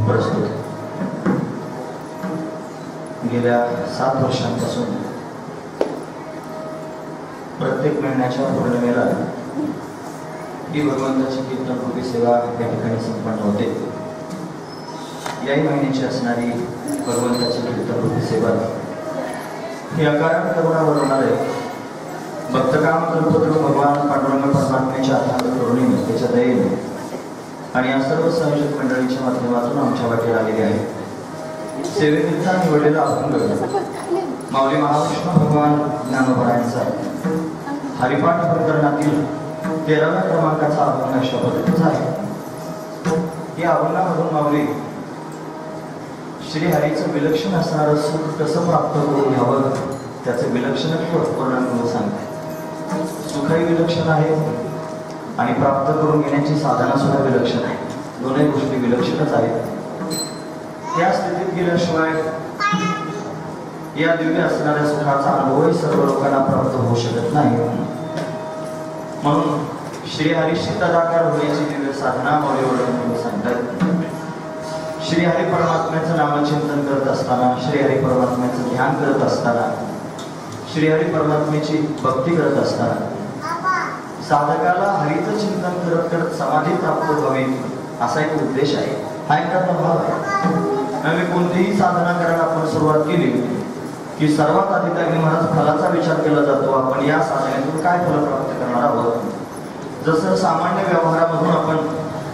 प्रस्तुत गेल्या 7 वर्षांपासून प्रत्येक महिन्याच्या पौर्णिमेला ही भगवंताची कीर्तनरूपी सेवा या ठिकाणी संपन्न होते। याही महिन्याची असणारी भगवंताची कीर्तनरूपी सेवा ही अकारण करुणावर होणारे भक्तकाम कल्पतरू भगवान पांडुरंग परमात्म्याच्या अथांग करुणेने त्याच्या दयेने आणि या सर्व संयोजक मंडळींच्या माध्यमातून आमच्या वाटेला आलेले आहे। सेवेकरिता निवडलेला अभंग माऊली महाविष्णू भगवान ज्ञानोबरायांचा हरिपाठ प्रकरणातील 13व्या क्रमांकाचा अभंग अशा पद्धतीचा आहे। या अभंगामधून माऊली श्रीहरीचं विलक्षण असणारं सुख कसं प्राप्त करून घ्यावं त्याचे विलक्षणत्व पूर्ण सांगते। सुखही विलक्षण आहे आणि प्राप्त करून घेण्याची साधना सुद्धा विलक्षण आहे। दोन्ही गोष्टी विलक्षणच आहेत। त्या स्थितीत गेल्याशिवाय या दिव्य असणाऱ्या सुखाचा अनुभवही सर्व लोकांना प्राप्त होऊ शकत नाही। म्हणून श्रीहरीशी तदाकार होण्याची दिव्य साधना माऊली सांगतात। श्रीहरी परमात्म्याचं नामचिंतन करत असताना, श्रीहरी परमात्म्याचं ध्यान करत असताना, श्रीहरी परमात्म्याची भक्ती करत असताना साधकाला हरीचं चिंतन करत करत समाधी प्राप्त व्हावी असा एक उद्देश आहे। हा एक भाव आहे। कोणतीही साधना करायला आपण सुरुवात केली की सर्वात आधी त्यांनी महाराज फलाचा विचार केला जातो। आपण या साधनेतून काय फल प्राप्त करणार आहोत। जसं सामान्य व्यवहारामधून आपण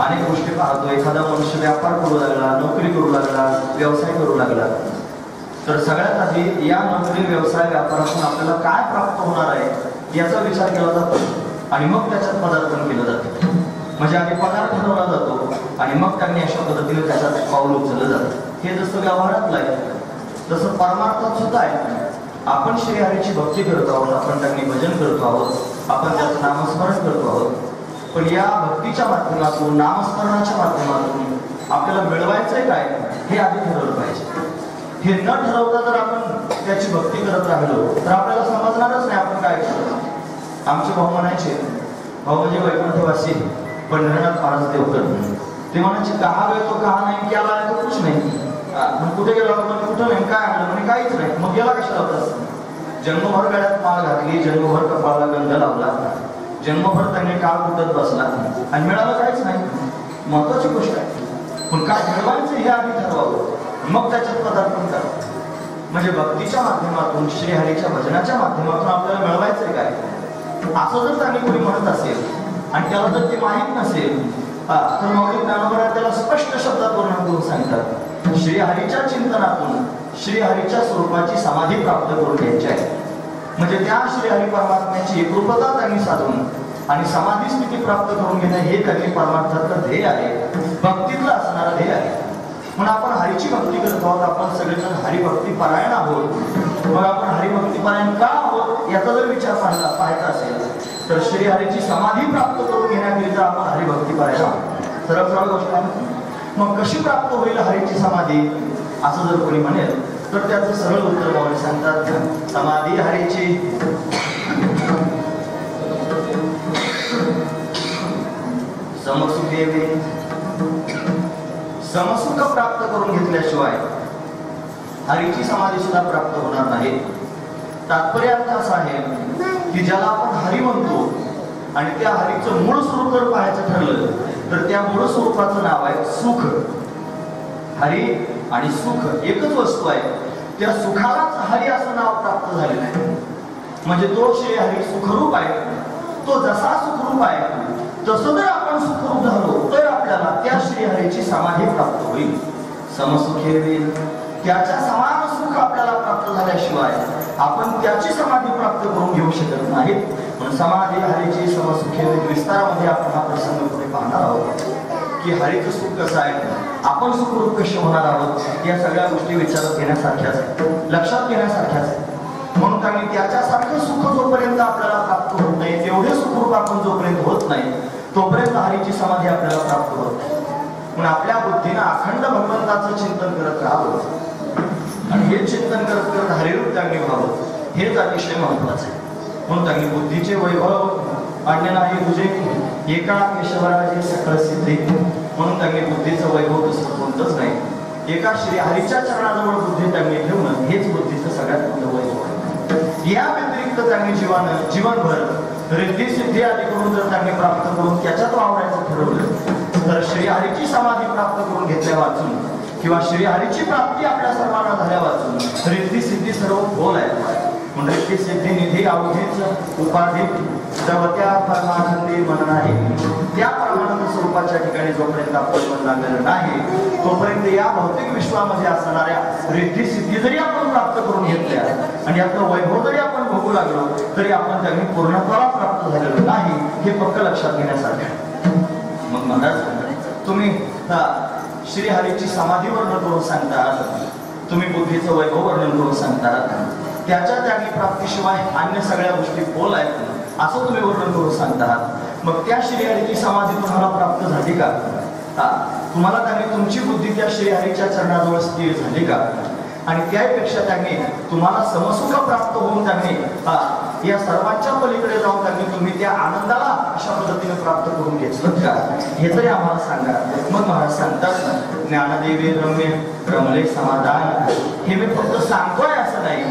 अनेक गोष्टी पाहतो। एखादा मनुष्य व्यापार करू लागला, नोकरी करू लागला, व्यवसाय करू लागला, तर सगळ्यात आधी या नोकरी व्यवसाय व्यापारातून आपल्याला काय प्राप्त होणार आहे याचा विचार केला जातो आणि मग त्याच्यात पदार्पण केलं जातं। म्हणजे आधी पदार्थ ठरवला जातो आणि मग त्यांनी अशा पद्धतीने त्याच्यात पाऊल उचललं जातं। हे जसं व्यवहारातलं आहे तसं परमार्थात सुद्धा आहे। आपण श्रीहरीची भक्ती करतो आहोत, आपण त्यांनी भजन करतो आहोत, आपण त्याचं नामस्मरण करतो आहोत, पण या भक्तीच्या माध्यमातून, नामस्मरणाच्या माध्यमातून आपल्याला मिळवायचंय काय हे आधी ठरवलं पाहिजे। हे न ठरवता जर आपण त्याची भक्ती करत राहिलो तर आपल्याला समजणारच नाही आपण काय करतो। आमचे भाऊ म्हणायचे, भाऊ म्हणजे वैकुंठवासी पंढरीनाथ महाराज देवकर, ते म्हणायचे कहा गए तो कहा नाही, क्या लाया तो कुछ नाही। मग कुठे गेला होता, कुठं नाही, काय आणलं म्हणे काहीच नाही, मग गेला कशाला होता। जन्मभर गळ्यात माळ घातली, जन्मभर कपाळाला गंध लावला, जन्मभर त्यांनी काळ कुटत बसला आणि मिळालं काहीच नाही। महत्वाची गोष्ट आहे, पण काय मिळवायचं हे आधी ठरवावं, मग त्याच्यात पदार्पण करावं। म्हणजे भक्तीच्या माध्यमातून, श्रीहरीच्या भजनाच्या माध्यमातून आपल्याला मिळवायचंय काय असं जर त्यांनी कोणी म्हणत असेल आणि त्याला जर ते माहीत नसेल तर माऊली ज्ञानोबराय त्याला स्पष्ट शब्दात वर्णन करून सांगतात। श्रीहरीच्या चिंतनातून श्रीहरीच्या स्वरूपाची समाधी प्राप्त करून घ्यायची आहे। म्हणजे त्या श्रीहरी परमात्म्याची एकरूपता त्यांनी साधून आणि समाधी स्थिती प्राप्त करून घेणं हे त्यांनी परमार्थातलं ध्येय आहे, भक्तीतलं असणारं ध्येय आहे। म्हणून आपण हरीची भक्ती करत आहोत, आपण सगळेजण हरिभक्ती परायण आहोत। मग आपण हरिभक्ती परायण का आहोत याचा जर विचार पाहायचा असेल तर श्रीहरीची समाधी प्राप्त करून घेण्याकरिता आपण हरिभक्ती परायण आहोत। सरळ सरळ गोष्ट आहे। मग कशी प्राप्त होईल हरीची समाधी असं जर कोणी म्हणेल तर त्याचं सरळ उत्तर माऊली सांगतात, समाधी हरीची समसुखेवी, समसुख प्राप्त करून घेतल्याशिवाय हरीची समाधी सुद्धा प्राप्त होणार नाही। तात्पर्य अर्थ असा आहे की ज्याला आपण हरी म्हणतो आणि त्या हरीचं मूळ स्वरूप जर पाहायचं ठरलं तर त्या मूळ स्वरूपाचं नाव आहे सुख। हरी आणि सुख एकच वस्तू आहे। त्या सुखालाच हरी असं नाव प्राप्त झालेलं आहे। म्हणजे तो श्रीहरी सुखरूप आहे। तो जसा सुखरूप आहे तसं जर आपण सुखरूप झालो तर आपल्याला त्या श्रीहरीची समाधी प्राप्त होईल। समसुखेवी, त्याच्या समान सुख आपल्याला प्राप्त झाल्याशिवाय आपण त्याची समाधी प्राप्त करून घेऊ शकत नाहीत। म्हणून समाधी हरीची समसुखेवी विस्तारामध्ये आपण हा प्रसंग पुढे पाहणार आहोत की हरीचं सुख कसं आहे, आपण सुखरूप कसे होणार आहोत, या सगळ्या गोष्टी विचारात घेण्यासारख्याच आहेत, लक्षात घेण्यासारख्याच आहेत। म्हणून त्यांनी त्याच्यासारखं सुख जोपर्यंत आपल्याला प्राप्त होत नाही, तेवढे सुखरूप आपण जोपर्यंत होत नाही तोपर्यंत हरीची समाधी आपल्याला प्राप्त होत नाही। म्हणून आपल्या बुद्धीनं अखंड भगवंताचं चिंतन करत राहावं आणि हे चिंतन करत करत हरिरूप त्यांनी व्हावं, हेच अतिशय महत्वाचं आहे। म्हणून त्यांनी बुद्धीचे वैभव आणले नाही तुझे एका केशवराजे सकळ सिद्धी म्हणून त्यांनी बुद्धीचं वैभव दुसरं कोणतंच नाही. एका श्रीहरीच्या चरणाजवळ बुद्धी त्यांनी ठेवणं हेच बुद्धीचं सगळ्यात मोठं वैभव आहे. या व्यतिरिक्त त्यांनी जीवनभर रिद्धी सिद्धी आदी करून जर त्यांनी प्राप्त करून त्याच्यात वावरायचं ठरवलं तर श्रीहरीची समाधी प्राप्त करून घेतल्या वाचून किंवा श्रीहरीची प्राप्ती आपल्या सर्वांना झाल्या वाचून रिद्धी सिद्धी सर्व बोल आहे. म्हणजे रिद्धी सिद्धी निधी अवधीच उपाधी त्या परमानंदी मन नाही. त्या परमानंद स्वरूपाच्या ठिकाणी जोपर्यंत आपण मन लागलेलं नाही तोपर्यंत या भौतिक विश्वामध्ये असणाऱ्या रिद्धी सिद्धी जरी आपण प्राप्त करून घेतल्या आणि आपलं वैभव जरी आपण भोगू लागलो तरी आपण त्यांनी पूर्णत्वाला प्राप्त झालेलं नाही हे पक्क लक्षात घेण्यासारखं. मग महाराज तुम्ही श्रीहरीची समाधी वर्णन करून सांगतात, तुम्ही बुद्धीचं वैभव वर्णन करून सांगतात, त्याच्या त्यागी प्राप्तीशिवाय अन्य सगळ्या गोष्टी बोल आहेत असं तुम्ही वर्णन करून सांगतात. मग त्या श्रीहरीची समाधी तुम्हाला प्राप्त झाली का? तुम्हाला त्यांनी तुमची बुद्धी त्या श्रीहरीच्या चरणाजवळ स्थिर झाली का? आणि त्यापेक्षा त्यांनी तुम्हाला समसुख प्राप्त होऊन त्यांनी या सर्वांच्या पलीकडे जाऊन त्यांनी तुम्ही त्या आनंदाला अशा पद्धतीने प्राप्त करून घेतलं का हे तरी आम्हाला सांगा. मग महाराज सांगतात ज्ञानदेवी रम्य रमले समाधान. हे मी फक्त सांगतोय असं नाही,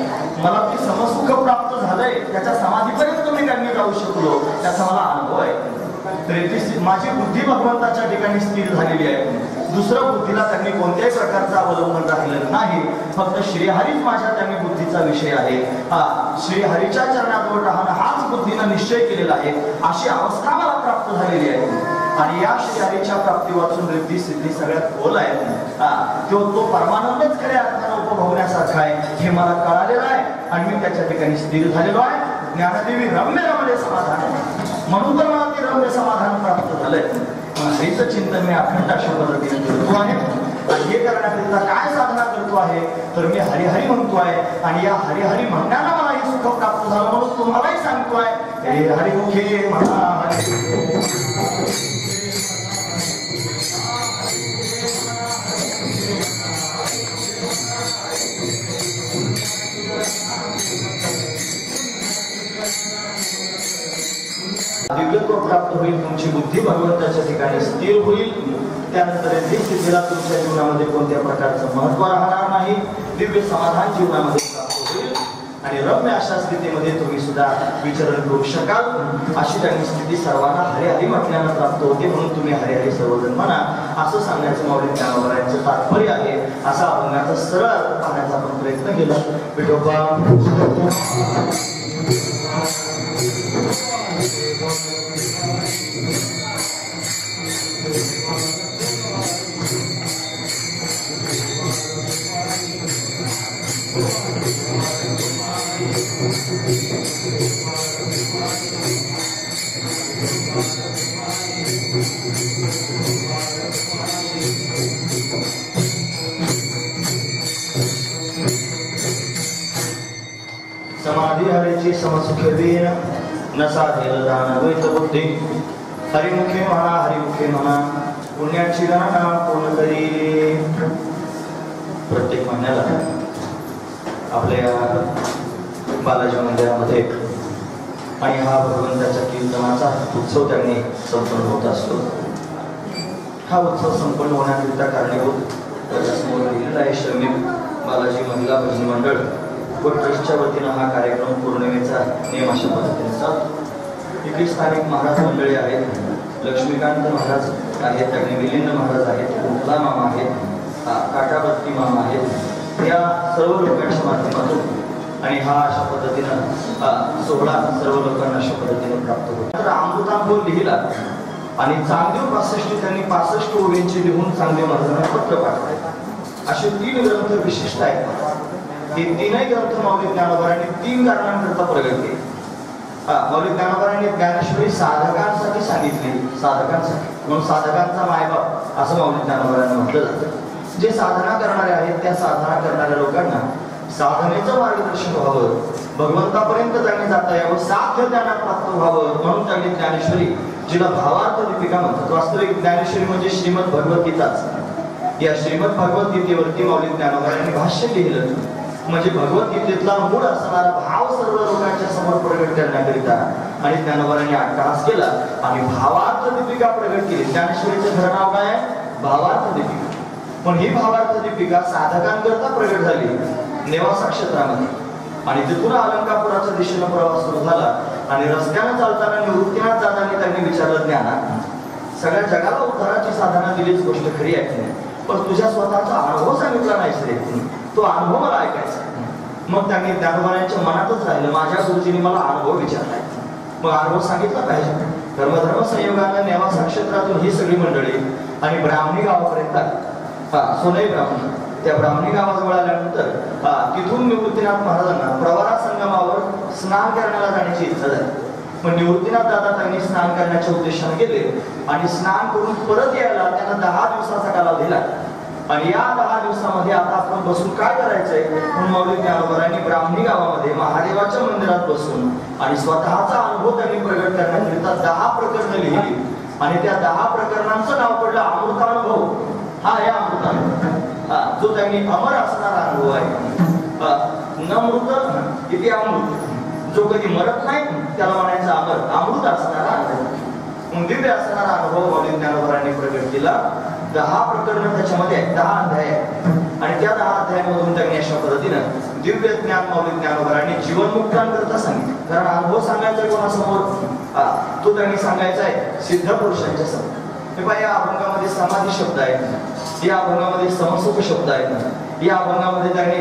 मला ती समसुख प्राप्त झालंय त्याच्या समाधीपर्यंत मी त्यांनी जाऊ शकलो त्याचा मला अनुभव आहे. तर माझी बुद्धी भगवंताच्या ठिकाणी स्थिर झालेली आहे. दुसरं बुद्धीला त्यांनी कोणत्याही प्रकारचं अवलंबन राहिलेलं नाही. फक्त श्रीहरीच माझ्या त्यांनी बुद्धीचा विषय आहे. श्रीहरीच्या चरणाजवळ राहणं हाच बुद्धीनं निश्चय केलेला आहे. अशी अवस्था मला प्राप्त झालेली आहे. आणि या श्रीहरीच्या प्राप्ती वाचून रिद्धी सिद्धी सगळ्यात खोल आहेत. तो परमानंदच खऱ्या अर्थानं उपभोगण्यासारखा आहे हे मला कळालेलं आहे आणि मी त्याच्या ठिकाणी स्थिर झालेलो आहे. ज्ञानदेवी रम्य रमले समाधान म्हणून तर मला ते रम्य समाधान प्राप्त झालंय. हरीचं चिंतन मी अखंड अशा पद्धतीने करतो आहे. आणि हे करण्याकरिता काय साधना करतो आहे तर मी हरिहरी म्हणतो आहे आणि या हरिहरी म्हणण्याला मला हे सुख प्राप्त झालं म्हणून तुम्हालाही सांगतोय हे हरिमुखे म्हणा. दिव्यत्व प्राप्त होईल, तुमची बुद्धी भगवंताच्या ठिकाणी स्थिर होईल. त्यानंतर रिद्धी सिद्धीला तुमच्या जीवनामध्ये कोणत्या प्रकारचं महत्व राहणार नाही. दिव्य समाधान जीवनामध्ये प्राप्त होईल आणि रम्य अशा स्थितीमध्ये तुम्ही सुद्धा विचरण करू शकाल. अशी त्यांनी स्थिती सर्वांना हरिहरी म्हटल्यानं प्राप्त होते म्हणून तुम्ही हरिहरी सर्वजण म्हणा असं सांगण्याचं माऊली ज्ञानोबारायांचं तात्पर्य आहे. असा अभंगाचा सरळ अर्थ पाहण्याचा आपण प्रयत्न केला. विठोबा समाधी हरेची समसुखे वेन न साधेल दान द्वैत बुद्धी. हरिमुखे म्हणा हरिमुखे म्हणा पुण्याची गणना पूर्ण करी. प्रत्येक महिन्याला आपल्या बालाजी मंदिरामध्ये आणि हा भगवंताच्या कीर्तनाचा उत्सव त्यांनी संपन्न होत असतो. हा उत्सव संपन्न होण्याकरिता कारणीभूत त्याच्यासमोर लिहिलेला आहे श्रमिक बालाजी महिला भजनी मंडळ व ट्रस्टच्या वतीनं हा कार्यक्रम पौर्णिमेचा नियम अशा पद्धतीने चालतो. इकडे स्थानिक महाराज मंडळी आहेत, लक्ष्मीकांत महाराज आहेत, त्यांनी मिलिंद महाराज आहेत, उठला मामा आहेत, काटाबत्ती मामा आहेत. या सर्व लोकांच्या माध्यमातून आणि हा अशा पद्धतीनं सोहळा सर्व लोकांना अशा पद्धतीने प्राप्त होतो. तर अमृतांबोल लिहिला आणि चांगदेव 65 त्यांनी 65 ओळींची लिहून चांगदेव महाराजांना पत्र पाठवले. असे 3 ग्रंथ विशिष्ट आहेत. हे 3ही ग्रंथ माऊली ज्ञानोबारांनी 3 कारणांकरता प्रगट केले. माऊली ज्ञानोबारांनी ज्ञानेश्वरी साधकांसाठी सांगितली, साधकांसाठी म्हणून साधकांचा मायबाप असं माऊली ज्ञानोबारांनी म्हटलं जातं. जे साधना करणारे आहेत त्या साधना करणाऱ्या लोकांना साधनेचं मार्गदर्शन व्हावं, भगवंतापर्यंत त्यांनी जाता यावं, साध्य त्यांना प्राप्त व्हावं म्हणून त्यांनी ज्ञानेश्वरी जिला भावार्थ दीपिका म्हणतात. वास्तविक ज्ञानेश्वरी म्हणजे श्रीमद भगवद्गीताच. या श्रीमद भगवद्गीतेवरती माऊली ज्ञानोबारांनी भाष्य लिहिलं. म्हणजे भगवद्गीतेतला मूळ असणारा भाव सर्व लोकांच्या समोर प्रगट करण्याकरिता आणि ज्ञानोबारांनी अट्टहास केला आणि भावार्थ दीपिका प्रगट केली. ज्ञानेश्वरीचं खरं नाव काय? भावार्थ दीपिका. पण ही भावार्थ दीपिका साधकांकरता प्रगट झाली नेवासा क्षेत्रामध्ये. आणि तिथून अलंकापुराच्या दिशेनं प्रवास सुरू झाला आणि रस्त्यानं चालताना निवृत्तीनाथ दादांनी त्यांनी विचारलं, ज्ञाना, सगळ्या जगाला उद्धाराची साधना दिलीच गोष्ट खरी आहे, पण तुझ्या स्वतःचा अनुभव सांगितला नाहीस रे, तो अनुभव मला ऐकायचा. मग त्यांनी ज्ञानोबारांच्या मनातच राहिलं, माझ्या गुरुजींनी मला अनुभव विचारलाय, मग अनुभव सांगितला पाहिजे. धर्मधर्म संयोगानं नेवासा क्षेत्रातून ही सगळी मंडळी आणि ब्राह्मणी गावापर्यंत आली. सोनई ब्राह्मणी. त्या ब्राह्मणी गावाजवळ आल्यानंतर तिथून निवृत्तीनाथ महाराजांना प्रवरा संगमावर स्नान करण्याला जाण्याची इच्छा झाली. पण निवृत्तीनाथ दादा त्यांनी स्नान करण्याच्या उद्देशाने गेले आणि स्नान करून परत यायला त्यांना 10 दिवसाचा कालावधी दिला. आणि या 10 दिवसामध्ये आता आपण बसून काय करायचंय म्हणून माऊली ज्ञानोबारांनी ब्राह्मणी गावामध्ये महादेवाच्या मंदिरात बसून आणि स्वतःचा अनुभव त्यांनी प्रगट करण्याकरिता 10 प्रकरणं लिहिली. आणि त्या 10 प्रकरणांचं नाव पडलं अमृतानुभव. हा या अमृतानुभव जो त्यांनी अमर असणारा अनुभव आहे. न मृत किती अमृत, जो कधी मरत नाही त्याला म्हणायचं अमर, अमृत असणारा अनुभव, दिव्य असणारा अनुभव माऊली ज्ञानोबारांनी प्रगट केला. 10 प्रकरण त्याच्यामध्ये 10 अध्याय आणि त्या 10 अध्यायामधून त्यांनी अशा पद्धतीनं दिव्य ज्ञान माऊली ज्ञानोबारांनी जीवनमुक्तांकरता सांगितलं. कारण अनुभव सांगायचा कोणासमोर? तो त्यांनी सांगायचा आहे सिद्ध पुरुषांच्या समोर. या अभंगामध्ये समाधी शब्द आहेत, या अभंगामध्ये समसुख शब्द आहेत, या अभंगामध्ये त्यांनी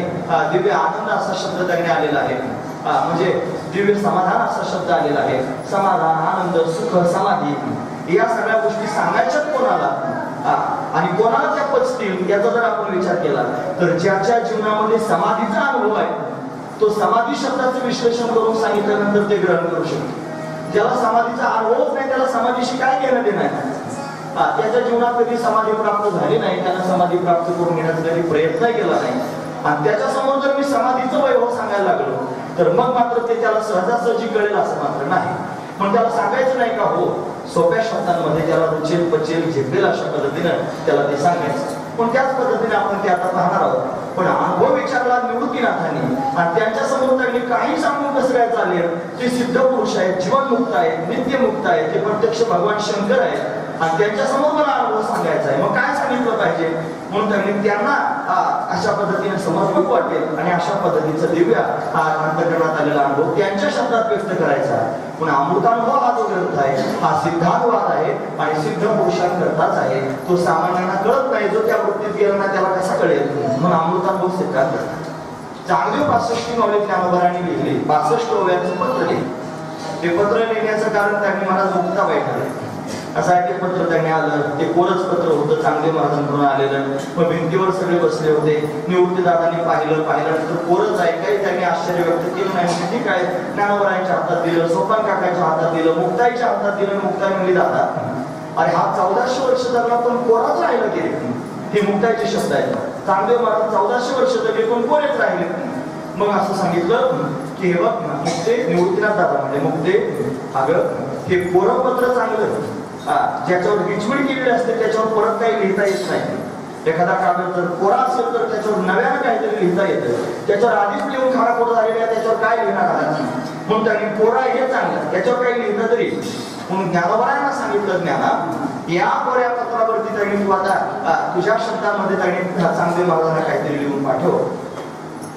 दिव्य आनंद असा शब्द त्यांनी आलेला आहे, म्हणजे दिव्य समाधान असा शब्द आलेला आहे. समाधान, आनंद, सुख, समाधी या सगळ्या गोष्टी सांगायच्यात कोणाला आणि कोणाला त्या पचतील याचा जर आपण विचार केला तर ज्याच्या जीवनामध्ये समाधीचा अनुभव आहे तो समाधी शब्दाचं विश्लेषण करून सांगितल्यानंतर ते ग्रहण करू शकतो. ज्याला समाधीचा अनुभवच नाही त्याला समाधीशी काय घेणं देणं आहे? त्याच्या जीवनात कधी समाधी प्राप्त झाली नाही, त्यानं समाधी प्राप्त करून घेण्याचा कधी प्रयत्न केला नाही आणि त्याच्या समोर जर मी समाधीचं वैभव सांगायला लागलो तर मग मात्र ते त्याला सहजासहजी कळेल असं मात्र नाही. पण त्याला सांगायचं नाही का हो सोप्या शब्दांमध्ये ज्याला रुचेल पचेल झेपेल अशा पद्धतीनं त्याला ते सांगायचं. पण त्याच पद्धतीने आपण ते आता पाहणार आहोत. पण अनुभव विचारला निवृत्तीनाथांनी आणि त्यांच्या समोर त्यांनी काही सांगून कसं काय चालेल? ते सिद्ध पुरुष आहेत, जीवनमुक्त आहेत, नित्यमुक्त आहेत, ते प्रत्यक्ष भगवान शंकर आहेत आणि त्यांच्या समोर मला अनुभव सांगायचा आहे. मग काय सांगितलं पाहिजे? म्हणून त्यांनी त्यांना अशा पद्धतीने समर्पक वाटेल आणि अशा पद्धतीचं दिव्य अंतःकरणात आलेला अनुभव त्यांच्या शब्दात व्यक्त करायचा. पण अमृतानुभव हा जो ग्रंथ आहे हा सिद्धांतवाद आहे आणि सिद्ध पुरुषांकरताच आहे. तो सामान्यांना कळत नाही, जो त्या वृत्तीत गेला ना त्याला कसा कळेल? म्हणून अमृतानुभव सिद्धांत चांगली 65 माऊली ज्ञानोबारांनी लिहिली. 65 ओव्यांचं पत्र लिहिलं. ते पत्र लिहिण्याचं कारण त्यांनी मला मुक्ताबाई ठरले. असं आहे ते पत्र त्यांनी आलं, ते कोरच पत्र होतं, चांगले महाराजांकडून आलेलं. मग भिंतीवर सगळे बसले होते. निवृत्तीदादांनी पाहिल्यानंतर कोरच आहे, काही त्यांनी आश्चर्य व्यक्त केलं नाही. ठीक आहे, ज्ञानोबारांच्या हातात दिलं, सोपान काकाच्या हातात दिलं, मुक्ताईच्या हातात दिलं. मुक्ताई म्हणली दादा अरे हा 1400 वर्ष जगला पण कोराच राहिलं की हे मुक्ताईचे शब्द आहेत. चांगले महाराज 1400 वर्ष जगले पण कोरेच राहिले. मग असं सांगितलं की हे बघ मुक्ते, निवृत्तीनाथ दादा म्हणजे मुक्ते अगं हे कोरं पत्र चांगलं ज्याच्यावर गिचमिड केलेली असते त्याच्यावर परत काही लिहिता येत नाही. एखादा कागद जर कोरा असेल तर त्याच्यावर नव्यानं काहीतरी लिहिता येतं. त्याच्यावर आधीच लिहून खारा कोरा झालेला त्याच्यावर काय लिहिणार आहे? म्हणून त्यांनी कोरा हे चांगलं, त्याच्यावर काही लिहिलं तरी. म्हणून ज्ञानोबारांना सांगितलं ज्ञाना या कोऱ्या पत्रावरती त्यांनी तू आता तुझ्या शब्दांमध्ये त्यांनी चांगले महाराजांना काहीतरी लिहून पाठव.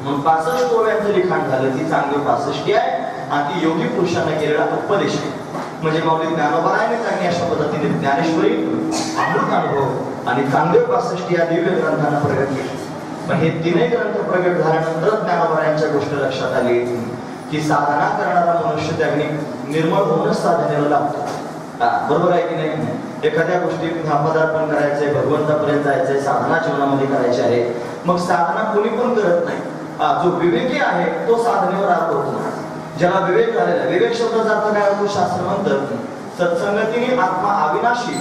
म्हणून 65 ओव्यांचं लिखाण झालं. ती चांगली 65 आहे आणि ती योगी पुरुषांना केलेला उपदेश आहे. म्हणजे माऊली ज्ञानोबारांनी त्यांनी अशा पद्धतीने ज्ञानेश्वरी, अमृतानुभव आणि चांगले 65 या दिव्य ग्रंथांना प्रगट केले. पण हे तीनही ग्रंथ प्रगट झाल्यानंतर ज्ञानोबारांच्या गोष्ट लक्षात आली की साधना करणारा मनुष्य त्यांनी निर्मळ होऊनच साधनेला लागतो. बरोबर आहे की नाही? एखाद्या गोष्टी पदार्पण करायचंय, भगवंतापर्यंत जायचंय, साधना जीवनामध्ये करायची आहे. मग साधना कोणी पण करत नाही. जो विवेकी आहे तो साधनेवर अवलंबून. ज्याला विवेक झालेला, विवेक शब्दाचा अर्थ काय होतो? शास्त्र म्हणतं सत्संगतीने आत्मा अविनाशी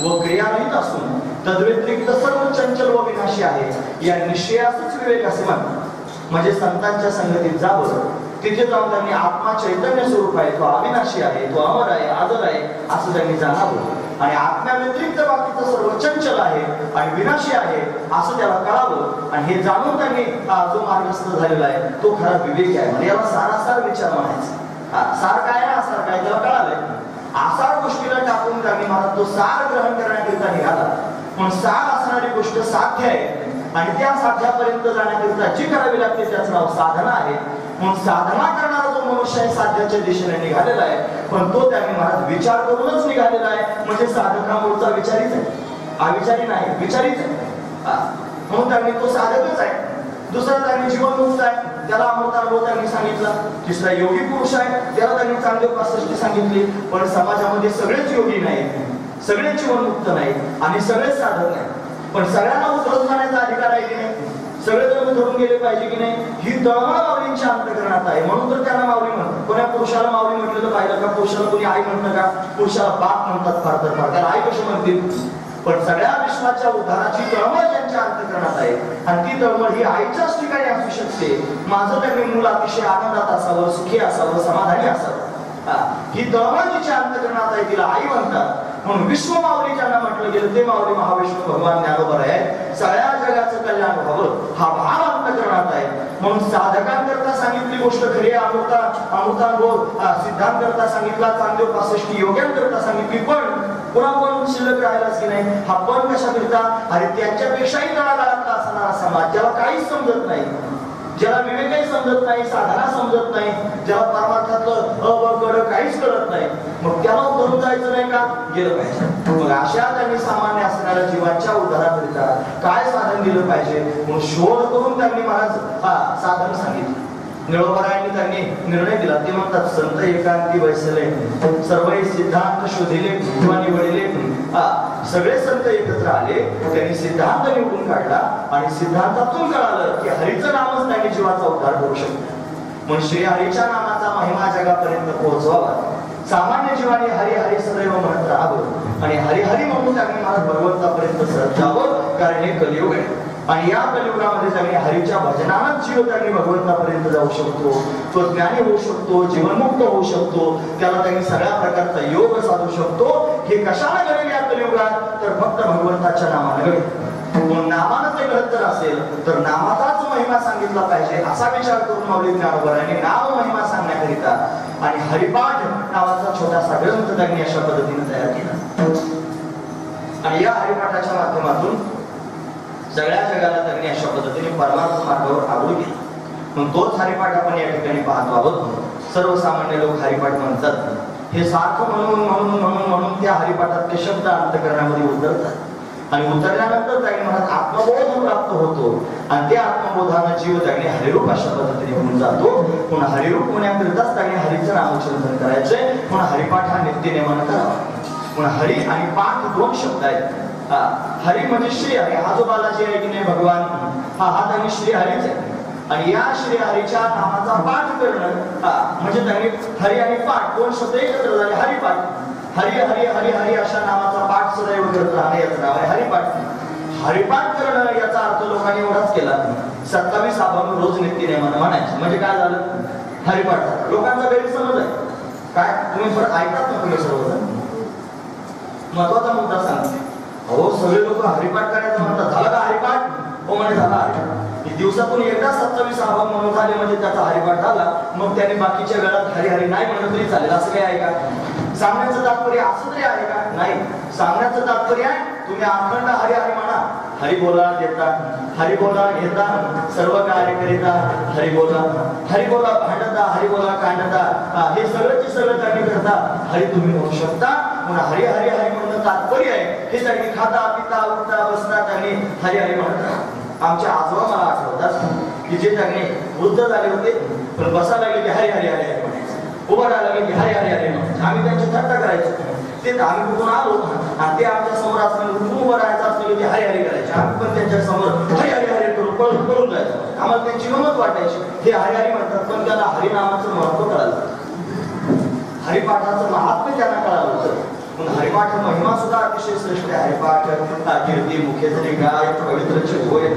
व क्रियारहित असून तद्व्यतिरिक्त सर्व चंचल व विनाशी आहे या निश्चयाचाच विवेक असे म्हणतात. म्हणजे संतांच्या संगतीत जावं, तिथे जाऊन त्यांनी आत्मा चैतन्य स्वरूप आहे, तो अविनाशी आहे, तो अमर आहे, आदर आहे असं त्यांनी जाणावं. आणि आत्म्या व्यतिरिक्त बाकीचं सर्व चंचल आहे आणि विनाशी आहे असं त्याला कळावं. आणि हे जाणून त्यांनी जो मार्गस्थ झालेला आहे तो खरा विवेक आहे. म्हणजे याला सारासार विचार म्हणायचा. सार काय ना सार काय त्याला कळालंय. आसार गोष्टीला टाकून त्यांनी महाराज तो सार ग्रहण करण्याकरिता निघाला. पण सार असणारी गोष्ट साध्य आहे आणि त्या साध्यापर्यंत जाण्याकरिता जी करावी लागते त्याचं नाव साधना आहे. म्हणून साधना करणारा जो मनुष्य आहे साध्याच्या दिशेने निघालेला आहे, पण तो त्यांनी महाराज विचार करूनच निघालेला आहे. म्हणजे साधकामुळचा विचारीच आहे, अविचारी नाही, विचारीच आहे. म्हणून त्यांनी तो साधकच आहे. दुसरा त्यांनी जीवनमुक्त आहे, त्याला अमृतानुभव त्यांनी सांगितला. तिसरा योगी पुरुष आहे, त्याला त्यांनी चांगली पासष्टी सांगितली. पण समाजामध्ये सगळेच योगी नाहीत, सगळेच जीवनमुक्त नाहीत आणि सगळेच साधक नाहीत. पण सगळ्यांना उतरून जाण्याचा अधिकार आहे की नाही, सगळेजण उतरून गेले पाहिजे की नाही, ही तळमळ माऊलींच्या अंतःकरणात आहे. म्हणून तर त्यांना माऊली म्हणतात. कोणा पुरुषाला माऊली म्हटलेलं पाहिलं का? पुरुषाला कोणी आई म्हणतं का? पुरुषाला बाप म्हणतात फार तर फार, त्याला आई कशी म्हणतील? पण सगळ्या विश्वाच्या उद्धाराची तळमळ त्यांच्या अंतःकरणात आहे आणि ती तळमळ ही आईच्याच ठिकाणी असू शकते. माझं त्यांनी मूल अतिशय आनंदात असावं, सुखी असावं, समाधानी असावं, ही तळमळ तिच्या अंतःकरणात आहे, तिला आई म्हणतात. म्हणून विश्व माऊली ज्यांना म्हटलं गेलं ते माऊली महाविष्णू भगवान ज्ञानोबा आहे. सगळ्या जगाचं कल्याण व्हावं हा भाव अंतःकरणात आहे. म्हणून साधकांकरता सांगितली गोष्ट खरी आहे. अमृतानुभव सिद्धांतकरता सांगितला, चांगदेव पासष्टी योग्यांकरता सांगितली. पण पुन्हा पण शिल्लक राहिलाच की नाही. हा पण कशा करता? अरे त्याच्यापेक्षाही तळागाळातला असणारा समाज ज्याला काहीच समजत नाही, ज्याला विवेकही समजत नाही, साधना समजत नाही, ज्याला परमार्थातलं काहीच कळत नाही, मग त्याला उतरून जायचं नाही का? गेलं पाहिजे. मग अशा त्यांनी सामान्य असणाऱ्या जीवांच्या उद्धाराकरिता काय साधन दिलं पाहिजे म्हणून शोध करून त्यांनी महाराज साधन सांगितलं. निळोबारायांनी त्यांनी निर्णय दिला. ते म्हणतात संत एकांती वैसले सर्व सिद्धांत शोधिले किंवा निवडले. सगळे संत एकत्र आले, त्यांनी सिद्धांत निवडून काढला आणि सिद्धांतातून कळालं की हरीचं नामच त्यांनी जीवाचा उद्धार करू शकतो. म्हणून श्री हरीच्या नामाचा महिमा जगापर्यंत पोहोचवावा. सामान्य जीवाने हरी हरी सदैव म्हणत राहावं आणि हरी हरी म्हणून त्यांनी महाराज भगवंतापर्यंत सरत जावं. कारण हे कलियुग आहे आणि या कलियुगामध्ये त्यांनी हरीच्या भजनानंच जीव त्यांनी भगवंतापर्यंत जाऊ शकतो, तो ज्ञानी होऊ शकतो, जीवनमुक्त होऊ शकतो, त्याला त्यांनी सगळ्या प्रकारचा योग साधू शकतो. हे कशाला घडेल या कलियुगात? तर फक्त भगवंताच्या नामाने घडेल. म्हणून नामानं ते घडत जर असेल तर नामाचाच महिमा सांगितला पाहिजे असा विचार करून माऊली ज्ञानोबारायांनी नाम महिमा सांगण्याकरिता आणि हरिपाठ नावाचा छोटासा ग्रंथ त्यांनी अशा पद्धतीने तयार केला. आणि या हरिपाठाच्या माध्यमातून सगळ्या जगाला त्यांनी अशा पद्धतीने परमार्थ मार्गावर आवडू केला. म्हणून तोच हरिपाठ आपण या ठिकाणी पाहतो आहोत. सर्वसामान्य लोक हरिपाठ म्हणतात, हे सारखं म्हणून म्हणून म्हणून म्हणून त्या हरिपाठातले शब्द अंतःकरणामध्ये उतरतात आणि उतरल्यानंतर त्यांनी म्हणत आत्मबोध प्राप्त होतो आणि त्या आत्मबोधानं जीव त्यांनी हरिरूप अशा पद्धतीने होऊन जातो. पुन्हा हरिरूप होण्याकरिताच त्यांनी हरीचं नामोच्चारण करायचंय. पुन्हा हरिपाठ हा नित्यनेमानं करावा. पुन्हा हरी आणि पाठ दोन शब्द आहेत. हरी म्हणजे श्री हरी, हा जो बालाजी आहे की नाही भगवान, हा त्यांनी श्री हरीच आहे. आणि या श्री हरीच्या नामाचा पाठ करणं म्हणजे त्यांनी हरी आणि पाठ दोन शब्द एकत्र झाले, हरिपाठ. हरी हरी हरी हरी अशा नामाचा पाठ सदैव करत राहणे याचं नाव आहे हरिपाठ. हरिपाठ करणं याचा अर्थ लोकांनी एवढाच केला, 27 अभंग रोज नित्यनेमानं म्हणायचे. म्हणजे काय झालं? हरिपाठ. लोकांचा गैरसमज आहे काय, तुम्ही परत ऐकतात ना तुम्ही सर्वजण. महत्वाचा मुद्दा सांगते. अहो सगळे लोक हरिपाठ करायचं म्हणतात, झालं का हरिपाठ? हो म्हणे झाला हरिपाठ. दिवसातून एकदा 27 अभंग म्हणून झाले म्हणजे त्याचा हरिपाठ झाला. मग त्याने बाकीच्या वेळात हरी हरी नाही म्हणत तरी चालेल असं काय आहे का? सांगण्याचं तात्पर्य असं तरी आहे का? नाही. सांगण्याचं तात्पर्य आहे तुम्ही अखंड हरी हरी म्हणा. हरी बोला देता, हरी बोला घेता, सर्व कार्य करिता हरी बोला, हरी बोला भांडता, हरी बोला कांडता, हे सगळंच सगळं त्यांनी करता हरी तुम्ही म्हणू शकता. म्हणून हरी हरी हरी म्हणणं तात्पर्य आहे हे त्यांनी खाता पिता उठता बसता त्यांनी हरी हरी म्हणतात. आमच्या आजोबा मला आठवतात की जे त्यांनी वृद्ध झाले होते पण बसायला लागले की हरी हरी हरी हरी म्हणायचे, उभं राहायला लागले की हरी हरी हरी म्हणायचे. आम्ही त्यांची थट्टा करायचो. ते आम्ही कुठून आलो आणि ते आमच्या समोर असलं कुठून उभं राहायचं असलं की हरी हरी करायचे. आम्ही पण त्यांच्या समोर हरी हरी हरी करून पळून जायचो. आम्हाला त्यांची गंमत वाटायची. हे हरी हरी म्हणतात पण त्यांना हरिनामाचं महत्व कळालं, हरिपाठाचं महात्म्य त्यांना कळालं होतं. हरिपाठ महिमा सुद्धा अतिशय श्रेष्ठ आहे. हरिपाठ कीर्ती मुखे जरी गाय पवित्र होय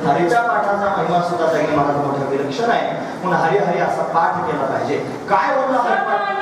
हरीच्या पाठाचा महिमा सुद्धा त्यांनी मला मोठा विलक्षण आहे. म्हणून हरी हरी असा पाठ केला पाहिजे. काय बोलला हरिपाठ?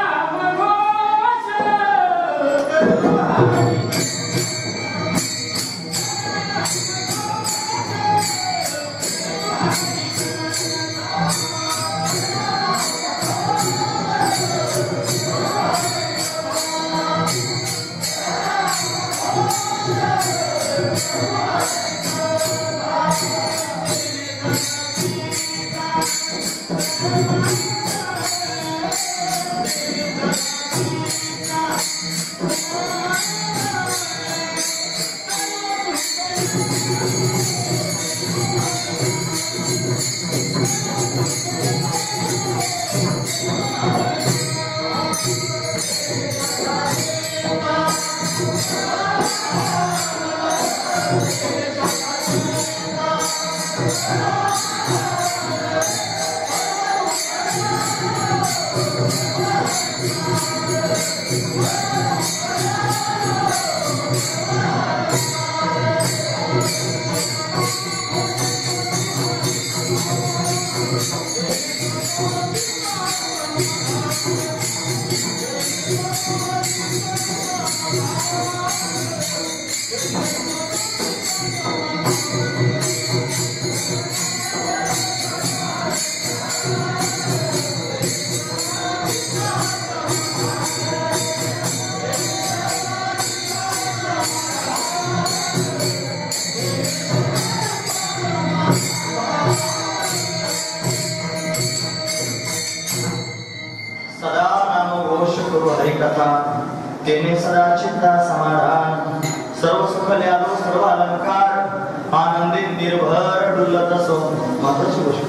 तेने सदा चित्ता समाधान सर्व सुख ल्यालो सर्व अलंकार आनंदी निर्भर डुलत असो महत्वाची गोष्ट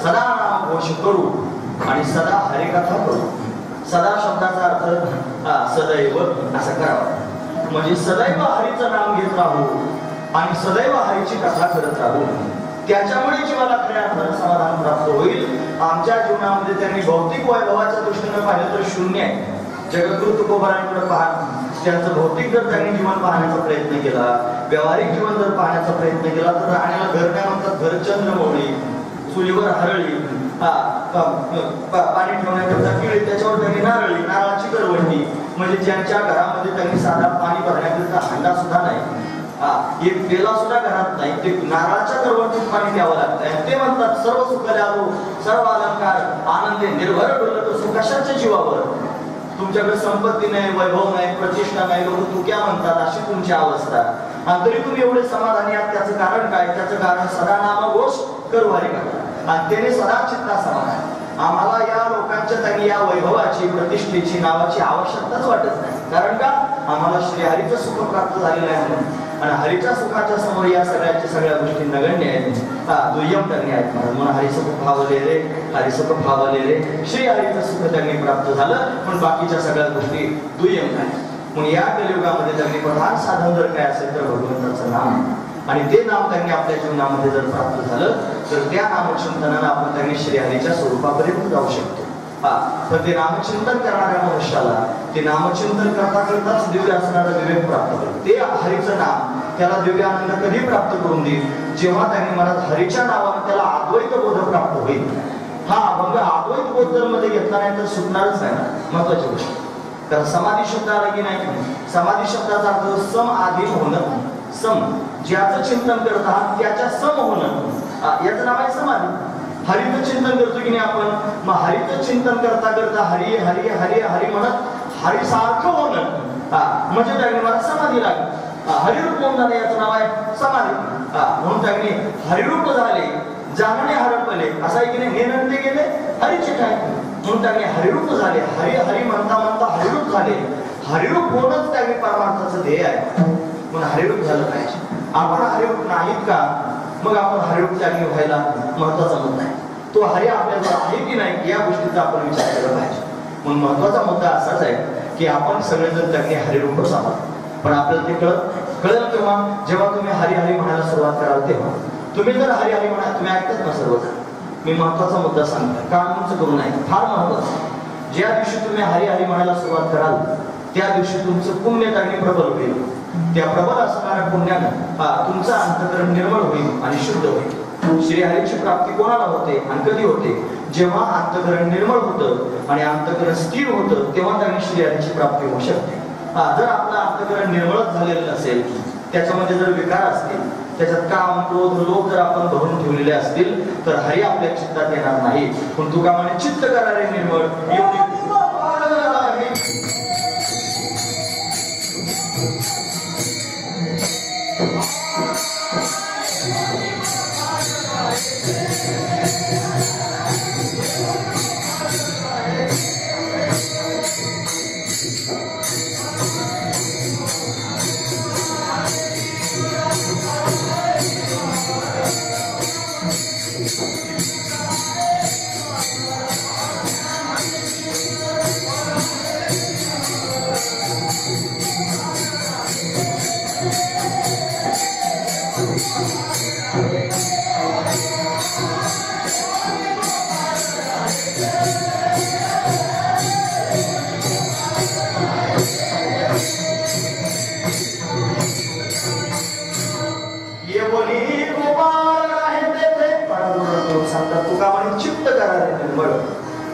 सदा नाम घोष करू आणि सदा हरिकथा करू. सदा शब्दाचा अर्थ सदैव असा करावा म्हणजे सदैव हरीचं नाम घेत राहू आणि सदैव हरीची कथा करत राहू. त्याच्यामुळे जीवाला खऱ्या अर्थानं समाधान प्राप्त होईल. आमच्या जीवनामध्ये त्यांनी भौतिक वैभवाच्या दृष्टीने पाहिलं तर शून्य आहे. जगद्गुरु तुकोबारांकडे पहा त्यांचं भौतिक जर त्यांनी जीवन पाहण्याचा प्रयत्न केला व्यावहारिक जीवन जर पाहण्याचा प्रयत्न केला तर राहण्याला घर काय म्हणतात घर चंद्रमौळी चुलीवर हरळी पाणी ठेवण्याकरता किळी त्याच्यावर त्यांनी नारळी नारळाची करवंडी म्हणजे ज्यांच्या घरामध्ये त्यांनी साधा पाणी भरण्याकरता हांडा सुद्धा नाही एक पेला सुद्धा घरात नाही ते नारळाच्या करवंडीत पाणी द्यावं लागतं. ते म्हणतात सर्व सुख ल्यालो सर्व अलंकार आनंदे निर्भर डुलत असो. कशाच्या जीवावर तुमच्याकडे संपत्ती नाही वैभव नाही प्रतिष्ठा नाही लोक तू क्या म्हणतात अशी तुमची अवस्था आणि तरी तुम्ही एवढे समाधानी आहात. त्याचं कारण काय? त्याचं कारण सदा नाम घोष करू हरी कथा आणि त्याने सदा चित्ता समाधान. आम्हाला या लोकांच्या त्यांनी या वैभवाची प्रतिष्ठेची नावाची आवश्यकताच वाटत नाही. कारण का आम्हाला श्रीहरीचं सुख प्राप्त झालेलं आहे आणि हरीच्या सुखाच्या समोर या सगळ्या गोष्टी नगण्य आहेत. दुय्यम त्यांनी आहेत म्हणून हरिसुख भावले रे हरिसुख भावले रे श्री हरीचं सुख त्यांनी प्राप्त झालं पण बाकीच्या सगळ्या गोष्टी दुय्यम नाही. म्हणून या कलियुगामध्ये त्यांनी प्रधान साधन जर काय असेल तर भगवंताचं नाम आणि ते नाम त्यांनी आपल्या जीवनामध्ये जर प्राप्त झालं तर त्या नामचिंतनानं आपण त्यांनी श्रीहरीच्या स्वरूपापर्यंत जाऊ शकतो. पण ते नामचिंतन करणाऱ्या मनुष्याला ते नामचिंतन करता करताच दिव्य असणारा विवेक प्राप्त होईल. ते हरीचं नाम त्याला दिव्य आनंद कधी प्राप्त करून देईल जेव्हा त्यांनी मनात हरीच्या नावाने त्याला अद्वैत बोध प्राप्त होईल. मग अद्वैत बोध जर मध्ये घेतला नाही तर सुटणारच नाही. महत्वाची गोष्ट कारण समाधी शब्द आला की नाही समाधी शब्दाचा अर्थ सम आधीन होणं. सम ज्याचं चिंतन करत आहात त्याच्या सम होणं याचं नाव आहे समाधी. हरीचं चिंतन करतो की नाही आपण मग हरीचं चिंतन करता करता हरी हरी हरी हरी म्हणत हरी सारखं होणं म्हणजे त्यांनी मला समाधी लागली. हरिरूप होऊन झाले याचं नाव आहे समाधी. म्हणून त्यांनी हरिरूप झाले जाणणे हरपले असं आहे की नाही नेनंते गेले हरीचे काय म्हणून त्यांनी हरिरूप झाले. हरी हरी म्हणता म्हणता हरिरूप झाले. हरिरूप होणंच त्यांनी परमार्थाचं ध्येय आहे म्हणून हरिरूप झालं पाहिजे. आपण हरिरूप नाहीत का मग आपण हरिरूप त्यांनी व्हायला महत्वाचा मुद्दा आहे. तो हरी आपल्याला आहे की नाही या गोष्टीचा आपण विचार केला पाहिजे. म्हणून महत्वाचा मुद्दा असाच आहे की आपण सगळेजण त्यांनी हरिरूपच आहात पण आपल्याला ते कळेल तेव्हा जेव्हा तुम्ही हरी हरी म्हणायला सुरुवात कराल तेव्हा. तुम्ही जर हरी हरी म्हणा तुम्ही ऐकतात ना सर्वजण मी महत्वाचा मुद्दा सांगतो कामच करू नये फार महत्वाचं. ज्या दिवशी तुम्ही हरी हरी म्हणायला सुरुवात कराल त्या दिवशी तुमचं पुण्य त्यांनी प्रबल होईल. त्या प्रबल असणाऱ्या पुण्यानं तुमचं अंतःकरण निर्मळ होईल आणि शुद्ध होईल. श्रीहरीची प्राप्ती कोणाला होते आणि कधी होते जेव्हा अंतःकरण निर्मळ होतं आणि अंतःकरण स्थिर होतं तेव्हा त्यांनी श्रीहरीची प्राप्ती होऊ शकते. जर आपलं अंतःकरण निर्मळच झालेलं नसेल त्याच्यामध्ये जर विकार असतील त्याच्यात काम क्रोध लोभ जर आपण भरून ठेवलेले असतील तर हरी आपल्या चित्तात येणार नाही. पण तुका म्हणे चित्त करारे निर्मळ एवढी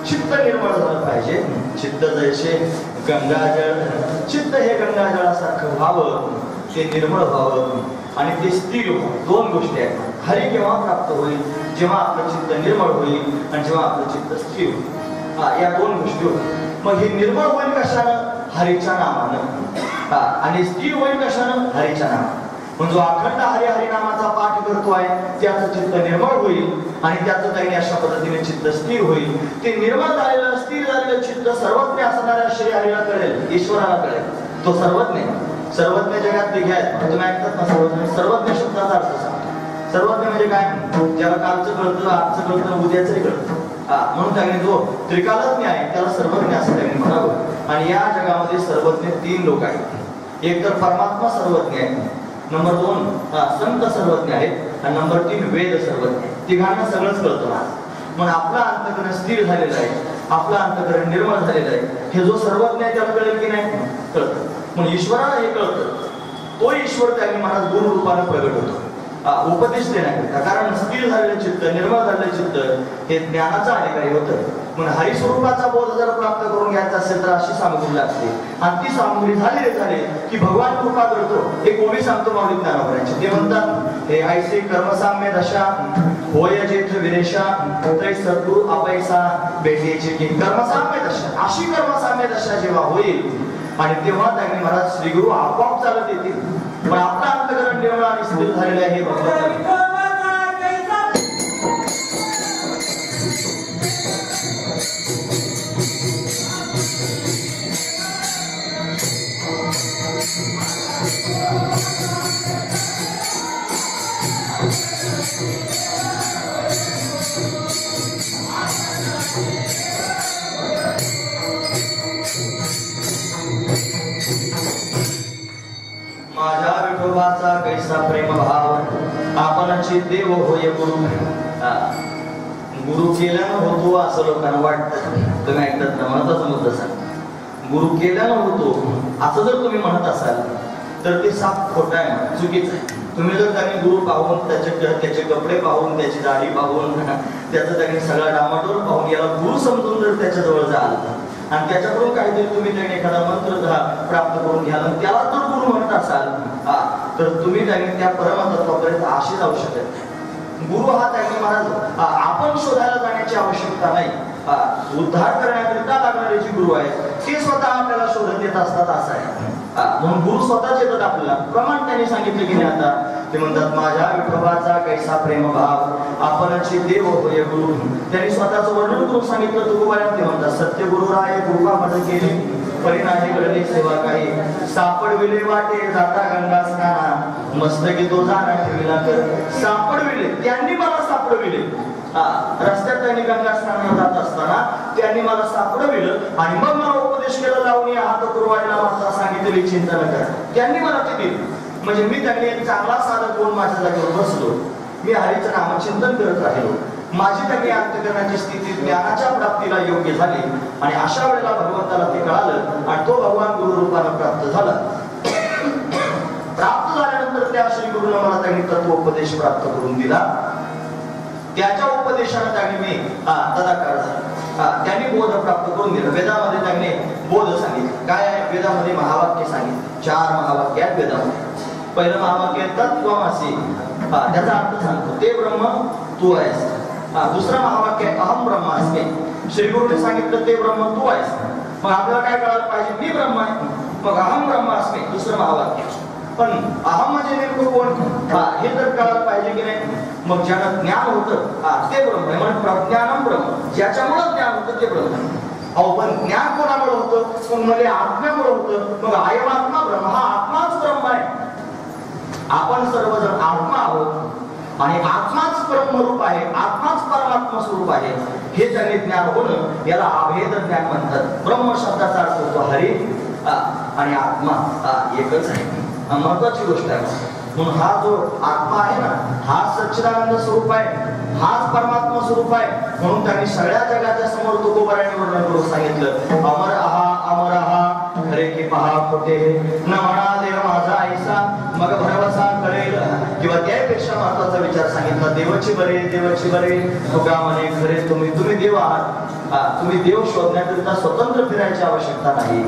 चित्त निर्मळ झालं पाहिजे. चित्त जैसे गंगाजळ, चित्त हे गंगाजळासारखं व्हावं, ते निर्मळ व्हावं आणि ते स्थिर व्हावं. दोन गोष्टी आहेत. हरी केव्हा प्राप्त होईल? जेव्हा आपलं चित्त निर्मळ होईल आणि जेव्हा आपलं चित्त स्थिर होईल. या दोन गोष्टी होतील. मग हे निर्मळ होईल कशानं? हरीच्या नामानं. आणि स्थिर होईल कशानं? हरीच्या नामानं. म्हणजे अखंड हरी हरी नामाचा पाठ करतोय त्याचं चित्त निर्मळ होईल आणि त्याचं काही अशा पद्धतीने चित्त स्थिर होईल. ते निर्मळ झालेलं स्थिर झालेलं चित्त सर्वज्ञ असणाऱ्या श्री हरीला कळेल, ईश्वराला कळेल. तो सर्वज्ञ. सर्वज्ञ जगात तिघे आहेत. तुम्ही ऐकतात ना सर्वज्ञ? सर्वज्ञ शब्दाचा अर्थ सांग. सर्वज्ञ म्हणजे काय? ज्याला कालचं कळतं, आजचं कळतं, उद्याचंही कळतं. म्हणून त्याने जो त्रिकालज्ञ आहे त्याला सर्वज्ञ असं त्यांनी म्हणावं. आणि या जगामध्ये सर्वज्ञ तीन लोक आहेत. एक तर परमात्मा सर्वज्ञ आहे, नंबर 2 संत सर्वज्ञ आहेत आणि नंबर 3 वेद सर्वज्ञ. तिघांना सगळंच कळतं. मग आपलं अंतःकरण स्थिर झालेलं आहे, आपलं अंतःकरण निर्मळ झालेलं आहे. हे जो सर्वज्ञ आहे त्याला कळेल की नाही? कळतं. मग ईश्वराला हे कळतं. तो ईश्वर त्यांनी महाराज गुरु रूपाने प्रगट होतो उपदेश देण्याकरिता. कारण स्थिर झालेलं चित्त, निर्मळ झालेलं चित्त हे ज्ञानाचं अधिकारी होतं. मग हरिस्वरूपाचा बोध जर प्राप्त करून घ्यायचा असेल तर अशी सामग्री लागते. आणि ती सामग्री झाले की भगवान कृपा करतो. एक ओवी सांगतो माऊली ज्ञानोबरांची. ते म्हणतात, हे ऐसे कर्मसाम्य दशा होय जेठ विरेशा तै सद्गुरु अपैसा भेटेची की. कर्मसाम्य दशा, अशी कर्मसाम्य दशा जेव्हा होईल आणि तेव्हा त्यांनी महाराज श्रीगुरु आपोआप चालत येतील. पण आपलं अंतःकरण निर्मळ आणि स्थिर झालेलं आहे हे भगवंत. माझ्या विठोबाचा कैसा प्रेम भाव, आपणची देव होय गुरु. गुरु केल्यानं होतो असं लोकांना वाटतं. तुम्ही ऐकतात ना? महत्वाचा मुद्दा सांग. गुरु केल्यानं होतो असं जर तुम्ही म्हणत असाल तर ते साफ खोटं आहे, चुकीचं आहे. तुम्ही जर त्यांनी गुरु पाहून, त्याचे कपडे पाहून, त्याची दाढी पाहून, त्याचं त्यांनी सगळा डामाडोल पाहून याला गुरु समजून जर त्याच्याजवळ जाल आणि त्याच्याकडून काहीतरी तुम्ही त्यांनी एखादा मंत्र प्राप्त करून घ्याल आणि त्याला जर गुरु म्हणत असाल तर तुम्ही त्यांनी त्या परमतत्वापर्यंत अशी जाऊ शकत. गुरु हा त्यांनी महाराज आपण शोधायला जाण्याची आवश्यकता नाही. उद्धार करण्याकरिता लागणारे जे गुरु आहेत ते स्वतः आपल्याला शोधत येत असतात असं आहे. म्हणून गुरु स्वतःच येतात आपल्याला. प्रमाण त्यांनी सांगितले की नाही आता? ते म्हणतात, माझ्या विठोबाचा कैसा प्रेम भाव, आपणची देव होय गुरु. त्यांनी स्वतःचं वर्णन करून सांगितलं तुकोबाऱ्यात. ते म्हणतात, सत्य गुरु राय कृपा मद केली, परिणामी घडली सेवा काही. सापडविले वाटे जाता गंगा स्नाना, मस्तकी तो जाणा ठेविला कर. सापडविले, त्यांनी मला सापडविले. रस्त्यात त्यांनी गंगा स्नानाला जात असताना त्यांनी मला सापडविलं आणि मग मला उपदेश केला, लावून हात कुरवायला मात्र सांगितलेली चिंता न करा. त्यांनी मला ते दिलं. म्हणजे मी त्यांनी एक चांगला साधक होऊन माझ्या जागेवर बसलो. मी हरीचं नामचिंतन करत राहिलो. माझी त्यांनी अंतःकरणाची स्थिती ज्ञानाच्या प्राप्तीला योग्य झाली आणि अशा वेळेला भगवंताला ते कळालं आणि तो भगवान गुरु रूपानं प्राप्त झाला. प्राप्त झाल्यानंतर त्या श्री गुरुनं मला त्यांनी तत्वोपदेश प्राप्त करून दिला. त्याच्या उपदेशाने त्यांनी मी तदाकार झाला. त्यांनी बोध प्राप्त करून दिला. वेदामध्ये त्यांनी बोध सांगितलं. काय आहे? वेदामध्ये महावाक्य सांगितले. 4 महावाक्य आहेत वेदामध्ये. पहिलं महावाक्य तत्त्वमसि, त्याचा अर्थ सांगतो, ते ब्रह्म तू आहेस. दुसरं महावाक्य अहम ब्रह्मास्मी. श्री गुरुने सांगितलं ते ब्रह्म तू आहेस. मग आपल्याला काय कळायला पाहिजे? मी ब्रह्म आहे. मग अहम ब्रह्मास्मी दुसरं महावाक्य. पण अहम म्हणजे नेमकं मग ज्यानं ज्ञान होतं ते ब्रह्म आहे. म्हणून प्रज्ञानम ब्रह्म, ज्याच्यामुळं ज्ञान होतं ते ब्रह्म आहे. अहो पण ज्ञान कोणामुळे होतं? पण म्हणजे आत्म्यामुळे होतं. मग अयमात्मा ब्रह्म, हा आत्माच ब्रह्म आहे. आपण सर्वजण आत्मा आहोत आणि आत्माच ब्रह्मरूप आहे, आत्माच परमात्मा स्वरूप आहे. हे ज्याने ज्ञान होणं याला अभेद ज्ञान म्हणतात. ब्रह्म शब्दाचा अर्थ होतो हरी आणि आत्मा एकच आहे. महत्वाची गोष्ट आहे. म्हणून हा जो आत्मा आहे ना, हा सच्चिदानंद स्वरूप आहे, हाच परमात्मा स्वरूप आहे. म्हणून त्यांनी सगळ्या जगाच्या समोर तुकोबाराने वर्णन करून सांगितलं, अमर आहा खरे की पहा खोटे न म्हणा देव माझा ऐसा मग भरवसा कळेल. किंवा त्यापेक्षा महत्वाचा विचार सांगितला, देवाची बरे तुका म्हणे खरे तुम्ही देव आहात. तुम्ही देव शोधण्याकरिता स्वतंत्र फिरायची आवश्यकता नाही.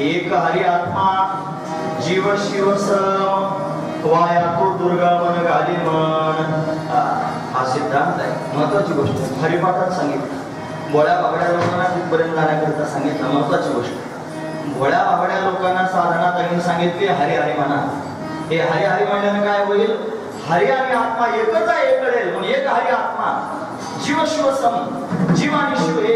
एक हरि आत्मा जीव शिव सम वाया तो दुर्गा मन गाली मन. हा सिद्धांत आहे. महत्वाची गोष्ट आहे. हरिपाठात सांगितलं. भोळ्या बाबड्या लोकांना तिथपर्यंत जाण्याकरिता सांगितलं. महत्वाची गोष्ट, भोळ्या बाबड्या लोकांना साधना त्यांनी सांगितली हरी हरी म्हणा. हे हरी हरी म्हणल्याने काय होईल? हरी आणि आत्मा एकच आहे, एक कळेल. म्हणून एक हरी आत्मा जीव शिव सम, जीव आणि शिव हे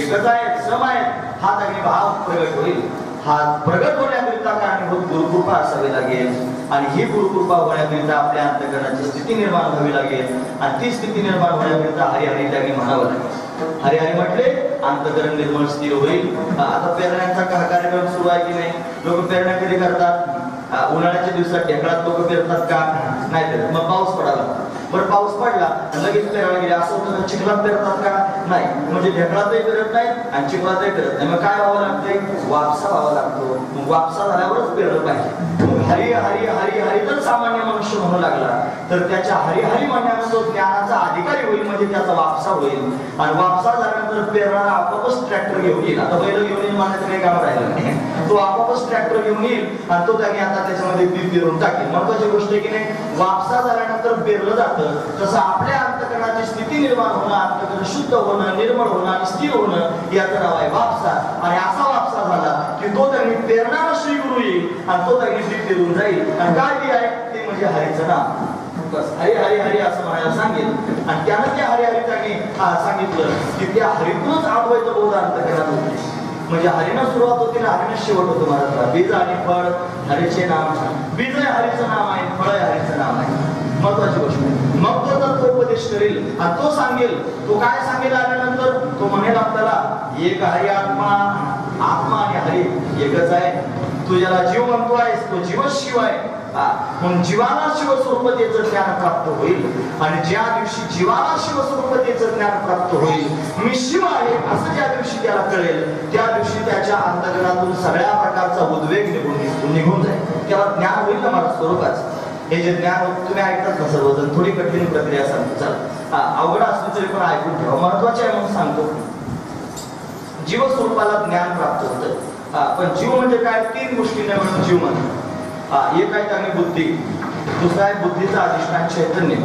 एकच आहेत, सम आहेत. हा त्यांनी भाव प्रगट होईल. हा प्रगट होण्याकरिता कारणीभूत गुरुकृपा असावी लागेल. आणि ही गुरुकृपा होण्याकरिता आपल्या अंतःकरणाची स्थिती निर्माण व्हावी लागेल. आणि ती स्थिती निर्माण होण्याकरिता हरी हरी त्यांनी म्हणावं लागेल. हरी हरी म्हटले अंतःकरण निर्मळ स्थिर होईल. आता पेरण्यांचा कार्यक्रम सुरू आहे की नाही? लोक पेरण्या कधी करतात? उन्हाळ्याच्या दिवसात ढेकळात लोक पेरतात का? नाही पेरत. मग पाऊस पडाला, बरं पाऊस पडला लगेच पेरायला गेले असं होतं. चिखलात पेरतात का? नाही. म्हणजे ढेकळातही पेरत नाही आणि चिखलातही पेरत नाही. मग काय व्हावं लागतंय? वापसा व्हावा लागतो. मग वापसा झाल्यावरच पेरलं पाहिजे. मग हरी हरी हरी हरी जर सामान्य मनुष्य म्हणू लागला तर त्याच्या हरी हरी म्हणण्यानं तो ज्ञानाचा अधिकारी होईल, म्हणजे त्याचा वापसा होईल. आणि वापसा झाल्यानंतर पेरणारा आपोआपच ट्रॅक्टर घेऊन येईल. आता बैल घेऊन येईल मानाचं काही काम राहिलं नाही. तो आपोआपच ट्रॅक्टर घेऊन येईल आणि तो त्याने आता त्याच्यामध्ये बी पेरून टाकेल. महत्वाची गोष्ट आहे की नाही? वापसा झाल्यानंतर पेरलं जातं. तसं आपल्या अंतःकरणाची स्थिती निर्माण होणं, अंतःकरण शुद्ध होणं, निर्मळ होणं आणि स्थिर होणं याचं नाव आहे वापसा. आणि असा वापसा झाला की तो त्यांनी पेरणारा श्री गुरु येईल आणि तो त्यांनी बी पेरून जाईल. आणि काय बी आहे ते म्हणजे हरीचं नाम. बस हरी हरी हरी असं म्हणायला सांगेल. आणि त्यानं त्या हरी हरी त्यांनी सांगितलं की त्या हरीतूनच अद्वैत बोध अंतःकरणात होते. म्हणजे हरीनं सुरुवात होती ना हरीनं शेवट होतो. महाराज बीज आणि फळ हरीचे नाम. बीज आहे हरीचं नाम आहे, फळ आहे हरीचं नाम आहे. महत्वाची गोष्ट. मग तो तत्वोपदेश करेल आणि तो सांगेल. तो काय सांगेल आल्यानंतर? तो म्हणेल आपल्याला एक हरी आत्मा, आत्मा आणि हरी एकच आहे. तू ज्याला जीव म्हणतो आहेस तो जीवच शिव आहे. म्हणून जीवाला शिवस्वरूपतेचं ज्ञान प्राप्त होईल. आणि ज्या दिवशी जीवाला शिवस्वरूपतेचं ज्ञान प्राप्त होईल, मी शिव आहे असं ज्या दिवशी त्याला कळेल, त्या दिवशी त्याच्या अंतःकरणातून सगळ्या प्रकारचा उद्वेग निघून जाईल. त्याला ज्ञान होईल ना माझ्या स्वरूपाचं. हे जे ज्ञान तुम्ही ऐकतात ना सर्वजण, थोडी कठीण प्रक्रिया सांगतो. चला अवघड असली तरी पण ऐकून ठेवा, महत्वाचे आहे म्हणून सांगतो. जीवस्वरूपाला ज्ञान प्राप्त होतं. पण जीव म्हणजे काय? तीन गोष्टींना मिळून जीव म्हणतो. एक आहे त्याने बुद्धी, दुसरा आहे बुद्धीचा अधिष्ठान चैतन्य,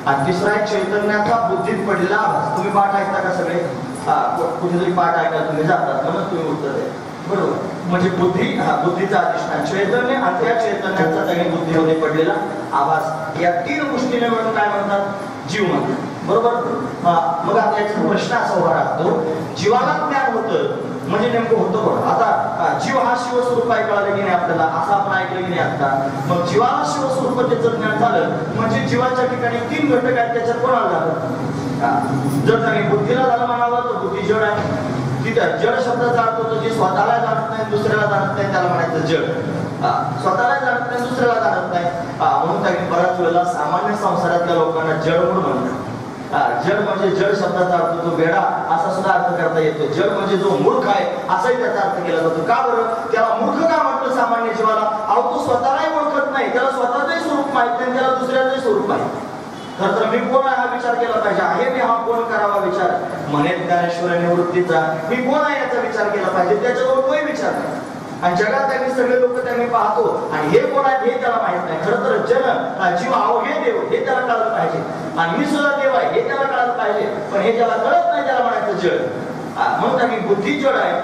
आणि तिसरा आहे चैतन्याचा बुद्धीत पडलेला आभास. तुम्ही पाठ ऐकता का सगळे? कुठेतरी पाठ ऐकायला तुम्ही जातात म्हणून तुम्ही उत्तर द्या. बरोबर. म्हणजे बुद्धीचा अधिष्ठान चैतन्य आणि त्या चैतन्याचा त्यांनी बुद्धीमध्ये पडलेला आभास, या तीन गोष्टीने मिळून काय म्हणतात? जीव म्हणतात. बरोबर. मग आता याचा प्रश्न असा उभा राहतो, जीवाला ज्ञान होतं म्हणजे नेमकं होतं बघ. आता जीव हा शिवस्वरूप आहे कळालं की नाही आपल्याला, असं आपण ऐकलं की नाही आता. मग जीवाला शिवस्वरूपाचं ज्ञान झालं म्हणजे जीवाच्या ठिकाणी तीन घटक आहेत, त्याच्यात कोणाला झालं? जर त्यांनी बुद्धीला झालं म्हणावं तर बुद्धी जड आहे. तिथं जड शब्दाचा अर्थ होतो जे स्वतःला जाणत नाही, दुसऱ्याला जाणत नाही, त्याला म्हणायचं जड. स्वतःला जाणत नाही, दुसऱ्याला जाणत नाही, म्हणून त्यांनी बऱ्याच वेळेला सामान्य संसारातल्या लोकांना जड म्हणून म्हणतात. जड म्हणजे जड शब्दाचा अर्थ तो वेडा असा सुद्धा अर्थ करता येतो. जड म्हणजे जो मूर्ख आहे असाही त्याचा अर्थ केला जातो. का बरं? त्याला मूर्ख का म्हटलं सामान्य जीवाला? अहो तो स्वतःलाही ओळखत नाही, त्याला स्वतःचंही स्वरूप माहित नाही, त्याला दुसऱ्याचंही स्वरूप आहे. तर मी कोण आहे हा विचार केला पाहिजे. आहे मी हा कोण करावा विचार, म्हणे ज्ञानेश्वर निवृत्तीचा मी कोण आहे याचा विचार केला पाहिजे. त्याच्याजवळ तोही विचार नाही. आणि जगात त्यांनी सगळे लोक त्यांनी पाहतो आणि हे कोण आहेत हे त्याला माहित नाही. खरं तर जीव हे देव हे त्याला कळलं पाहिजे आणि मी सुद्धा देव आहे हे त्याला कळलं पाहिजे, पण हे ज्याला कळत नाही त्याला म्हणायचं जड. म्हणून त्यांनी बुद्धी जड आहे,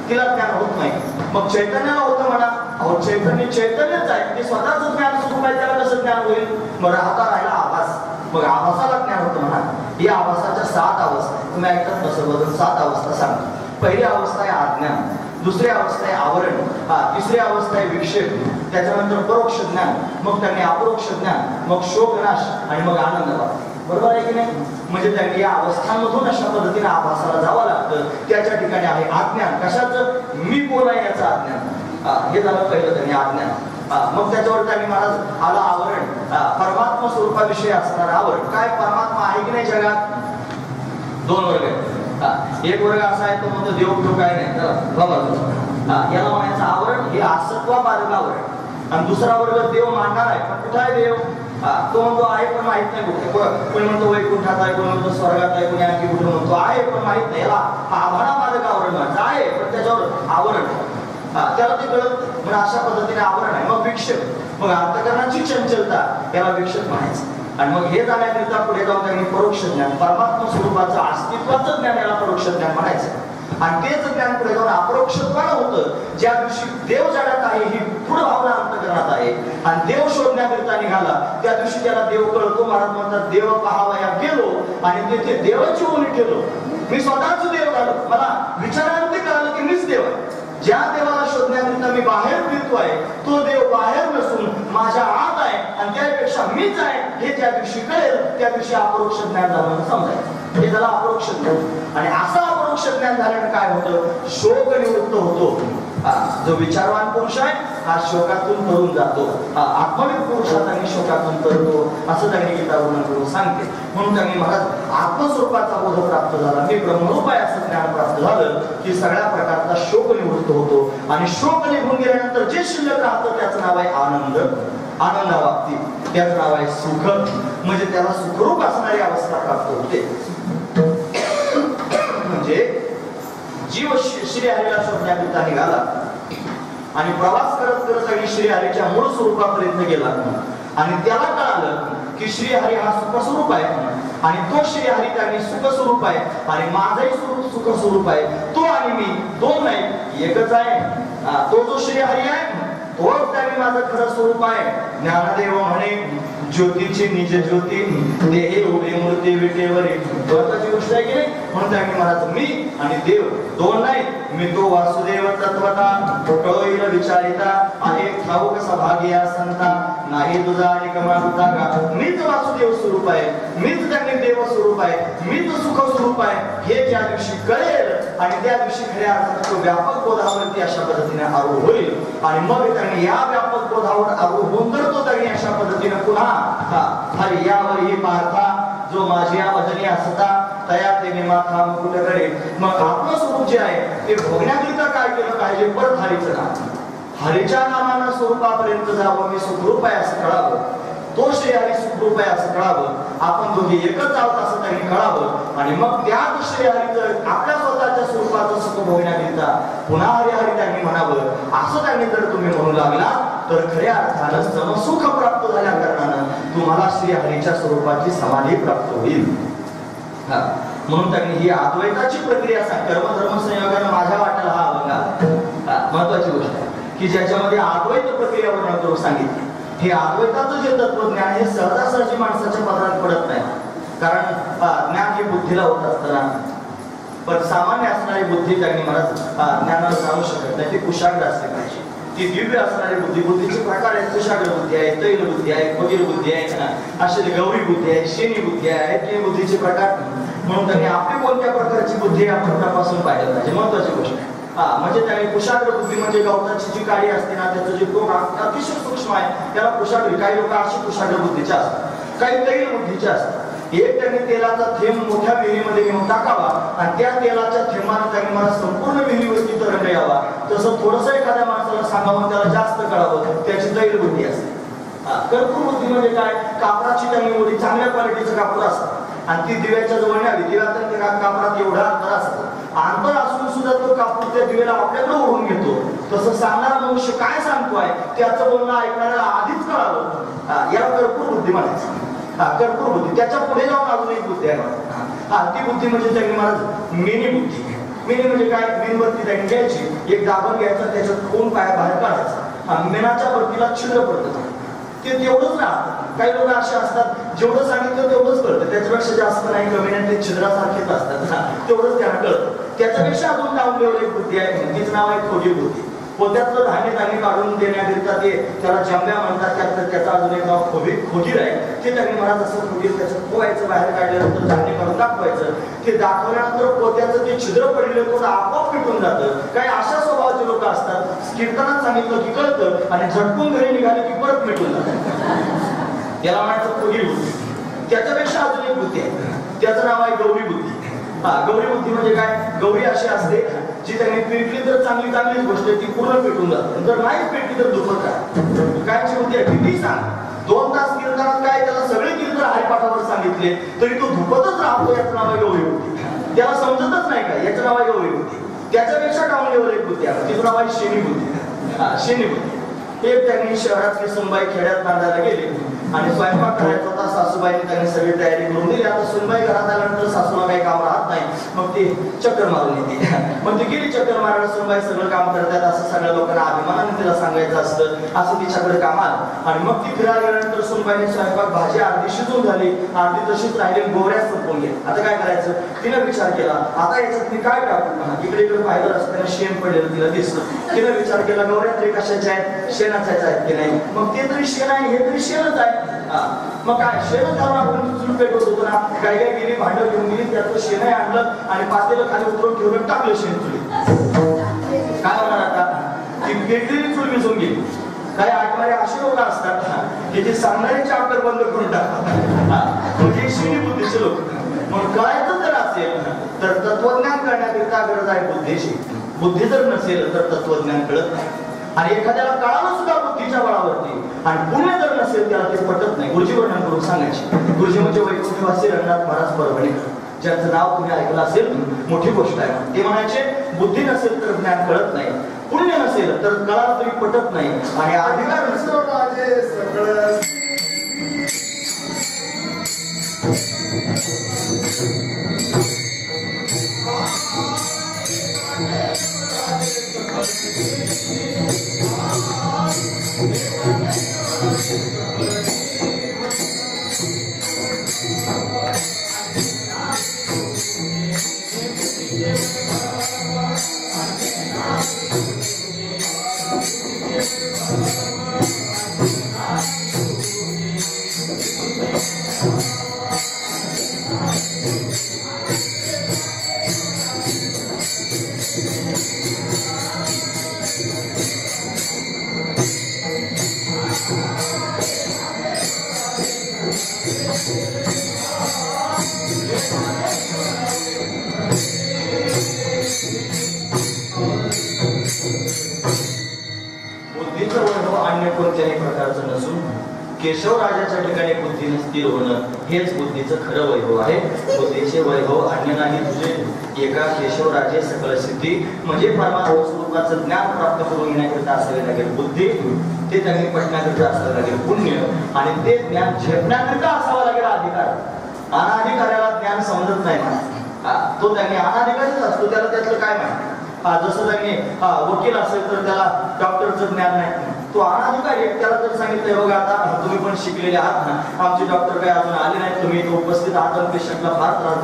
तिला ज्ञान होत नाही. मग चैतन्याला होतं म्हणा. अहो चैतन्य चैतन्यच आहे, ते स्वतःच ज्ञान स्वरूप आहे, त्याला कसं ज्ञान होईल? बरं आता राहिला आभास. मग आभासाला ज्ञान होतं म्हणा. ही आभासाच्या 7 अवस्था आहेत. तुम्ही ऐकत नसेल बघून 7 अवस्था सांगतो. पहिली अवस्था आहे अज्ञान, दुसरी अवस्था आहे आवरण, तिसरी अवस्था आहे विक्षेप, त्याच्यानंतर परोक्ष ज्ञान, मग त्यांनी अपरोक्ष ज्ञान, मग शोकनाश आणि मग आनंद. बरोबर आहे की नाही? म्हणजे त्यांनी या अवस्थांमधून अशा पद्धतीने आभासाला जावं लागतं. त्याच्या ठिकाणी आहे अज्ञान. कशाचं? मी कोण आहे याचं अज्ञान. हे झालं पहिलं त्यांनी अज्ञान. मग त्याच्यावर त्यांनी महाराज आला आवरण, परमात्मा स्वरूपाविषयी असणार आवरण. काय परमात्मा आहे की नाही जगात? 2 वर्ग आहेत. एक वर्ग असा आहे तो म्हणतो देव तो काय नाही, याला म्हणायचं आवरण, हे असत्वा बाधक आवरण. आणि दुसरा वर्ग देव मानणार आहे, पण कुठं आहे देव? तो म्हणतो आहे पण माहित नाही कुठे. कोणी म्हणतो वैकुंठात आहे, कोणी म्हणतो स्वर्गात आहे, कोणी आणखी कुठे म्हणतो आहे पण माहित नाही. याला आभाळा बाधक आवरण म्हणायचं आहे, पण त्याच्यावर आवरण त्याला ते कळत. म्हणजे अशा पद्धतीने आवरण आहे. मग विक्षेप, मग अंतःकरणाची चंचलता, याला विक्षेप म्हणायचं. आणि मग हे जाण्याकरिता पुढे जाऊन त्यांनी परोक्ष ज्ञान, परमात्मा स्वरूपाचं अस्तित्वाचं ज्ञान, याला परोक्ष ज्ञान म्हणायचं. आणि तेच ज्ञान पुढे जाऊन अपरोक्षत्वानं होतं. ज्या दिवशी देव जगात आहे ही पूर्ण भावना अंतःकरणात आहे आणि देव शोधण्याकरिता निघाला त्या दिवशी त्याला देव कळतो. महाराज म्हणतात देव पाहावया गेलो आणि तेथे देवाची ओळख ठेवलो. मी स्वतःच देव झालो, मला विचारांती कळालं की मीच देव आहे. ज्या देवाला शोधण्याकरिता मी बाहेर फिरतोय तो देव बाहेर नसून माझ्या आत आहे आणि त्यापेक्षा मीच आहे हे ज्या दिवशी कळेल त्या दिवशी अपरोक्ष ज्ञान झालं समजायचं. हे झालं अपरोक्ष ज्ञान. आणि असं अपरोक्ष ज्ञान झाल्याने काय होतं? शोक निवृत्त होतो. जो विचारवान पुरुष आहे हा शोकातून तरून जातो. आत्मविद पुरुष हा त्यांनी शोकातून तरतो असं त्यांनी गीता वर्णन करून सांगते. म्हणून त्यांनी महाराज आत्मस्वरूपाचा बोध प्राप्त झाला, मी ब्रह्मरूप आहे असं ज्ञान प्राप्त झालं की सगळ्या प्रकारचा शोक निवृत्त होतो. आणि शोक निघून गेल्यानंतर जे शिल्लक राहतं त्याचं नाव आहे आनंद, आनंदावाप्ती. त्याचं नाव आहे सुख. म्हणजे त्याला सुखरूप असणारी अवस्था प्राप्त होते. म्हणजे जीव श्रीहरीला शोधण्याकरिता निघाला आणि प्रवास करत करत आणि श्रीहरीच्या मूळ स्वरूपापर्यंत गेला आणि त्याला कळालं की श्रीहरी हा सुख स्वरूप आहे आणि तो श्रीहरी त्यांनी सुख स्वरूप आहे आणि माझंही स्वरूप सुख स्वरूप आहे. तो आणि मी दोन नाही एकच आहे. तो जो श्रीहरी आहे तोच त्यांनी माझं खरं स्वरूप आहे. ज्ञानदेव म्हणे ज्योतीची निज ज्योती देहे उभे मूर्ती विटेवरी. महत्वाची गोष्ट आहे की नाही? म्हणून त्यांनी म्हणायचं मी आणि देव दोन नाही, मी तो वासुदेव तत्वता होईल विचारिता आहे ठाऊक सभागिया संता नाही तुझा आणि कमावता का. मीच वासुदेव स्वरूप आहे, मीच त्यांनी देव स्वरूप आहे, मीच सुख स्वरूप आहे हे ज्या दिवशी कळेल आणि त्या दिवशी खऱ्या अर्थाने तो व्यापक बोधावरती अशा पद्धतीने आरूढ होईल. आणि मग त्यांनी या व्यापक बोधावर आरूढ होऊन तर तो त्यांनी अशा पद्धतीने पुन्हा हरी यावर ही पार्था जो माझी वजनी असता तया ते मी माथा मुकुटकडे. मग आत्मस्वरूप जे आहे ते भोगण्याकरिता काय केलं पाहिजे? परत हरीचं नाम, हरीच्या नामानं स्वरूपापर्यंत जावं. मी सुखरूप आहे असं कळावं, तो श्रीहरी सुखरूप आहे असं कळावं, आपण दोघे एकच आहोत असं त्यांनी कळावं. आणि मग त्याच श्रीहरीचं आपल्या स्वतःच्या स्वरूपाचं सुख भोगण्याकरिता पुन्हा हरिहरी त्यांनी म्हणावं. असं त्यांनी जर तुम्ही म्हणू लागला तर खऱ्या अर्थानं समसुख प्राप्त झाल्या कारणानं तुम्हाला श्रीहरीच्या स्वरूपाची समाधी प्राप्त होईल. म्हणून त्यांनी ही अद्वैताची प्रक्रिया कर्म धर्म संयोगानं माझ्या वाट्याला हा अभंग महत्वाची गोष्ट आहे की ज्याच्यामध्ये अद्वैत प्रक्रिया वर्णन करून सांगितली. हे अद्वैताचं जे तत्वज्ञान हे सहजासहजी माणसाच्या पदरात पडत नाही, कारण ज्ञान हे बुद्धीला होत असताना पण सामान्य असणारी बुद्धी त्यांनी मला ज्ञानाला जाणू शकत नाही. ती कुशाग्र असते पाहिजे, ती दिव्य असणारी बुद्धी. बुद्धीचे प्रकार आहेत, कुशाग्र बुद्धी आहे, तैल बुद्धी आहे, फकीर बुद्धी आहे, असे गौरी बुद्धी आहे, शेनी बुद्धी आहे, ते बुद्धीचे प्रकार. म्हणून त्यांनी आपली कोणत्या प्रकारची बुद्धी आपण तपासून पाहिलं पाहिजे, महत्वाची गोष्ट आहे. म्हणजे त्याने कुशाग्र बुद्धी म्हणजे गवताची जी काडी असते ना, त्याचं जे टोक अतिशय सूक्ष्म आहे त्याला कुशाग्र. काही लोक अशी कुशाग्र बुद्धीचे असतात, काही तैल बुद्धीचे असतात. एक त्यांनी तेलाचा थेंब मोठ्या विहिरीमध्ये घेऊन टाकावा आणि त्या तेलाच्या थेंबाने त्यांनी मला संपूर्ण विहिरीवरती तरंग यावा, तसं थोडस एखाद्या माणसाला सांगावं त्याला जास्त कळावं, त्याची तैल बुद्धी असते. कर्पूर बुद्धी म्हणजे काय, कापडाची त्यांनी एवढी चांगल्या क्वालिटीचं कापड असतं आणि ती दिव्याच्या जवळ न्यावी. दिव्यात त्या कापडात एवढा अंतर असतं, अंतर असून सुद्धा तो कापूर त्या दिव्याला आपल्याकडे ओढून घेतो. तसं सांगणारा मनुष्य काय सांगतोय त्याचं बोलणं ऐकणाऱ्याला आधीच कळावं, याला कर्पूर बुद्धी म्हणायचं. कर्पूर बुद्धी. त्याच्या पुढे जाऊन अजून एक बुद्धी आहे, ती बुद्धी म्हणजे त्यांनी महाराज मिनी बुद्धी. मिनी म्हणजे काय, मेणवरती त्यांनी घ्यायची, एक दाबण घ्यायचा, त्याच्यात खून बाहेर काढायचा. मेणाच्या वरतीला छिद्र पडतं, ते तेवढंच राहतं. काही लोक असे असतात जेवढं सांगितलं तेवढंच कळतं, त्याच्यापेक्षा जास्त नाही, कमी नाही, ते छिद्रासारखेच असतात, तेवढंच त्यांना कळतं. त्याच्यापेक्षा अजून डाऊन लेवल एक बुद्धी आहे, तिचं नाव आहे खोटी बुद्धी. पोत्यातलं धान्य त्यांनी काढून देण्याकरिता ते त्याला जंब्या म्हणतात, त्याचा अजून एक नाव खोजीर आहे. ते त्यांनी मला तसं खोजीर त्याच्यात पोहायचं, बाहेर काढल्यानंतर धान्य काढून दाखवायचं. ते दाखवल्यानंतर पोत्याचं ते छिद्र पडलेलं पोत आपोआप मिटून जातं. काही अशा स्वभावाचे लोक असतात, कीर्तनात सांगितलं की कळतं आणि झटकून घरी निघाले की परत मिटून जातं. याला म्हणायचं खोजीर बुद्धी. त्याच्यापेक्षा अजून एक बुद्धी आहे, त्याचं नाव आहे गौरी बुद्धी. गौरी बुद्धी म्हणजे काय, गौरी अशी असते जी त्यांनी पेटली तर चांगलीच गोष्ट आहे, ती पूर्ण पेटून जाते. जर नाही पेटली तर दुखत काय. कायची बुद्धी आहे किती सांग, 2 तास कीर्तनात काय त्याला सगळे कीर्तन हरिपाठावर सांगितले तरी तो धुपतच राहतो. याचं नाव आहे गौरी बुद्धी. त्याला समजतच नाही काय, याचं नाव आहे गौरी बुद्धी. त्याच्यापेक्षा डाऊन लेवल एक बुद्धी आहे, तिचं नाव आहे शेनी बुद्धी. शेनी बुद्धी. एक त्यांनी शहरातली सुनबाई खेड्यात बांधायला गेले आणि स्वयंपाक करायचा होता. सासूबाईने त्यांनी सगळी तयारी करून दिली. आता सुनबाई घरात आल्यानंतर सासूला काही काम राहत नाही, मग ती चक्कर मारून येते. मग ती गेली चक्कर मारायला, सुनबाई सगळं काम करतात असं सगळ्या लोकांना अभिमानाने तिला सांगायचं असतं, असं तिच्याकडे काम आलं. आणि मग ती फिरायला गेल्यानंतर सुनबाईने स्वयंपाक भाजी अर्धी शिजून झाली, अर्धी तशीच राहिली, गोऱ्या संपून गेली. आता काय करायचं, तिने विचार केला आता याच्यात मी काय टाकू. इकडे पाहिलं असताना शेण पडलेलं तिला दिसलं. तिने विचार केला गोऱ्या तरी कशाच्या आहेत, शेणाच्याच आहेत की नाही. मग ते तरी शेण आहे, हे तरी शेणच आहे. मग काय शेण घालून आपण चूल पेटवत होतो ना, काय गेली भांडं घेऊन गेली, त्याचं शेण आणलं आणि पातेलं खाली उतरून ठेवलं, टाकलं शेण चुलीत. काय होणार आता, ती पेटलेली चूल विझून गेली. काही आठवडे असे लोक असतात की जे सांगणारे चाकर बंद करून टाकतात, म्हणजे शेणी बुद्धीचे लोक. मग कळायचं जर असेल तर तत्वज्ञान करण्याकरिता गरज आहे बुद्धीची. बुद्धी जर नसेल तर तत्वज्ञान कळत नाही. आणि एखाद्याला कळावं सुद्धा बुद्धीच्या बळावरती आणि पुण्य जर नसेल त्याला ते पटत नाही. गुरुजी वर्णन करून सांगायचे. गुरुजी म्हणजे वैकुंठवासी रंगनाथ महाराज परभणीकर, ज्यांचं नाव तुम्ही ऐकलं असेल, मोठी गोष्ट आहे. ते म्हणायचे बुद्धी नसेल तर ज्ञान कळत नाही, पुण्य नसेल तर कळा तरी पटत नाही. आणि अधिकार बुद्धीचं वैभव अन्य कोणत्याही प्रकारचं नसून केशव राजाच्या ठिकाणी बुद्धीने स्थिर होणं हेच बुद्धीचं खरं वैभव आहे. बुद्धीचे वैभव अन्य नाही तुझे एका केशव राजे सकल सिद्धी, म्हणजे परमात्मा स्वरूपाचं ज्ञान प्राप्त करून घेण्याकरिता असावे लागेल बुद्धी, ते त्यांनी पटण्याकरिता असावं लागेल पुण्य, आणि ते ज्ञान झेपण्याकरिता असावं लागेल अधिकार. अनाधिकाऱ्याला ज्ञान समजत नाही, तो त्यांनी अनाधिकारीच असतो, त्याला त्यातलं काय माहिती. जसं त्यांनी वकील असेल तर त्याला डॉक्टरचं ज्ञान नाही, तो अनाधिकारी त्याला जर सांगितलंय बघा आता तुम्ही पण शिकलेले आहात ना, आमचे डॉक्टर काही अजून आले नाहीत, तुम्ही इथं उपस्थित आहात, पेशंटला फार त्रास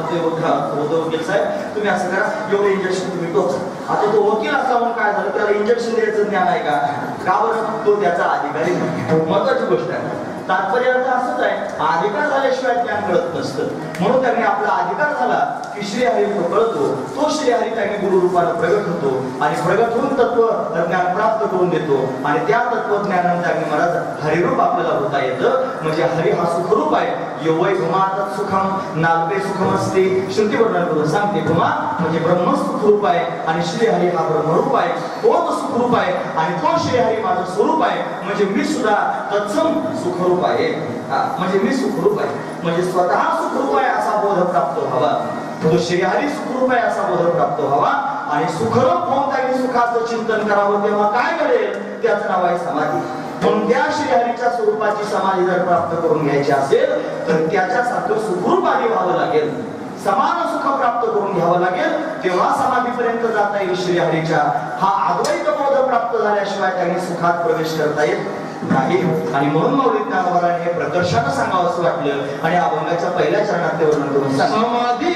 होतो वकील साहेब, तुम्ही असं करा, एवढं इंजेक्शन तुम्ही टोचा. आता तो वकील असला म्हणून काय झालं, त्याला इंजेक्शन द्यायचं ज्ञान आहे का बरं, तो त्याचा अधिकारी नाही. महत्वाची गोष्ट आहे. तात्पर्य असंच आहे, अधिकार झाल्याशिवाय ज्ञान कळत नसतं. म्हणून त्यांनी आपला अधिकार झाला की श्रीहरी कळतो, तो श्रीहरी त्यांनी गुरुरूपानं प्रगट होतो आणि प्रगट होऊन तत्व ज्ञान प्राप्त करून देतो आणि त्या तत्वज्ञानानं त्यांनी महाराज हरिरूप आपल्याला होता येतं. म्हणजे हरी हा सुखरूप आहे. योवै भूमा तत्सुखम नाल्पे सुखम असते, श्रुती वर्णन करून सांगते. भूमा म्हणजे ब्रह्म सुखरूप आहे आणि श्रीहरी हा ब्रह्मरूप आहे, तोच सुखरूप आहे आणि तो श्रीहरी माझं स्वरूप आहे. म्हणजे मी सुद्धा तत्सम सुखरूप आहे. म्हणजे मी सुखरूप आहे, म्हणजे स्वतः सुखरूप आहे असा बोध प्राप्त व्हावा, तो श्रीहरी सुखरूप आहे असा बोध प्राप्त व्हावा आणि सुखरूप होऊन त्यांनी सुखाचं चिंतन करावं. तेव्हा काय घडेल, त्याचं नाव आहे समाधी. म्हणून त्या श्रीहरीच्या स्वरूपाची समाधी जर प्राप्त करून घ्यायची असेल तर त्याच्यासारखं सुखरूप आधी व्हावं लागेल, समान सुख प्राप्त करून घ्यावं लागेल, तेव्हा समाधीपर्यंत जाता येईल श्रीहरीच्या. हा अद्वैत बोध प्राप्त झाल्याशिवाय त्यांनी सुखात प्रवेश करता येत नाही. आणि म्हणून मौलिक ज्ञानोबाराने हे प्रकर्षानं सांगावं असं वाटलं आणि अभंगाच्या पहिल्या चरणात ते वर्णन करून समाधी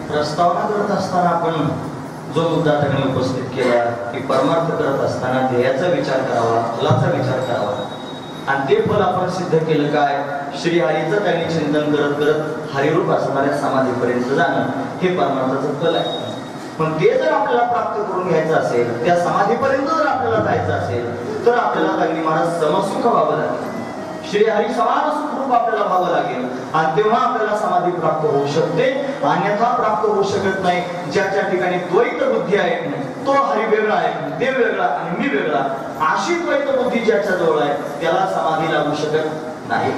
प्रस्तावना करत असताना आपण जो मुद्दा त्यांनी उपस्थित केला की परमार्थ करत असताना ध्येयाचा विचार करावा, फलाचा विचार करावा आणि ते फल आपण सिद्ध केलं काय, श्रीहरीचं त्यांनी चिंतन करत करत हरिरूप असणाऱ्या समाधीपर्यंत जाणं हे परमार्थाचं फल आहे. पण ते जर आपल्याला प्राप्त करून घ्यायचं असेल, त्या समाधीपर्यंत जर आपल्याला जायचं असेल तर आपल्याला अग्नी महाराज समसुख व्हावं लागेल, श्रीहरी समान सुखरूप आपल्याला व्हावं लागेल आणि तेव्हा आपल्याला समाधी प्राप्त होऊ शकते, अन्यथा प्राप्त होऊ शकत नाही. ज्याच्या ठिकाणी द्वैत बुद्धी आहे, तो हरी वेगळा आहे, देव वेगळा आणि मी वेगळा, अशी द्वैत बुद्धी ज्याच्या जवळ आहे त्याला समाधी लागू शकत नाही.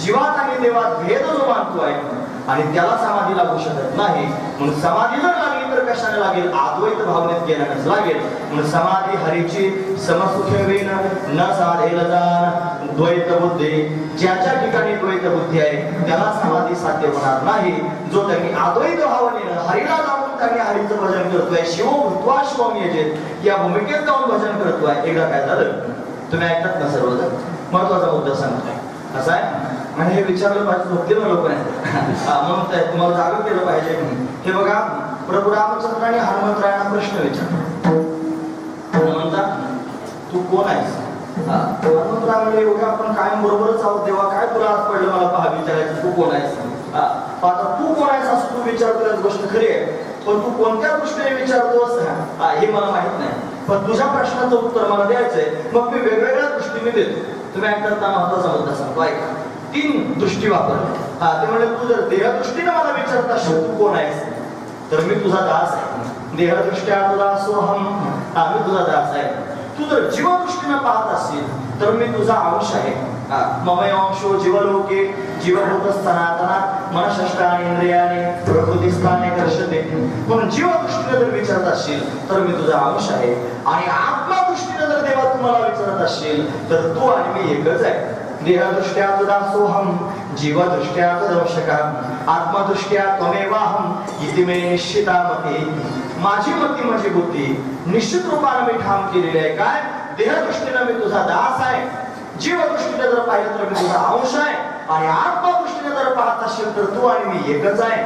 जीवात आणि देवात भेद जो मानतो आहे आणि त्याला समाधी लागू शकत नाही. म्हणून समाधी जर लागली तर कशाने लागेल, अद्वैत भावनेत गेल्यानंच लागेल. म्हणून समाधी हरीची समसुखेवेन न साधेल जाण द्वैत बुद्धी, ज्याच्या ठिकाणी द्वैत बुद्धी आहे त्याला समाधी साध्य होणार नाही. जो त्यांनी अद्वैत भावनेनं हरीला जाऊन त्यांनी हरीचं भजन करतोय, शिव भूत्वा शिवम यजेत या भूमिकेत जाऊन भजन करतोय. एकदा काय झालं, तुम्ही ऐकतात ना सर्वजण? महत्वाचा मुद्दा सांगतोय. असं आहे आणि हे विचारलं पाहिजे, झोपलेलं लोक आहेत म्हणून ते तुम्हाला जागं केलं पाहिजे. हे बघा, प्रभू रामचंद्राने हनुमंतरायांना प्रश्न विचारला. हनुमंता, तू कोण आहेस? हनुमंतराय म्हणले, एवढे आपण कायम बरोबरच आहोत देवा, काय तुला आज पडलं मला पहा विचारायचं, तू कोण आहेस? आता तू कोण आहेस असं तू विचारतोय गोष्ट खरी आहे, पण तू कोणत्या दृष्टीने विचारतोस हे मला माहित नाही, पण तुझ्या प्रश्नाचं उत्तर मला द्यायचंय, मग मी वेगवेगळ्या दृष्टीने देतो. तुम्ही ऐकता महत्वाचा मुद्दा सांगतो, ऐका. 3 दृष्टी वापरल्या. ते म्हणजे तू जर देहदृष्टीने मला विचारत असेल तू कोण आहेस, तर मी तुझा दास आहे. देहदृष्ट्या तुला सोहम, मी तुझा दास आहे. तू जर जीवदृष्टीने पाहत असेल तर मी तुझा अंश आहे. ममय अंशो जीवलोके जीवभूत सनातना मनःष्टानि इंद्रियाने प्रकृतिस्थाने कर्षते. पण जीवदृष्टीने जर विचारत असेल तर मी तुझा अंश आहे. आणि आत्मदृष्टीने जर देवा तुम्हाला विचारत असेल तर तू आणि मी एकच आहे. देहदृष्ट्या तुझा सोहम, जीवदृष्ट्या तुदंशकः, आत्मदृष्ट्या त्वमेवाहम इति मे निश्चिता मती. माझी मती म्हणजे बुद्धी निश्चित रूपाने मी ठाम केलेली आहे. काय? देहदृष्टीने मी तुझा दास आहे, जीवदृष्टीने जर पाहिलं तर मी तुझा अंश आहे, आणि आत्मदृष्टीने जर पाहत असेल तर तू आणि मी एकच आहे.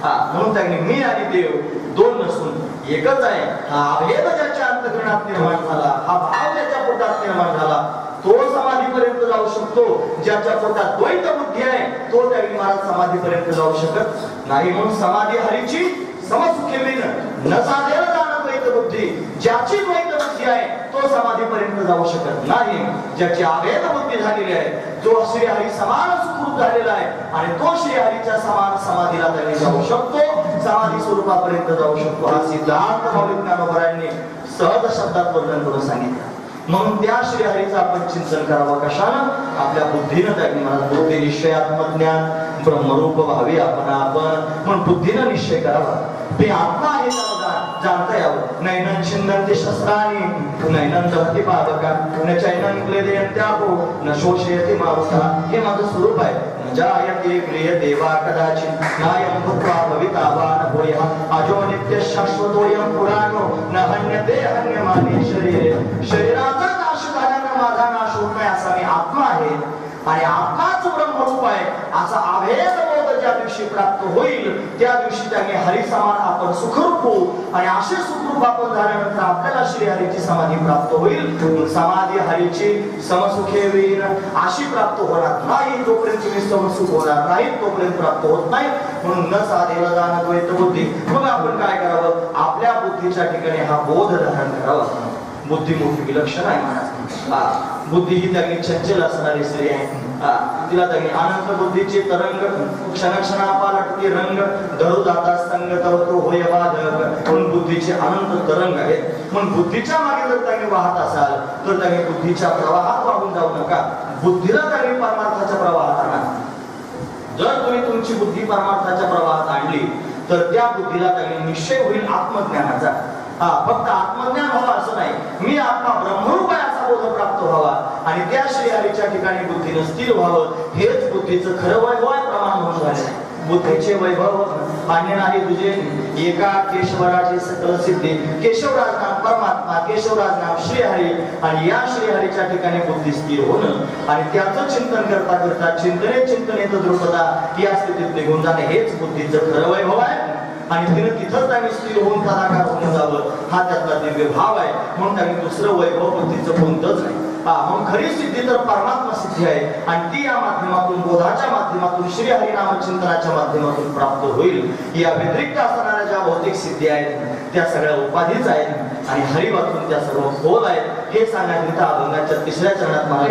म्हणून त्यांनी मी आणि देव 2 नसून एकच आहे. हा अभेद ज्याच्या अंतःकरणात निर्माण झाला, हा भाव ज्याच्या पोटात निर्माण झाला, तो समाधीपर्यंत जाऊ शकतो. ज्याच्या पोटात द्वैत बुद्धी आहे तो त्यावेळी महाराज समाधीपर्यंत जाऊ शकत नाही. म्हणून समाधी हरीची समसुखेवीन न साधेल जाणं द्वैत बुद्धी. ज्याची द्वैत बुद्धी आहे तो समाधीपर्यंत जाऊ शकत नाही. ज्याची अभेद बुद्धी झालेली आहे, जो श्रीहरी समान सुखरूप झालेला आहे, आणि तो श्रीहरीच्या समान समाधीला त्याने जाऊ शकतो, समाधी स्वरूपापर्यंत जाऊ शकतो. हा सिद्धांत मौलिक ज्ञानोबरायांनी सहज शब्दात वर्णन करून सांगितलं. म्हणून त्या श्रीहरीचं आपण चिंतन करावं. कशानं? आपल्या बुद्धीनं. त्यांनी मला बुद्धी निश्चयात्मज्ञान ब्रह्मरूप व्हावे आपण म्हणून बुद्धीनं निश्चय करावा. ते आत्मा आहे त्याला जाणता यावं. नैनं छिंदन्ति शस्त्राणि नैनं दहति पावका न चैनं क्लेदयन्त्यापो न शोषयति मारुता. हे माझं स्वरूप आहे. न जायते म्रियते वा कदाचित् नायं भूत्वा भविता वा न भूयः अजो नित्य शाश्वतोऽयं पुराणो न हन्यते हन्यमाने शरीरे. शरीराचा नाश झाल्यानं माझा नाश होत नाही असा मी आत्मा आहे, आणि आत्माच ब्रह्मरूप आहे असा अभेद बोध ज्या दिवशी प्राप्त होईल त्या दिवशी त्याने हरी समान आपण सुखरूप होऊ. आणि असे सुखरूप आपण झाल्यानंतर आपल्याला श्रीहरीची समाधी प्राप्त होईल. समाधी हरीची समसुखे होईल अशी प्राप्त होणार नाही. जोपर्यंत तुम्ही समसुख होणार नाही तोपर्यंत प्राप्त होत नाही. म्हणून न साधेला जाणं द्वैत बुद्धी. मग आपण काय करावं? आपल्या बुद्धीच्या ठिकाणी हा बोध धारण करावा. बुद्धी मोठी विलक्षण आहे महाराज. बुद्धी ही त्याने चंचल असणारी स्त्री आहे. तिला त्याने अनंत बुद्धीचे तरंग क्षणक्षणापालटते रंग धरू जाता संग तवतो होय बाधक. म्हणून बुद्धीचे अनंत तरंग आहेत. म्हणून बुद्धीच्या मागे जर त्याने वाहत असाल तर त्याने बुद्धीच्या प्रवाहात वाहून जाऊ नका. बुद्धीला त्याने परमार्थाच्या प्रवाहात आणा. जर तुम्ही तुमची बुद्धी परमार्थाच्या प्रवाहात आणली तर त्या बुद्धीला त्याने निश्चय होईल आत्मज्ञानाचा. फक्त आत्मज्ञान व्हावं असं नाही, मी आत्मा ब्रह्मरूप आहे असा बोध प्राप्त व्हावा. आणि त्या श्रीहरीच्या ठिकाणी बुद्धीनं स्थिर व्हावं. हेच बुद्धीचं खरं वैभव आहे, प्रमाण म्हणून झाले. बुद्धीचे वैभव अन्य नाही तुझे. एका केशवराजे सकल सिद्धी. केशवराज नाम परमात्मा, केशवराज नाम श्रीहरी. आणि या श्रीहरीच्या ठिकाणी बुद्धी स्थिर होणं आणि त्याचं चिंतन करता करता चिंतने चिंतनेत दृढता या स्थितीत निघून जाणे हेच बुद्धीचं खरं वैभव आहे. आणि तिने तिथंच त्यांनी स्थिर होऊन कलाकार होऊन जावं हा त्यातला दिव्य भाव आहे. म्हणून त्यांनी दुसरं वैभव बुद्धीचं कोणतंच नाही. म्हणून खरी सिद्धी तर परमात्मा सिद्धी आहे. आणि ती या माध्यमातून बोधाच्या माध्यमातून श्रीहरी नामचिंतनाच्या माध्यमातून प्राप्त होईल. या व्यतिरिक्त असणाऱ्या ज्या भौतिक सिद्धी आहेत त्या सगळ्या उपाधीच आहेत आणि हरी वाचून त्या सर्व खोल आहेत. हे सांगायचं अभंगाच्या 3ऱ्या चरणात मला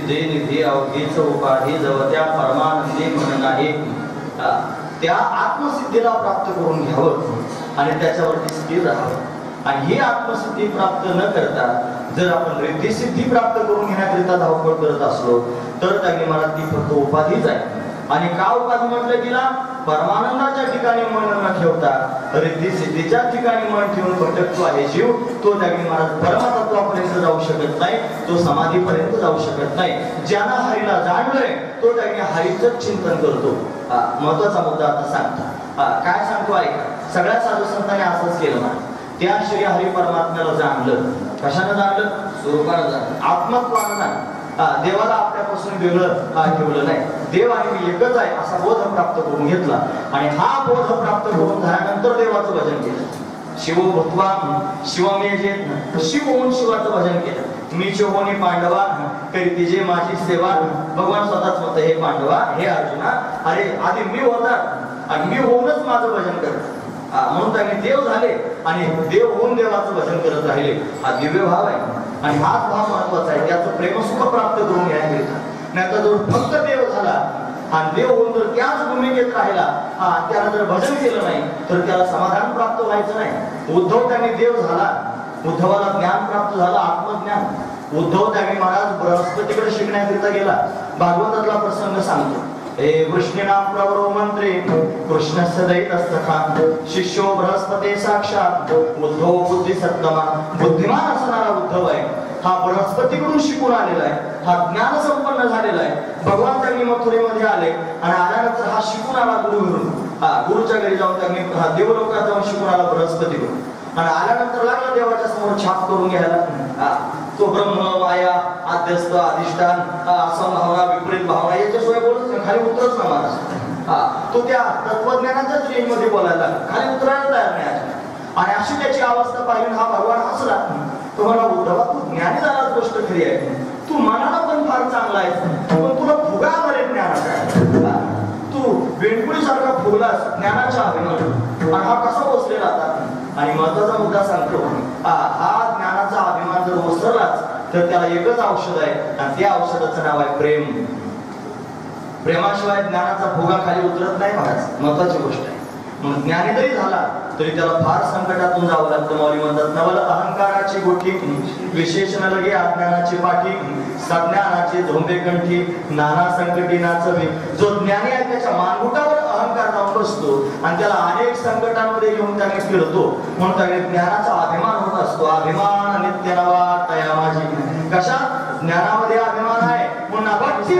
सिद्धे निधी अवघेच उपाधी जवत्या परमानंदी म्हणून आहे त्या आत्मसिद्धीला प्राप्त करून घ्यावं आणि त्याच्यावरती स्थिर राहावं। आणि ही आत्मसिद्धी प्राप्त न करता जर आपण रिद्धिसिद्धी प्राप्त करून घेण्याकरिता धावपळ करत असलो तर त्याने मला ती फक्त उपाधीच आहे। आणि का उपाधी म्हटलं तिला? परमानंदाच्या ठिकाणी मन न ठेवता रिद्धी सिद्धीच्या ठिकाणी मन ठेवून भटकतो आहे जीव, तो त्याने महाराज परमतत्वापर्यंत जाऊ शकत नाही, तो समाधीपर्यंत जाऊ शकत नाही। ज्यानं हरीला जाणलंय तो त्याने हरीचं चिंतन करतो। महत्वाचा मुद्दा आता सांगतो, काय सांगतो ऐका। सगळ्या साधू संतांनी असंच केलं ना, त्या श्री हरी परमात्म्याला जाणलं। कशानं जाणलं? स्वरूपानं जाणलं, आत्मत्वानं जाणलं। देवाला आपल्यापासून वेगळं ठेवलं नाही, देव आणि मी एकच आहे असा बोध प्राप्त करून घेतला। आणि हा बोध प्राप्त करून झाल्यानंतर देवाचं भजन केलं। शिव भूत्वा शिवमेजेत, शिव होऊन शिवाचं भजन केलं। मी होणी पांडवा करीती जे माझी सेवा। भगवान स्वतःच म्हणतं, हे पांडवा, हे अर्जुना, अरे आधी मी होता आणि मी होऊनच माझं भजन करत। म्हणून त्याने देव झाले आणि देव होऊन देवाचं भजन करत राहिले। हा दिव्य भाव आहे आणि हाच भाव महत्वाचा आहे। त्याचं प्रेमसुख प्राप्त करून घ्यायचं नाही तर जो फक्त देव झाला आणि देव होऊन जर त्याच भूमिकेत राहिला, त्याला जर भजन केलं नाही तर त्याला समाधान प्राप्त व्हायचं नाही। उद्धव त्याने देव झाला, उद्धवाला ज्ञान प्राप्त झालं, आत्मज्ञान। उद्धव त्याने महाराज बृहस्पतीकडे शिकण्याकरिता गेला। भागवतातला प्रसंग सांगतो, हे वृष्णीनाम प्रवरो मंत्रे कृष्णस्य दैतस्तथा शिष्यो बृहस्पती साक्षात उद्धव बुद्धी सत्तमा। बुद्धिमान असणारा उद्धव आहे, हा बृहस्पतीकडून शिकून आलेला आहे, हा ज्ञान संपन्न झालेला आहे। भगवान त्यांनी मथुरेमध्ये आले आणि आल्यानंतर हा शिकून आला गुरुवरून। गुरुच्या घरी जाऊन त्यांनी देवलोकात जाऊन शिकून आला बृहस्पतीकडून आणि आल्यानंतर लागला देवाच्या समोर छाप करून घ्यायला। तो ब्रह्म माया आद्यस्त अधिष्ठान असंभावना विपरीत भावना याच्याशिवाय बोलत नाही, खाली उतरच ना महाराज। तो त्या तत्वज्ञानाच्याच रेंज मध्ये बोलायला लागला, खाली उतरायला तयार नाही। आणि अशी त्याची अवस्था पाहिली हा भगवान हसला। तो म्हणला, उद्धवा तू ज्ञानी झालाच गोष्ट खरी आहे, तू मनाला पण फार चांगला आहे, पण तुला फुगा बरे ज्ञानाचा, तू बेंडकुळी सारखा फुगलास ज्ञानाच्या अभिमान। आणि हा कसा बसलेला आता? आणि महत्वाचा मुद्दा सांगतो, हा ज्ञानाचा अभिमान जर ओसरलाच तर त्याला एकच औषध आहे आणि त्या औषधाचं नाव आहे प्रेम। प्रेमाशिवाय ज्ञानाचा फुगा खाली उतरत नाही महाराज, महत्वाची गोष्ट आहे। म्हणून ज्ञानी जरी झाला तरी त्याला फार संकटातून जावं लागतं। मौली म्हणतात, नवल अहंकाराची गोठी विशेषण लगे अज्ञानाची पाठी, सज्ञानाची झोंबे कंठी नाना संकटी नाचवी। जो ज्ञानी आहे त्याच्या मानगुटावर अहंकार जाऊन बसतो आणि त्याला अनेक संकटांमध्ये घेऊन त्याने फिरतो, म्हणून त्याने ज्ञानाचा अभिमान होत असतो। अभिमान नित्य नवा तया माझी, कशा ज्ञानामध्ये अभिमान आहे पुन्हा भक्ती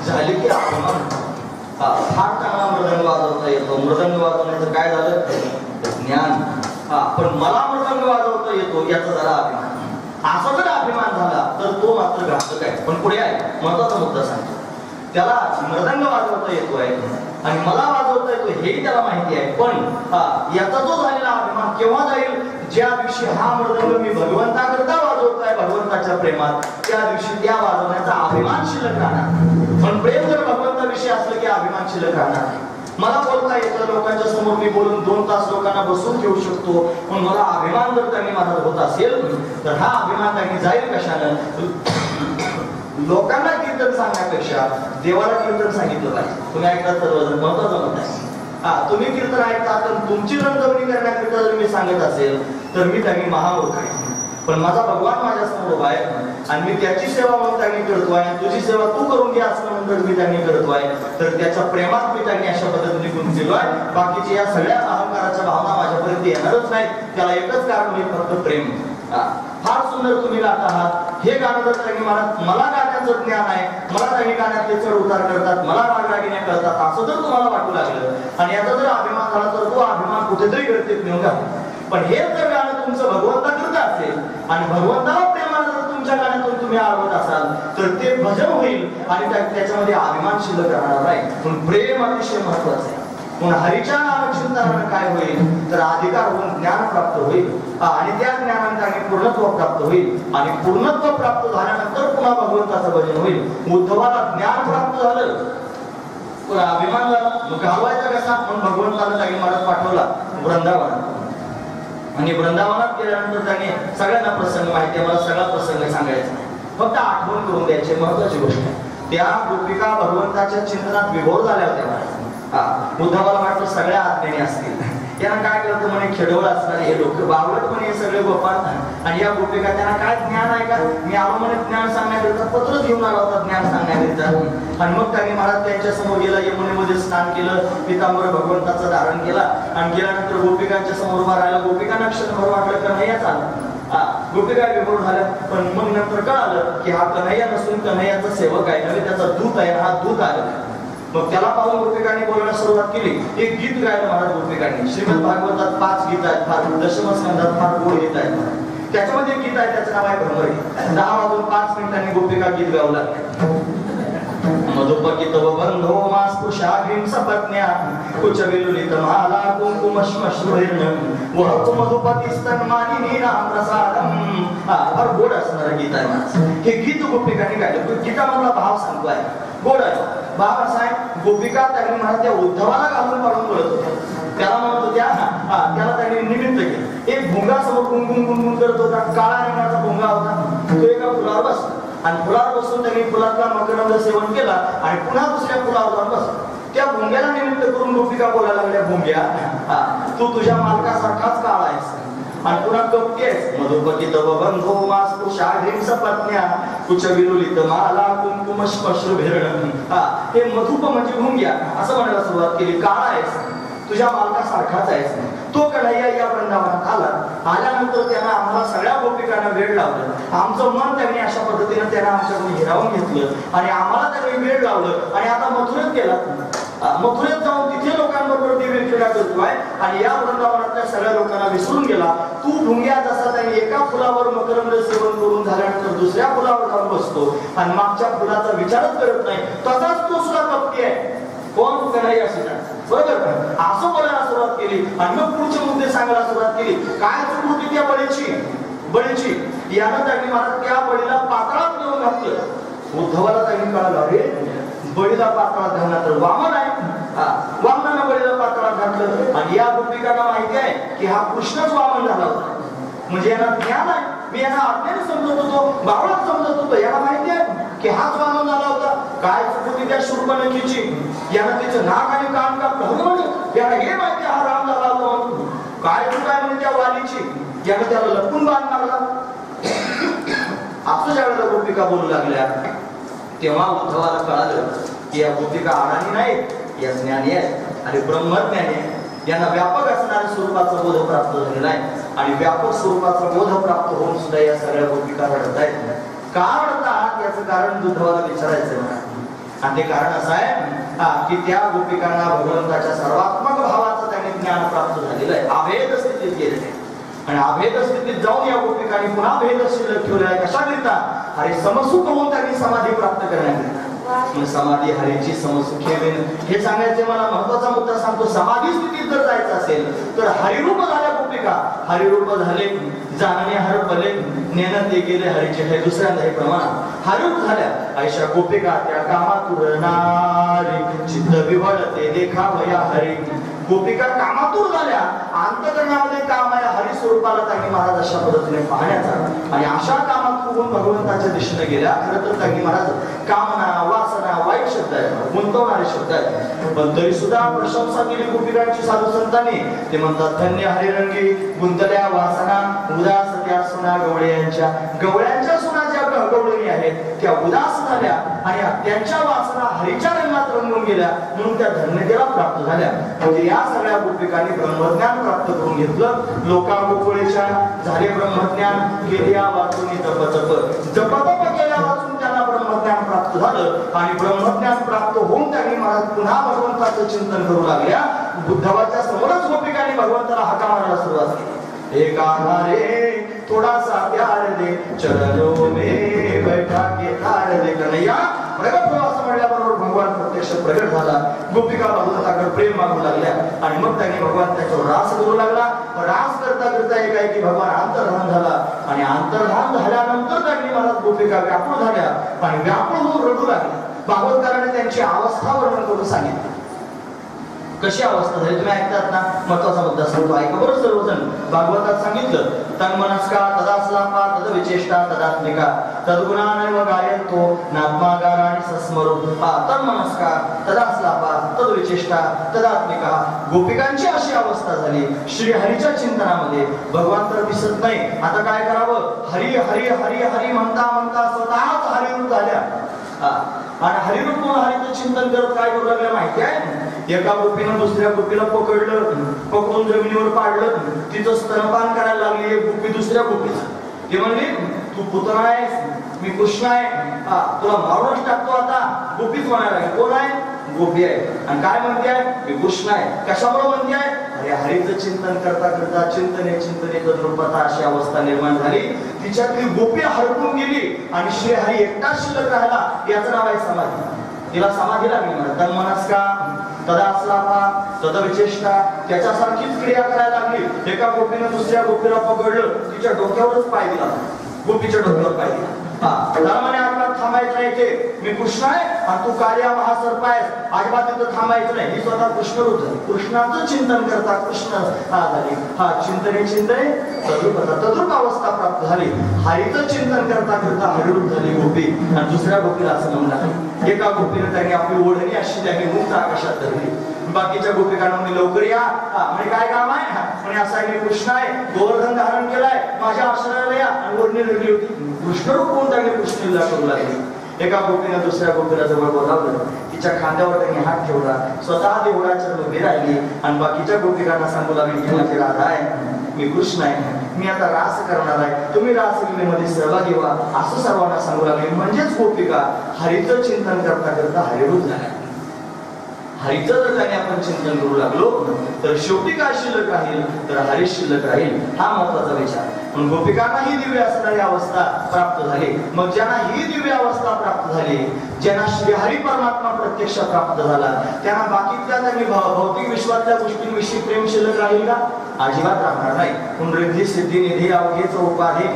झाली की अभिमान। फार चांगला मृदंग वाजवता येतो, मृदंग वाजवण्याचं काय झालं? ज्ञान। पण मला मृदंग वाजवता येतो याचा जरा अभिमान, असा जर अभिमान झाला तर तो मात्र घातक आहे। पण पुढे आहे महत्वाचा मुद्दा सांगतो, त्याला मृदंग वाजवता येतोय आणि मला वाजवता येतो हेही त्याला माहिती आहे, पण याचा जो झालेला अभिमान केव्हा जाईल? ज्या दिवशी हा मृदंग मी भगवंताकरता वाजवतोय भगवंताच्या प्रेमात, त्या दिवशी त्या वाजवण्याचा अभिमान शिल्लक राहणार। पण प्रेम जर भगवंताविषयी असलं की अभिमान शिल्लक राहणार नाही। मला बोलता येतं, लोकांच्या समोर मी बोलून 2 तास लोकांना बसून ठेवू शकतो, पण मला अभिमान जर त्यांनी माझा होत असेल तर हा अभिमान त्यांनी जाईल कशानं? लोकांना कीर्तन सांगण्यापेक्षा देवाला कीर्तन सांगितलं पाहिजे। तुम्ही ऐकता सर्वजण, महत्वाचा मुद्दा आहे। तुम्ही कीर्तन ऐकता तर तुमची रणजवणी करण्याकरिता जर मी सांगत असेल तर मी त्यांनी महामूर्ख आहे। पण माझा भगवान माझ्या समोर उभा आहे आणि मी त्याची सेवा म्हणून त्यांनी करतोय, तुझी सेवा तू करून घ्या असं म्हणून मी त्यांनी करतोय, तर त्याच्या प्रेमात मी त्यांनी अशा पद्धतीने गुंतलेलोय। बाकीचे या सगळ्या अहंकाराच्या भावना माझ्यापर्यंत येणारच नाही, त्याला एकच कारण म्हणजे फक्त प्रेम। फार सुंदर तुम्ही गात आहात, हे गाणं जर त्यांनी मला गाण्याचं ज्ञान आहे, मला त्यांनी गाण्यातले चढ उतार करतात, मला रागरागिण्या करतात असं जर तुम्हाला वाटू लागलं आणि याचा जर अभिमान झाला तर तो अभिमान कुठेतरी गळतीत नेऊन घाल। पण हे जर गाणं तुमचं भगवंताकरता असेल आणि भगवंताला प्रेमाने जर तुमच्या गाण्यातून तुम्ही आवडत असाल तर ते भजन होईल आणि त्याच्यामध्ये अभिमान शिल्लक राहणार नाही. पण प्रेम अतिशय महत्वाचं आहे. म्हणून हरीच्या नामचिंतनानं काय होईल तर अधिकार होऊन ज्ञान प्राप्त होईल आणि त्या ज्ञानाने त्यांनी पूर्णत्व प्राप्त होईल आणि पूर्णत्व प्राप्त झाल्यानंतर पुन्हा भगवंताचं भजन होईल. उद्धवाला ज्ञान प्राप्त झालं पण अभिमान झाला, मग घालवायचा कसा? म्हणून भगवंतानं काही महाराज पाठवला वृंदावनात आणि वृंदावनात गेल्यानंतर त्याने सगळ्यांना प्रसंग माहिती आहे, मला सगळा प्रसंग सांगायचा फक्त आठवण करून द्यायची महत्वाची गोष्ट आहे. त्या गोपिका भगवंताच्या चिंतनात विभोर झाल्या होत्या. उद्धवाला वाटलं सगळ्या आत्म्याने असतील, यांना काय करतो म्हणे खेडवळ असणारे हे लोक बावळट म्हणे हे सगळे गोपाळ आणि या गोपिका त्यांना काय ज्ञान आहे का? मी आलो म्हणे ज्ञान सांगण्याकरिता, पत्रच घेऊन आला होता ज्ञान सांगण्याकरिता. आणि मग त्यांनी महाराज त्यांच्या समोर गेला, यमुनेमध्ये स्नान केलं, पितांबर भगवंताचं धारण केला आणि गेल्यानंतर गोपिकांच्या समोर उभा राहिला. गोपिकांना क्षणभर वाटलं कन्हैया चालला, गोपिका विभोर झाल्या. पण मग नंतर कळालं की हा कन्हैया नसून कन्हैयाचा सेवक आहे, नव्हे त्याचा दूत आहे, हा दूत आहे. मग त्याला पाहून गोपिकांनी बोलण्यास सुरुवात केली. एक गीत गायलं महाराज गोपिकांनी. श्रीमद भागवतात 5 गीत आहेत, फार दशम स्कंदात फार गोड गीत आहेत. त्याच्यामध्ये एक गीत आहे, त्याचं नाव आहे भ्रमरी. 10 वाजून 5 मिनिटांनी गोपिका गीत गाऊ लागले. मधुपकित बंधो मास्पृशाग्रीं सपत्न्या कुचविलुलित माला कुंकुमश्मश्रुहिर्णं वहतु मधुपतिस्तन्मानिनी नाम प्रसादम. फार गोड असणारं गीत आहे. हे गीत गोपिकांनी गायलं. गीतामधला भाव सांगतो आहे, गोड आहे भाव असा आहे. गोपिका त्यांनी म्हणा त्या उद्धवाला घालून पाडून बोलत होत्या, त्याला म्हणत होत्या त्याला त्यांनी निमित्त केलं. एक भुंगा समोर गुणगुण गुणगुण करत होता, काळा रंगाचा भुंगा होता. तो एका फुलावर बसला आणि फुलावर बसून त्यांनी फुलातला मकरंद सेवन केला आणि पुन्हा दुसऱ्या फुलावर जाऊन बसला. त्या भुंग्याला निमित्त करून गोपिका बोलायला लागल्या, भुंग्या तू तुझ्या मालकासारखाच काळा आहेस आणि पुन्हा कपटी आहेस. मधुपकित बंधो मास्पृशाग्रीं सपत्न्या कुचविलुलित माला कुंकुमश्मश्रुभिर्णं. हे मधुप म्हणजे भुंग्या असं म्हणायला सुरुवात केली. काळा आहेस, तुझ्या मालकासारखाच आहेस. तो कन्हैया या वृंदावनात आला. आल्यानंतर त्यांना आम्हाला सगळ्या गोपिकांना वेळ लावलं. आमचं मन त्यांनी अशा पद्धतीने त्यांना आमच्याकडून हिरावून घेतलं आणि आम्हाला त्यांनी वेळ लावलं आणि आता मथुरेत गेला. मथुरेत जाऊन तिथे लोकांबरोबर दिव्य क्रीडा करतोय आणि या वृंदावनातल्या सगळ्या लोकांना विसरून गेला. तू भुंग्या जसा त्यांनी एका फुलावर मकरंद सेवन करून झाल्यानंतर दुसऱ्या फुलावर जाऊन बसतो आणि मागच्या फुलाचा विचारच करत नाही, तसाच तो सुद्धा कपटी आहे. कोण? कन्हैया सुद्धा. बरोबर असं बोलायला सुरुवात केली आणि मग पुढचे मुद्दे सांगायला सुरुवात केली. काय चूक होती त्या बळीची यानं त्यांनी महाराज त्या बळीला पातळात नेऊन घातलं. उद्धवाला त्यांनी कळालं, अरे बळीला पातळात घालणार तर वामन आहे. वामनानं बळीला पातळात घातलं आणि या गोपिकांना माहिती आहे की हा कृष्णच वामन झाला होता. म्हणजे यांना ज्ञान आहे. मी यांना आज्ञेने समजत होतो, बावळात समजत होतो. यांना माहिती आहे की हाच वामन झाला होता. काय चूक होती त्या शूर्पणखीची? यानं तिचं नाक आणि कान कापलं. याला हे माहिती हा राम झाला होता. काय चूक आहे म्हणजे त्या वालीची? यानं त्याला लपून बाण मारला. असं ज्या वेळेला गोपिका बोलू लागल्या तेव्हा उद्धवाला कळालं की या गोपिका अडाणी नाहीत, या ज्ञानी आहेत आणि ब्रह्मज्ञानी आहेत. यांना व्यापक असणाऱ्या स्वरूपाचा बोध प्राप्त झालेला आहे आणि व्यापक स्वरूपाचा बोध प्राप्त होऊन सुद्धा या सगळ्या गोपिका रडत आहेत. का रडतात याचं कारण उद्धवाला विचारायचं आणि ते कारण असं आहे की त्या गोपिकांना भगवंताच्या सर्वात्मक भावाचं त्यांनी ज्ञान प्राप्त झालेलं आहे. अभेद स्थितीत गेलेले आणि अभेद स्थितीत जाऊन या गोपिकांनी पुन्हा भेद शिल्लक ठेवलेला आहे. कशाकरिता? अरे समसुख होऊन त्यांनी समाधी प्राप्त करण्याकरिता. समाधी हरीची समसुखी हे सांगायचे मला महत्वाचा मुद्दा सांगतो. समाधी स्थितीत जर जायचं असेल तर हरिरूप झाल्या गोपिका, हरिरूप झाले, जाणणे हरपले, नेणं ते गेले हरीचे. हे दुसऱ्यांदा हे प्रमाण हरिरूप झाल्या ऐशा गोपिका त्या कामातूर नारी चित्त विवळते देखावया हरी. गोपिका कामातूर झाल्या, अंतकरणामध्ये काम आहे हरी स्वरूपाला त्यांनी महाराज अशा पद्धतीने पाहण्याचा आणि अशा कामात होऊन भगवंताच्या दिशेने गेल्या. खरं तर त्यांनी महाराज कामना वासना वाईट शब्द आहेत, गुंतवणारे शब्द आहेत, पण तरी सुद्धा प्रशंसा केली गोपिकांची साधू संतांनी. ते म्हणतात धन्य हरिरंगी गुंतल्या वासना उदास त्या सुना गवळ्यांच्या. गवळ्यांच्या सुना ज्या गवळणी आहेत त्या उदास झाल्या आणि त्यांच्या वासना हरीच्या रंगात रंगून गेल्या म्हणून त्या धन्यतेला प्राप्त झाल्या. म्हणजे या सगळ्या गोपिकांनी ब्रह्मज्ञान प्राप्त करून घेतलं. लोका गोकुळेच्या झाले ब्रह्मज्ञान, गेल्या वाचून जपतप केल्या वाचून त्यांना ब्रह्मज्ञान प्राप्त झालं आणि ब्रह्मज्ञान प्राप्त होऊन त्यांनी महाराज पुन्हा भगवंताचं चिंतन करू लागल्या. बुद्धवाच्या समोरच गोपिकांनी भगवंताला हाका मारायला सुरुवात केली. एक आधारे थोडासा प्यार दे, चरणों में बैठा के तार दे. कन्हैया प्रगट हो असं म्हणल्याबरोबर भगवान प्रत्यक्ष प्रगट झाला. गोपिका भगवंताकडे प्रेम मागू लागल्या आणि मग त्यांनी भगवान त्याच्यावर रास करू लागला. रास करता करता एकाएकी भगवान अंतर्धान झाला आणि अंतर्धान झाल्यानंतर त्यांनी महाराज गोपिका व्याकुळ झाल्या आणि व्याकुळ होऊन रडू लागल्या. भागवतकाराने त्यांची अवस्था वर्णन करून सांगितली. कशी अवस्था झाली तुम्ही ऐकतात ना, महत्वाचा मुद्दा सांगतो, ऐका बरं सर्वजण. भागवतात सांगितलं, तन्मनस्का तदास्लापा तदविचेष्टा तदात्मिका तद्गुणानैव गायन्तो नात्मागाराणि सस्मरो. तन्मनस्का तदास्लापा तदविचेष्टा तदात्मिका. गोपिकांची अशी अवस्था झाली श्रीहरीच्या चिंतनामध्ये. भगवान तर दिसत नाही, आता काय करावं, हरी हरी हरी हरी म्हणता म्हणता स्वतःच हरिरूप झाल्या. आणि हरिरूप म्हणून हरीचं चिंतन करत काय करू लागलं माहिती आहे, एका गोपीनं दुसऱ्या गोपीला पकडून जमिनीवर पाडलं, तिचं स्तनपान करायला लागली एक गोपी दुसऱ्या गोपीचं. ते म्हणली तू पुतळा आहेस, मी कृष्ण आहे, तुला मारूनच टाकतो. आता गोपीच म्हणायला लागली, कोण आहे, गोपी आहे. आणि काय म्हणते आहे, मी कृष्ण आहे. कशामुळे म्हणते आहे, अरे हरीचं चिंतन करता करता चिंतने चिंतने तद्रूपता अशी अवस्था निर्माण झाली. तिच्यातली गोपी हरपून गेली आणि श्रीहरी एकटाच शिल्लक राहिला. याचं नाव आहे समाधी. तिला समाधी लागली म्हणतात. तन्मनस्का तदास्लापा तदविचेष्टा, त्याच्यासारखीच क्रिया करायला लागली. एका गोपीनं दुसऱ्या गोपीला पकडलं, तिच्या डोक्यावरच पाय दिला, गोपीच्या डोक्यावर पाय दिला. म्हणे अजिबात थांबायचं नाही, ते मी कृष्ण आहे आणि तू कार्या महासर्प आहेस, अजिबात तिथं थांबायचं नाही. ही स्वतः कृष्णरूप झाली. कृष्णाचं चिंतन करता कृष्ण झाली. चिंतने चिंतने तद्रूप अवस्था प्राप्त झाली. हरीचं चिंतन करता करता हरिरूप झाली गोपी. आणि दुसऱ्या गोपीला असं म्हणलं, एका गोपीने त्यांनी आपली ओढणी अशी त्यांनी मुक्त आकाशात धरली. बाकीच्या गोपिकांना म्हणजे लवकर या, म्हणजे काय काम आहे, म्हणजे असं आहे, मी कृष्ण आहे, गोवर्धन धारण केलाय, माझ्या आश्रयाला या. आणि ओढणी धरली होती. कृष्णरूप होऊन त्यांनी कृष्ण लीला करू लागली. एका गोपीने दुसऱ्या गोपीला जवळ बोलावलं, तिच्या खांद्यावर त्यांनी हात ठेवला, स्वतः देवळाच्या उभी राहिली आणि बाकीच्या गोपिकांना सांगू लागली, ही माझी राधा आहे, मी कृष्ण आहे, मी आता रास करणार आहे, तुम्ही रासलीलेमध्ये सहभागी व्हा, असं सर्वांना सांगू लागले. म्हणजेच गोपिका हरीचं चिंतन करता करता हरिरूप झाल्या. हरीचं जर त्याने आपण चिंतन करू लागलो तर शेवटी काय शिल्लक राहील, तर हरी शिल्लक राहील. हा महत्वाचा विचार. पण गोपिकांना ही दिव्य असणारी अवस्था प्राप्त झाली. मग ज्यांना ही दिव्य अवस्था प्राप्त झाली, ज्यांना श्रीहरी परमात्मा प्रत्यक्ष प्राप्त झाला, त्यांना बाकीच्या त्यांनी भौतिक विश्वातल्या गोष्टींविषयी प्रेम शिल्लक राहील का, अजिबात राहणार नाही. पुनरुद्धी सिद्धी निधी अवघेच उपाधी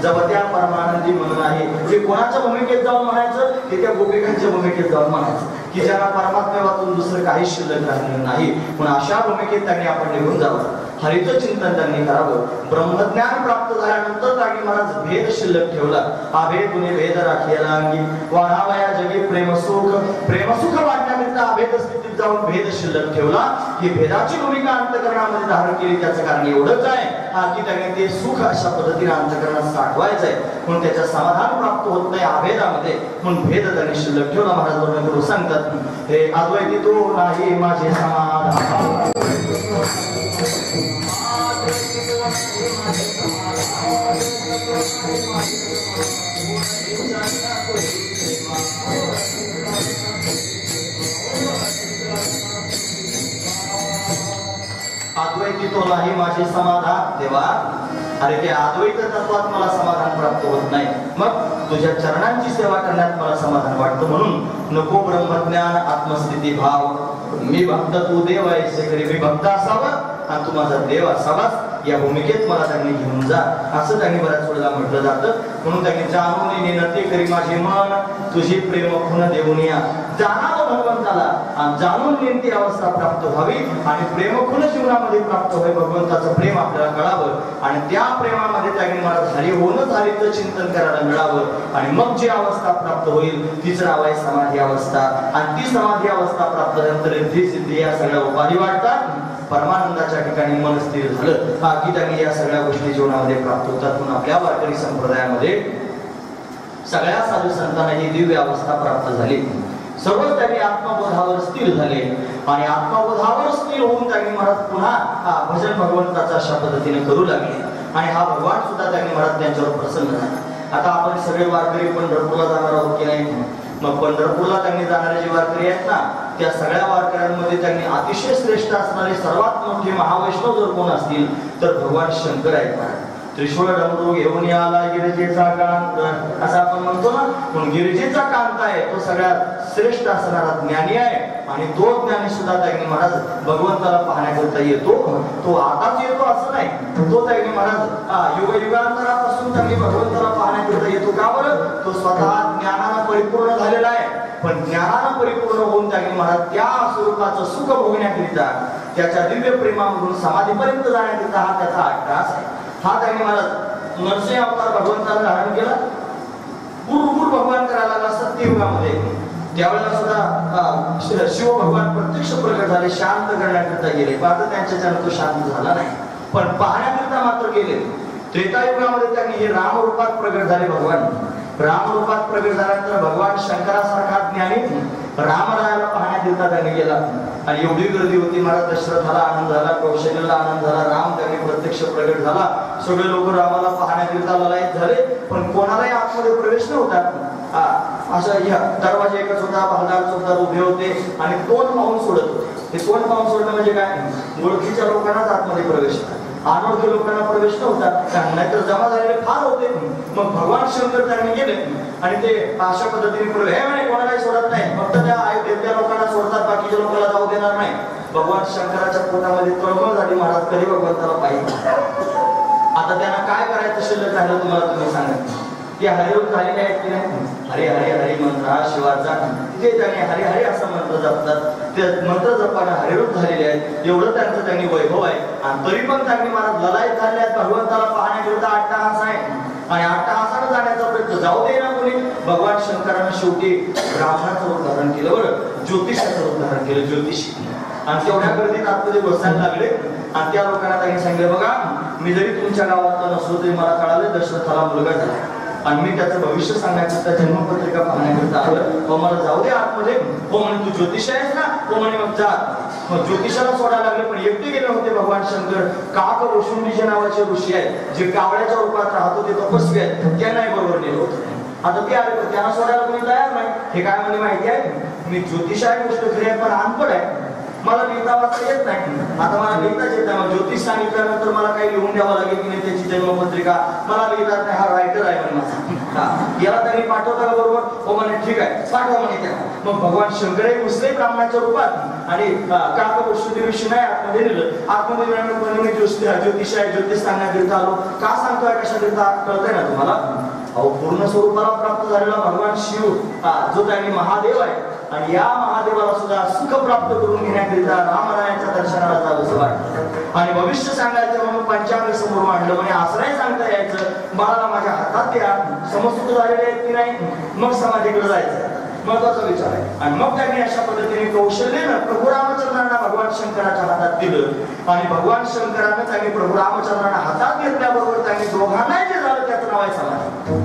जबत्या परमानंदी म्हणून आहे. हे कोणाच्या भूमिकेत जाऊन म्हणायचं, हे त्या गोपिकांच्या भूमिकेत जाऊन म्हणायचं की ज्यांना परमात्म्यातून दुसरं काही शिल्लक राहिलेलं नाही. पण अशा भूमिकेत त्यांनी आपण निघून जावं, हरीचं चिंतन त्यांनी करावं. ब्रह्मज्ञान प्राप्त झाल्यानंतर त्यांनी महाराज भेद शिल्लक ठेवला. अभेद गुणे भेद राखीला अंगी वाढावया जगी प्रेमसुख वाटण्याकरिता अभेद स्थितीत जाऊन भेद शिल्लक ठेवला. ही भेदाची भूमिका अंतकरणामध्ये धारण केली. त्याचं कारण एवढंच आहे की त्यांनी ते सुख अशा पद्धतीने अंतकरणात साठवायचं आहे, म्हणून त्याचं समाधान प्राप्त होत नाही अभेदामध्ये, म्हणून भेद त्यांनी शिल्लक ठेवला. महाराज वर्णन करून सांगतात, हे अद्वैती तो नाही माझे समाधान, अद्वैती तो नाही माझे समाधान. देवा, अरे ते अद्वैत तत्वात मला समाधान प्राप्त होत नाही, मग तुझ्या चरणांची सेवा करण्यात मला समाधान वाटतं. म्हणून नको ब्रह्मज्ञान आत्मस्थिती भाव, मी भक्त तू देव ऐसे करी, मी भक्त असावं आणि तू माझा देव असावास, या भूमिकेत मला त्यांनी घेऊन जा, असं त्यांनी बऱ्याच वेळेला म्हटलं जातं. म्हणून त्यांनी जाणून नेनते करी माझे मन तुझी प्रेम खुन देऊन या. जाणावं भगवंताला आणि जाणून नेमती अवस्था प्राप्त व्हावी आणि प्रेमखुन जीवनामध्ये प्राप्त व्हावे. भगवंताचं प्रेम आपल्याला कळावं आणि त्या प्रेमामध्ये त्यांनी मला हरी होऊनच हरीचं चिंतन करायला मिळावं. आणि मग जी अवस्था प्राप्त होईल तीच नाव आहे समाधी अवस्था. आणि ती समाधी अवस्था प्राप्त झाल्यानंतर रिद्धी सिद्धी या सगळ्या उपाधी वाटतात. परमानंदाच्या ठिकाणी मन स्थिर झालं की त्यांनी या सगळ्या गोष्टी जीवनामध्ये प्राप्त होतात. म्हणून आपल्या वारकरी संप्रदायामध्ये सगळ्या साधू संतांना ही दिव्य अवस्था प्राप्त झाली. सर्व त्यांनी आत्मबोधावर स्थिर झाले आणि आत्मबोधावर स्थिर होऊन त्यांनी महाराज पुन्हा भजन भगवंताचा अशा पद्धतीने करू लागले. आणि हा भगवान सुद्धा त्यांनी महाराज त्यांच्यावर प्रसन्न झाला. आता आपण सगळे वारकरी पंढरपूरला जाणार आहोत की नाही? मग पंढरपूरला त्यांनी जाणारे जे वारकरी आहेत ना, त्या सगळ्या वारकऱ्यांमध्ये त्यांनी अतिशय श्रेष्ठ असणारे सर्वात मोठे महावैष्णव जर कोण असतील तर भगवान शंकर आहेत. त्रिशूळ डमरू घेऊन आला गिरिजेचा कांत, असं आपण म्हणतो ना. पण गिरिजेचा कांत आहे तो सगळ्यात श्रेष्ठ असणारा ज्ञानी आहे. आणि तो ज्ञानी सुद्धा त्यांनी महाराज भगवंताला पाहण्याकरता येतो. तो आताच येतो असं नाही, तो त्यांनी महाराज युगांतरापासून त्यांनी भगवंताला पाहण्याकरता येतो. का बरं? तो स्वतः ज्ञानानं परिपूर्ण झालेला आहे. पण ज्ञानानं परिपूर्ण होऊन त्यांनी महाराज त्या स्वरूपाचं सुख भोगण्याकरिता, त्याच्या दिव्य प्रेमामधून समाधीपर्यंत जाण्याकरिता हा त्याचा अट्टास आहे. हा त्यांनी महाराज नरसिंह अवतार भगवंताला धारण केला. गुरु भगवान करायला लागला सत्ययुगामध्ये. त्यावेळेला सुद्धा शिव भगवान प्रत्यक्ष प्रकट झाले, शांत करण्याकरिता गेले. मात्र त्यांच्याच्यानं तो शांत झाला नाही, पण पाहण्याकरिता मात्र गेले. त्रेतायुगामध्ये त्यांनी हे रामरूपात प्रकट झाले. भगवान रामरूपात प्रकट झाल्यानंतर भगवान शंकरासारखा ज्ञानी रामरायाला पाहण्याकरिता त्यांनी गेला. आणि एवढी गर्दी होती महाराज, दशरथाला आनंद झाला, कौशल्याला आनंद झाला, राम त्यांनी प्रत्यक्ष प्रकट झाला. सगळे लोक रामाला पाहण्याकरिता ललायत झाले, पण कोणालाही आतमध्ये प्रवेश नव्हता. असं दरवाजे एकच होता, भालदार चौदार उभे होते आणि तोंड पाहून सोडत होते. हे तोंड पाहून सोडणं म्हणजे काय? ओळखीच्या लोकांनाच आतमध्ये प्रवेश होता, अनोळखी लोकांना प्रवेश नव्हता. नाहीतर जमा झालेले फार होते. मग भगवान शंकर त्यांनी गेले आणि ते अशा पद्धतीने प्रवेश, हे म्हणे कोणालाही सोडत नाही, फक्त त्या अयोध्येतल्या लोकांना सोडतात, बाकीच्या लोकांना जाऊ देणार नाही. भगवान शंकराच्या पोटामध्ये तळमळ झाली, महाराज कधी भगवंताला पाहिजे. आता त्यांना काय करायचं शिल्लक राहिलं तुम्हाला तुम्ही सांगा. ते हरिरूप झालेले आहेत की नाही? हरे हरे हरी मंत्र हा शिवाचा, ते त्याने हरे हरे असा मंत्र जपतात. ते मंत्र जपाने हरिरूप झालेले आहेत. एवढं त्यांचं त्यांनी वैभव आहे. आणि तरी पण त्यांनी महाराज ललायत झाले आहेत. भगवंताला पाहण्याकरिता अट्टहास आहे आणि अट्टहासानं जाण्याचा प्रयत्न जाऊ दे ना कोणी. भगवान शंकरानं शेवटी ब्राह्मणाचं रूप धारण केलं, बरं ज्योतिषाचं रूप धारण केलं, ज्योतिषी. आणि तेवढ्या गर्दीत आतमध्ये बसायला लागले. आणि त्या लोकांना त्यांनी सांगितलं, बघा मी जरी तुमच्या गावातला नसलो तरी मला कळालं दशरथाला मुलगा झाला आणि मी त्याचं भविष्य सांगण्याकरिता जन्मपत्रिका पाहण्याकरिता आलं. हो मला जाऊ दे आतमध्ये. हो म्हणे तू ज्योतिष आहेस ना? हो म्हणे मग जा. मग ज्योतिषाला सोडायला लागले, पण एकटे गेले होते भगवान शंकर. काक वसुंडीचे नावाचे ऋषी आहेत, जे कावळ्याच्या रूपात राहत होते, तपस्वी आहेत, त्यांनाही बरोबर नेलं होतं. आता ते आले, पण त्यांना सोडायला कोणी तयार नाही. हे काय म्हणे माहिती आहे? मी ज्योतिष आहे, गोष्ट खरी आहे, पण अनपढ आहे, मला लिहिता वाचता येत नाही. आता मला लिहिताच येत नाही. ज्योतिष सांगितल्यानंतर मला काही लिहून द्यावं लागेल की नाही त्याची जन्मपत्रिका, मला लिहिता नाही. हा रायटर आहे म्हणे माझा, याला त्यांनी पाठवता का बरोबर? हो म्हणे ठीक आहे पाठवा म्हणे त्या. मग भगवान शंकरही घुसले ब्राह्मणाच्या रूपात आणि काक वसुंडी ऋषी नाही आतमध्ये नेलं. आतमध्ये मी ज्योतिष आहे, ज्योतिष सांगण्याकरिता आलो. का सांगतोय कशाकरिता कळतंय ना तुम्हाला? अहो पूर्ण स्वरूपाला प्राप्त झालेला भगवान शिव जो त्यांनी महादेव आहे, आणि या महादेवाला सुद्धा सुख प्राप्त करून घेण्याकरिता रामरायांच्या दर्शनाला जावंसं वाटतं. आणि भविष्य सांगायचं म्हणून पंचांग समोर मांडलं. म्हणजे असं नाही सांगता यायचं, बाळाला माझ्या हातात द्या, समसुख झालेले आहेत की नाही, मग समाधीकडे जायचं, महत्वाचा विचार आहे. आणि मग त्यांनी अशा पद्धतीने कौशल्यानं प्रभू रामचंद्रांना भगवान शंकराच्या हातात दिलं. आणि भगवान शंकरानं त्यांनी प्रभू रामचंद्रांना हातात घेतल्याबरोबर त्यांनी दोघांनाही जे झालं त्याचं नाव आहे समाधी.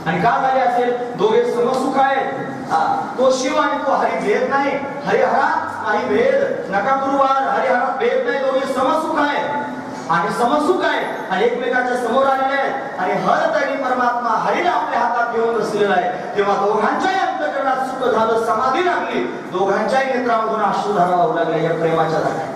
आणि का झाले असेल? दोघे समसुख आहेत. तो शिव आणि तो हरी भेद नाही. हरिहरा नाही भेद, नका गुरुवार, हरिहरात भेद नाही. दोघे समसुख आहेत आणि समसुख आहेत आणि एकमेकाच्या समोर आलेले आहेत. आणि हर तरी परमात्मा हरीला आपल्या हातात घेऊन बसलेला आहे. तेव्हा दोघांच्याही अंतःकरणात सुख झालं, समाधी लागली. दोघांच्याही नेत्रामधून अश्रुधारा वाहू लागल्या या प्रेमाच्या धारा.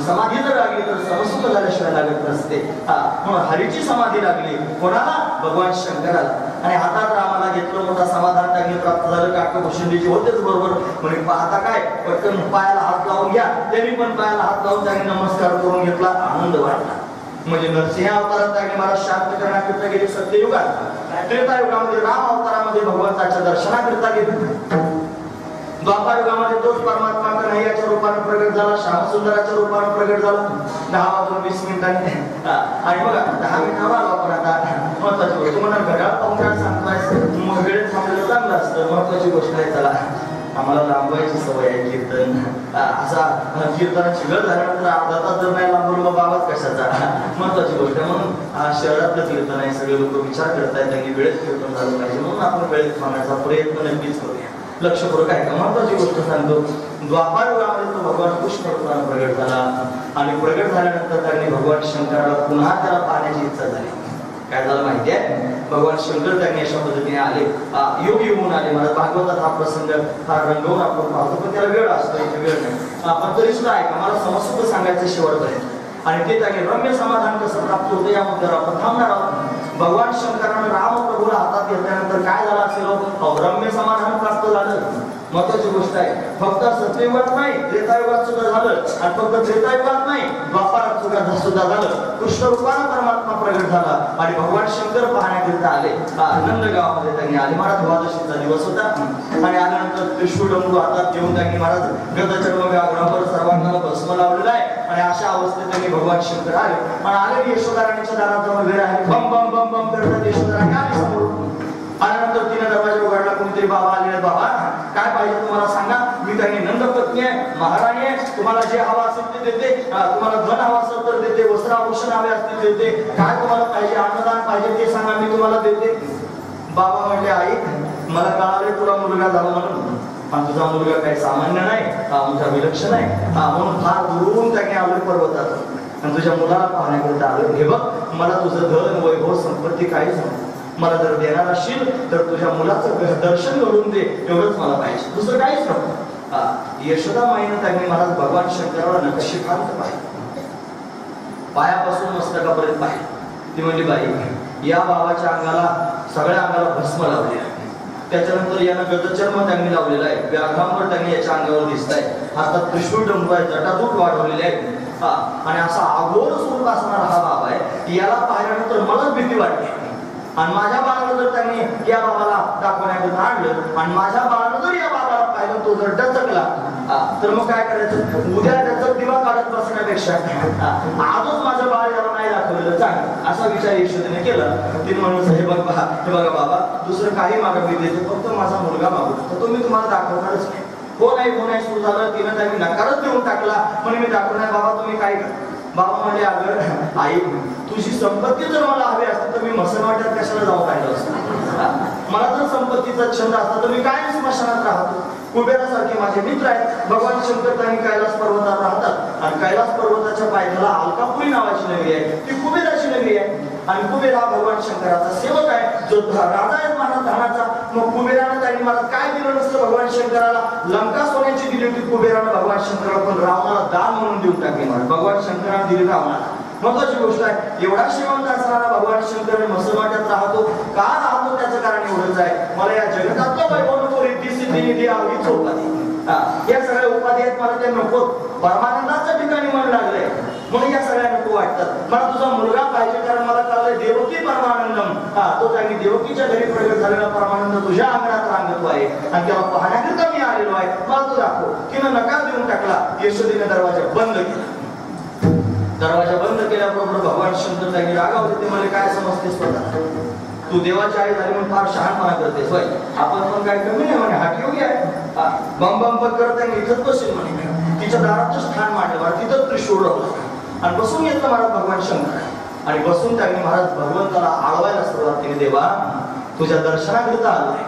समाधी जर लागली तर समसुख झाल्याशिवाय लागत नसते. म्हणून हरीची समाधी लागली कोणाला? भगवान शंकराला. आणि हातात रामाला घेतलं, मोठा समाधान त्यांनी प्राप्त झालं. काक भुषुंडीची होतेच बरोबर. म्हणजे पाहता काय पटकन पायाला हात लावून घ्या. त्यांनी पण पायाला हात लावून त्यांनी नमस्कार करून घेतला. आनंद वाटला. म्हणजे नरसिंह अवतारात त्यांनी मला शांत करण्याकरिता गेले सत्ययुगात. त्रेतायुगामध्ये राम अवतारामध्ये भगवंताच्या दर्शनाकरिता गेले. द्वापार युगामध्ये तोच परमात्मा कन्हैयाच्या रूपाने प्रगट झाला, श्यामसुंदराच्या रूपाने प्रगट झाला. 10 वाजून 20 मिनिटांनी. आणि बघा 10 मिनिटावर आलो आपण. आता महत्वाची गोष्ट तुम्हाला घड्याळ पाहून काय सांगताय, मग वेळेत थांबलेलं चांगलं असतं. महत्वाची गोष्ट आहे. त्याला आम्हाला लांबवायची सवय आहे कीर्तन. असा कीर्तनाची गळ झाल्यानंतर अर्धा तास जर नाही लांबवलं मग आवाज कशाचा. महत्वाची गोष्ट आहे. म्हणून शहरातलं कीर्तन आहे, सगळे लोक विचार करतायत त्यांनी वेळेत कीर्तन झालं पाहिजे, म्हणून आपण वेळेत थांबण्याचा प्रयत्न नक्कीच करूया. लक्षपूर्वक आहे का? महत्वाची गोष्ट सांगतो. द्वापार युगामध्ये तो भगवान कृष्ण रूपाने प्रगट झाला. आणि प्रगट झाल्यानंतर त्यांनी भगवान शंकराला पुन्हा त्याला पाहण्याची इच्छा झाली. काय झालं माहितीये, भगवान शंकर त्यांनी अशा पद्धतीने आले, योग येऊन आले. मला भागवतात हा प्रसंग हा रंगवून आपण पाहतो, पण त्याला वेळ असतो, इथे वेळ नाही. पण तरी सुद्धा ऐका, मला समस्त सांगायचं शेवटपर्यंत. आणि ते त्याने रम्य समाधान कसं प्राप्त होतं या मुद्द्यावर आपण थांबणार आहोत. भगवान शंकराने रामप्रभूला हातात घेतल्यानंतर काय झालं असेल, रम्य समाधान प्राप्त झालं. महत्वाची गोष्ट आहे, फक्त सत्ययुगात नाही त्रेतायुगात सुद्धा झालं, आणि फक्त त्रेतायुगात नाही द्वापारात सुद्धा झालं. कृष्ण रूपानं परमात्मा प्रगट झाला आणि भगवान शंकर पाहण्याकरिता आले. आनंद गावामध्ये त्यांनी आले. महाराज द्वादशीचा दिवस होता आणि आल्यानंतर त्रिशूळडमरू हातात घेऊन त्यांनी महाराज गतचर्म व्याघ्रावर सर्वांना भस्म लावलेला आहे. आणि अशा अवस्थेत त्यांनी भगवान शंकर आले आणि आले यशोदा राणीच्या दारात जाऊन वेळ आहे, बम बम बम बम करतात. यशोदा राणी आली समोर. आल्यानंतर तिने दरवाजा उघडला. कोणीतरी बाबा आलेले, बाबा काय पाहिजे तुम्हाला सांगा, मी त्यांनी नंद पत्नी आहे, महाराणी आहे, तुम्हाला जे हवा असेल ते देते, तुम्हाला धन हवा असेल तर देते, वस्त्राभूषण हवे असतील देते, काय तुम्हाला पाहिजे, अन्नदान पाहिजे ते सांगा, मी तुम्हाला देते. बाबा म्हणले, आई मला कळाले तुला मुलगा झाला म्हणून, पण तुझा मुलगा काही सामान्य नाही, हा मोठा विलक्षण आहे, म्हणून फार दुरून त्याने आलो पर्वतात आणि तुझ्या मुलाला पाहण्याकरिता आलो. हे बघ, मला तुझं धन वैभव संपत्ती काहीच नाही, मला जर देणार असशील तर तुझ्या मुलाचं दर्शन घडून दे, एवढंच मला पाहिजे, दुसरं काहीच नको. यशोदा माईनं त्यांनी महाराज भगवान शंकराला नक्षीकांत पाहिजे, पायापासून मस्तकापर्यंत पाहिजे. ती म्हणली, बाई या बाबाच्या अंगाला सगळ्या अंगाला भस्म लावले आहे, त्याच्यानंतर यानं गतचर्म त्यांनी लावलेला आहे, व्याघ्रांवर त्यांनी याच्या अंगावर दिसत आहे, हातात त्रिशूळ डमरू आहे, जटाजूट वाढवलेले आहे, आणि असा अघोर स्वरूप असणारा हा बाबा आहे. याला पाहिल्यानंतर मलाच भीती वाटते. आणि माझ्या बाळाला जर त्यांनी या बाबाला दाखवण्याकरिता आणलं आणि माझ्या बाळानं जर या बाबाला पाहिलं, तो जर डचकला तर मग काय करायचं, उद्या त्याचा दिवा काढत बसण्यापेक्षा आजच माझं बाळ याला नाही दाखवलेलं चांगलं, असा विचार यशोदेने केला. तिने म्हणून, हे बघा बाबा, दुसरं काही मागं मी देते, फक्त माझा मुलगा मागू, तर तो मी तुम्हाला दाखवणारच नाही. हो नाही सुरू झालं. तिनं त्यांनी नकारच देऊन टाकला, म्हणजे मी दाखवणार. बाबा तुम्ही काय करा. बाबा म्हणले, अगं आई, तुझी संपत्ती जर मला हवी असते तर मी मसनवाट्यात कशाला जाऊन राहिलो असतो. मला जर संपत्तीचा छंद असता तर मी काय स्मशानात राहतो. कुबेरासारखे माझे मित्र आहेत. भगवान शंकर त्यांनी कैलास पर्वतावर राहतात आणि कैलास पर्वताच्या पायथ्याला अलकापुरी नावाची नगरी आहे, ती कुबेराची नगरी आहे. आणि कुबेर हा भगवान शंकराचा सेवक आहे, जो राजा आहे महाराज धनाचा. मग कुबेरानं त्यांनी मला काय दिलं नसतं भगवान शंकराला, लंका सोन्याची दिली होती कुबेरानं भगवान शंकराला, पण रावणाला दान म्हणून देऊन टाकली. भगवान शंकराने दिली रावणाला. महत्वाची गोष्ट आहे, एवढा श्रीमंत असणारा भगवान शंकर मसनवाट्यात राहतो. का राहतो त्याचं कारण एवढंच आहे, मला या जगतातलं वैभव नको, रिद्धी सिद्धी निधी आवडीच उपाधी, या सगळ्या उपाधी आहेत, मला ते नको. परमानंदाच्या ठिकाणी मन लागलंय म्हणून या सगळ्या नको वाटतात. मला तुझा मुलगा पाहिजे, कारण मला कळलंय देवकी परमानंदम, तो त्यांनी देवकीच्या घरी प्रगट झालेला परमानंद तुझ्या अंगणात रांगतो आहे आणि त्याला पाहण्याकरिता मी आलेलो आहे, मला तो दाखव. तिनं नकार देऊन टाकला. यशोदेने दरवाजा बंद केला. दरवाजा बंद केल्याबरोबर भगवान शंकर त्यांनी रागावले. ते मला काय समजते स्वतः, तू देवाची आई झाली म्हणून फार शहाणपणा करतेस होय, आपण पण काय कमी नाही म्हणे, हा योगी आहे. बम बम बम करत त्यांनी इथंच बसेल म्हणे, तिच्या दाराचं स्थान मांडलं, तिथं त्रिशूळ राहतो आणि बसून येतं महाराज भगवान शंकर. आणि बसून त्यांनी महाराज भगवंताला आळवायला सुरुवात केली. देवा तुझ्या दर्शनाकरिता आलोय,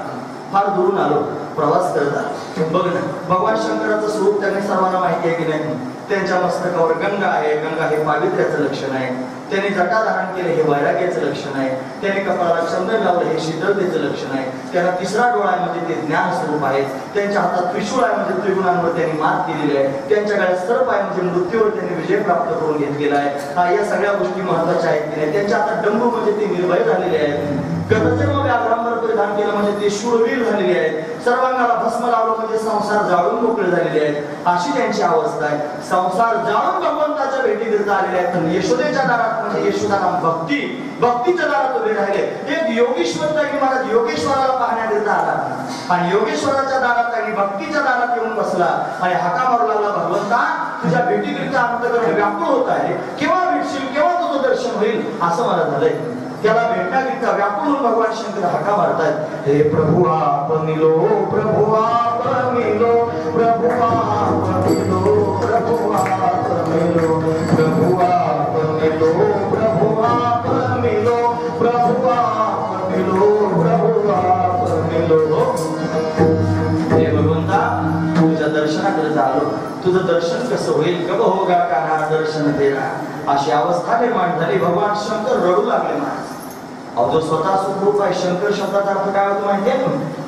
फार दुरून आलो, प्रवास करत आलो. बघ ना, भगवान शंकराचं स्वरूप त्यांनी सर्वांना माहिती आहे की नाही. त्यांच्या मस्तकावर गंगा आहे, गंगा हे पावित्र्याचं लक्षण आहे. त्यांनी जटा धारण केले, हे वैराग्याचं लक्षण आहे. त्यांनी कपाळाला चंदन लावलं, हे शीतलतेचं लक्षण आहे. त्यांना तिसरा डोळा आहे म्हणजे ते ज्ञान स्वरूप आहे. त्यांच्या हातात त्रिशूळ आहे म्हणजे त्रिगुणांवर त्यांनी मात केलेली आहे. त्यांच्या गळ्यात सर्प आहे म्हणजे मृत्यूवर त्यांनी विजय प्राप्त करून घेतलेला आहे. या सगळ्या गोष्टी महत्वाच्या आहेत की नाही. त्यांच्या हातात डंबू म्हणजे ते निर्भय झालेले आहेत. गतचर्म व्याघ्रांवर परिधान केलं म्हणजे ते शूरवीर झालेले आहेत. सर्वांगाला भस्म लावलं म्हणजे संसार जाळून मोकळे झालेले आहेत. अशी त्यांची अवस्था आहे. संसार जाळून भगवंताच्या भेटीकरिता आलेले आहेत. तर यशोदेच्या दारात म्हणजे यशोदाला भक्तीच्या दारात उभे राहिले. एक योगेश्वर त्यांनी महाराज योगेश्वराला पाहण्याकरिता आला आणि योगेश्वराच्या दारात त्यांनी भक्तीच्या दारात येऊन बसला आणि हाका मारू लागला, भगवंता तुझ्या भेटीकरिता अंतःकरण व्याकुळ होत आहे, केव्हा भेटशील, केव्हा तुझं दर्शन होईल, असं मला झालंय. त्याला भेटण्याकरिता व्याकुळ होऊन भगवान शंकर हाका मारतायत. हे प्रभु आप मिलो, प्रभु आप मिलो, प्रभु आप मिलो, प्रभु आप मिलो, प्रभु आप मिलो, प्रभु आप मिलो, प्रभु आप मिलो, प्रभु आप मिलो. हे भगवंता तुझ्या दर्शनाकडे आलो, तुझं दर्शन कसं होईल, कब होगा कान्हा दर्शन तेरा, अशी अवस्था निर्माण झाली. भगवान शंकर रडू लागले. महाराज अहो जो स्वतः सुखरूप आहे, शंकर शब्दाचा अर्थ काय होतो माहितीये?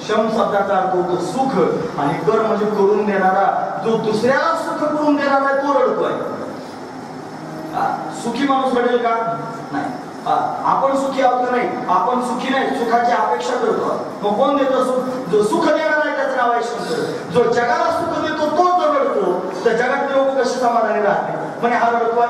शम शब्दाचा अर्थ होतो सुख, आणि कर म्हणजे करून देणारा. जो दुसऱ्याला सुख करून देणारा आहे तो रडतोय. सुखी माणूस रडेल का? नाही. आपण सुखी आहोत का? नाही. आपण सुखी नाही, सुखाची अपेक्षा करतो. मग कोण देतो सुख? जो सुख देणारा आहे त्याचं नाव आहे शंकर. जो जगाला सुख देतो तो रडतो. तर जगात लोक कसे समाधानी राहते? म्हणजे हा रडतोय,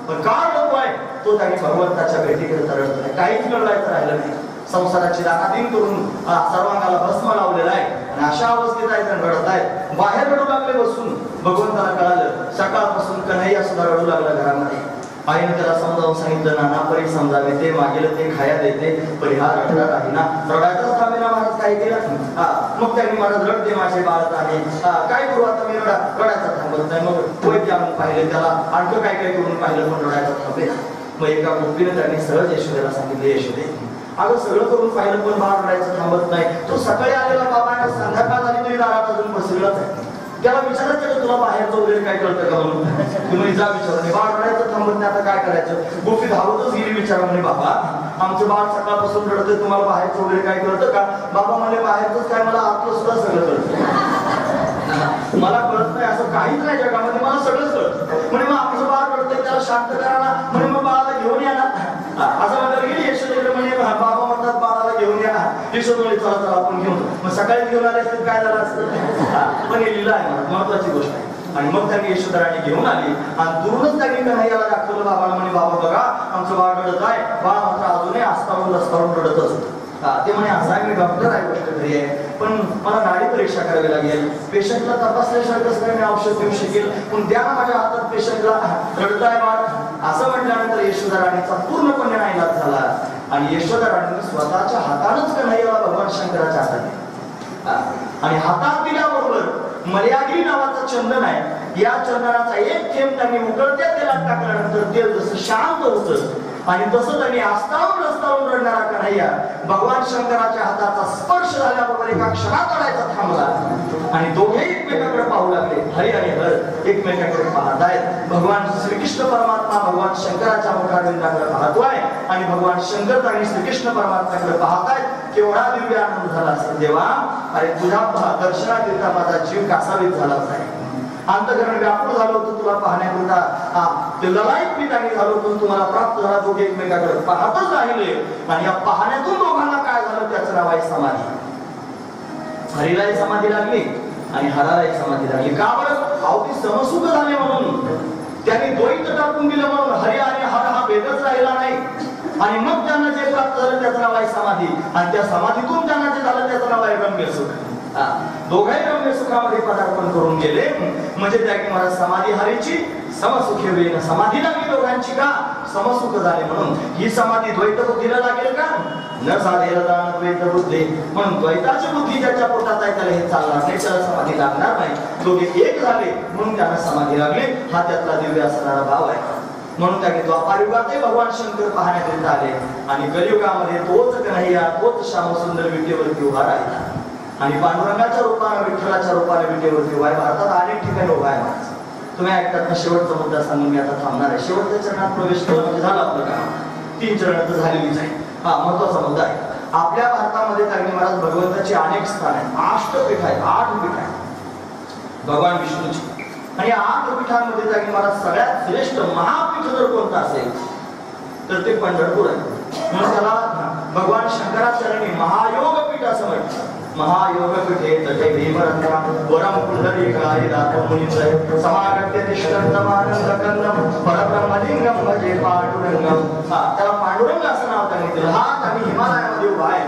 पण का रडतोय? तो त्याने भगवंताच्या भेटीकडे रडतो नाही. काहीच मिळवायचं राहिलं नाही. संसाराची दानाधीन करून सर्वांगाला भस्म लावलेला आहे, आणि अशा अवस्थेत आहे तर रडत आहे. बाहेर रडू लागले बसून. भगवंताला कळालं सकाळपासून कन्हैया सुद्धा रडू लागला घरामध्ये. आईने त्याला समजावून सांगितलं, नाना परी समजावे, ते मागेल ते खाया देते, परिहार रडला नाही ना. रडायचाच थांबेना महाराज, काय केलं? मग त्यांनी महाराज रडते माझे बाळत आहे, काय करू आता मी? रडायचा थांबत नाही. मग वैद्य आणून पाहिलं, त्याला आणखं काय काय करून पाहिलं, पण रडायचा थांबेना. मग एका गोपीने त्यांनी सहज यशोदेला सांगितले, यशोदे अगं सगळं करून पाहिलं पण बाळ रडायचं थांबत नाही. तो सकाळी आलेला बाबा आहे, संध्याकाळ झाली तरी दारात अजून बसलेलाच आहे. त्याला विचारायचं तुला बाहेरचं वगैरे काय कळतं का म्हणून? तुम्ही जा विचार. बाळ रडायचं थांबत नाही, आता काय करायचं? गोपी धावतच गेली विचारा म्हणे, बाबा आमचं बाळ सकाळपासून रडतं, तुम्हाला बाहेरचं वगैरे काय कळतं का? बाबा म्हणे बाहेरच काय, मला आतलं सुद्धा सगळं कळतं. मला कळत नाही असं काहीच नाही जगामध्ये, मला सगळंच कळतं. म्हणे मग आमचं बाळ रडतंय, त्याला शांत करा ना. म्हणे मग बाळाला घेऊन या ना. असं म्हणायला गेली यशोदेकडे. म्हणे बाबा म्हणतात बाळाला घेऊन या. यशोद म्हणे चला चला आपण घेऊन. मग सकाळी घेऊन आले असते काय झालं असतं? पण हे लिहिलं आहे महत्वाची गोष्ट आहे. आणि मग त्यांनी यशोधराने घेऊन आली, आणि दुरूनच त्यांनी कन्हैयाला दाखवलं बाबाला. म्हणे बाबा बघा आमचं बाळ रडत आहे. बाळ मात्र अजूनही आस्तावून रस्तावून रडत असत. ते म्हणे असं आहे, मी डॉक्टर आहे, गोष्ट घरी आहे, पण मला नाडी परीक्षा करावी लागेल. पेशंटला तपासल्याशिवाय कसं काय मी औषध देऊ शकेल? पण द्या माझ्या हातात पेशंटला. रडताय बाळ असं म्हटल्यानंतर यशोदा राणीचा पूर्णपणे नाईलाज झाला, आणि यशोदा राणीने स्वतःच्या हातानच कन्हैयाला भगवान शंकराच्या हातात दिला. आणि हातात दिल्याबरोबर मर्यादिनी नावाचा चंदन आहे, या चंदनाचा एक थेंब त्यांनी उकळत्या तेलात टाकल्यानंतर तेल जसं शांत होतं, आणि तसं त्यांनी आस्तावून रस्तावून रडणारा कन्हैया भगवान शंकराच्या हाताचा स्पर्श झाल्याबरोबर एका क्षणात रडायचा थांबला, आणि दोघेही एकमेकाकडे पाहू लागले. हरी आणि हर एकमेकाकडे पाहत आहेत. भगवान श्रीकृष्ण परमात्मा भगवान शंकराच्या मुखारविंदाकडे पाहतोय, आणि भगवान शंकर आणि श्रीकृष्ण परमात्म्याकडे पाहत आहेत. केवढा दिव्य आनंद झाला असेल देवा. अरे तुझ्या दर्शनात येता माझा जीव कासावीत झालाच आहे. अंतकरण व्यापूळ झालं होतं तुला पाहण्याकरिता, ललाईत पितानी झालो होतो, तुम्हाला प्राप्त झाला. दोघे एकमेकाकडे पाहतच राहिले, आणि या पाहण्यातून दोघांना काय झालं त्याचं नाव आहे समाधी. हरीलाही समाधी लागली आणि हरालाही समाधी लागली. का बरं? अवती समसुख झाले म्हणून. त्यांनी द्वैत टाकून दिलं म्हणून हरी आणि हर हा भेदच राहिला नाही, आणि मग त्यांना जे प्राप्त झालं त्याचं नाव आहे समाधी, आणि त्या समाधीतून त्यांना जे झालं त्याचं नाव आहे रम्य सुख. दोघाही रम्य सुखामध्ये पदार्पण करून गेले. म्हणजे त्या मला समाधी हरीची, समसुखी होईन समाधी लागली दोघांची. का? समसुख झाले म्हणून. ही समाधी द्वैत बुद्धीला लागेल का? न साधेल दान द्वैत बुद्धी. म्हणून द्वैताची बुद्धी ज्याच्या पोटात आहे त्याला हे चालणार नाही, त्याला समाधी लागणार नाही. दोघे एक झाले म्हणून त्यांना समाधी लागली. हा त्यातला दिव्य असणारा भाव आहे. म्हणून त्याने द्वापार युगातही भगवान शंकर पाहण्याकरिता आले, आणि कलियुगामध्ये तोच कन्हैया, तोच श्यामसुंदर विटेवरती उभा राहिला, आणि पांडुरंगाच्या रूपाने, विठ्ठलाच्या रूपाने विटेवरती उभा आहे. भारतात अनेक ठिकाणी उभा आहे. तुम्ही ऐकतात ना. शेवटचा मुद्दा सांगून मी आता थांबणार आहे. शेवटच्या चरणात प्रवेश करून म्हणजे झालं आपलं काम. 3 चरण तर झालेलीच आहे. महत्वाचा मुद्दा आहे. आपल्या भारतामध्ये त्यांनी महाराज भगवंताची अनेक स्थान आहेत. 8 पीठ आहेत, 8 पीठ आहेत भगवान विष्णूची. आणि 8 पीठांमध्ये त्यांनी महाराज सगळ्यात श्रेष्ठ महापीठ जर कोणतं असेल तर ते पंढरपूर आहे. म्हणून त्याला भगवान शंकराचार्यांनी महायोग पीठ असं म्हटलं. महायोग पीठे तटे भीमरंगा वरम पुंडरीकाय दातमुनिचय समागत्य तिष्ठन्तमानन्दकन्दं परब्रह्मलिंगं भजे पांडुरंगं. त्याला पांडुरंग असं नाव त्यांनी दिलं. हा त्यांनी हिमालयामध्ये उभा आहे,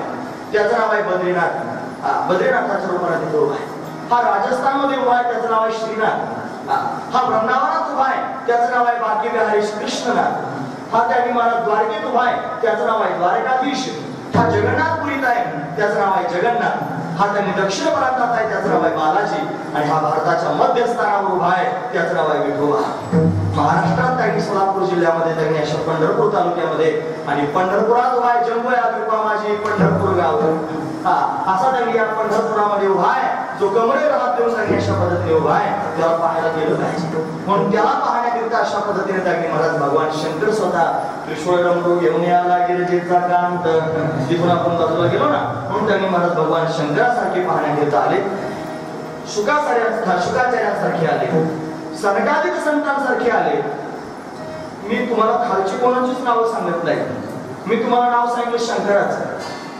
त्याचं नाव आहे बद्रीनाथ. बद्रीनाथाच्या रूपाने तिथे उभा आहे. हा राजस्थानमध्ये उभा आहे, त्याचं नाव आहे श्रीनाथ. हा वृंदावनात उभा आहे, त्याचं नाव आहे भाग्यविहारी कृष्णनाथ. हा त्यांनी महाराज द्वारकेत उभा आहे, त्याचं नाव आहे द्वारकाधीश. हा जगन्नाथपुरीत आहे, त्याचं नाव आहे जगन्नाथ. हा त्यांनी दक्षिण प्रांतात आहे, त्याचं नाव आहे बालाजी. आणि हा भारताच्या मध्यस्थानावर उभा आहे, त्याचं नाव आहे विठोबा. महाराष्ट्रात त्यांनी सोलापूर जिल्ह्यामध्ये त्यांनी अशा पंढरपूर तालुक्यामध्ये, आणि पंढरपुरात उभा आहे जंगू या कृपा माझी पंढरपूर गाव. असा त्यांनी या पंढरपुरामध्ये उभा आहे, जो कमळे राहत देऊन त्यांनी अशा पद्धतीने उभा आहे. त्याला पाहायला गेलं पाहिजे. म्हणून त्याला पाहण्याकरिता करण्याकरिता अशा पद्धतीने त्यांनी महाराज भगवान शंकर स्वतः त्रिशूळ डमरू घेऊन यायला गिरजेचा कांत, जिथून आपण बाजूला गेलो ना, म्हणून त्यांनी महाराज भगवान शंकरासारखे पाहण्याकरिता आले, शुकाचार्यांसारखे आले, सनकादिक संतांसारखे आले. मी तुम्हाला खालची कोणाचीच नावं सांगत नाही. मी तुम्हाला नाव सांगितलं शंकराचं,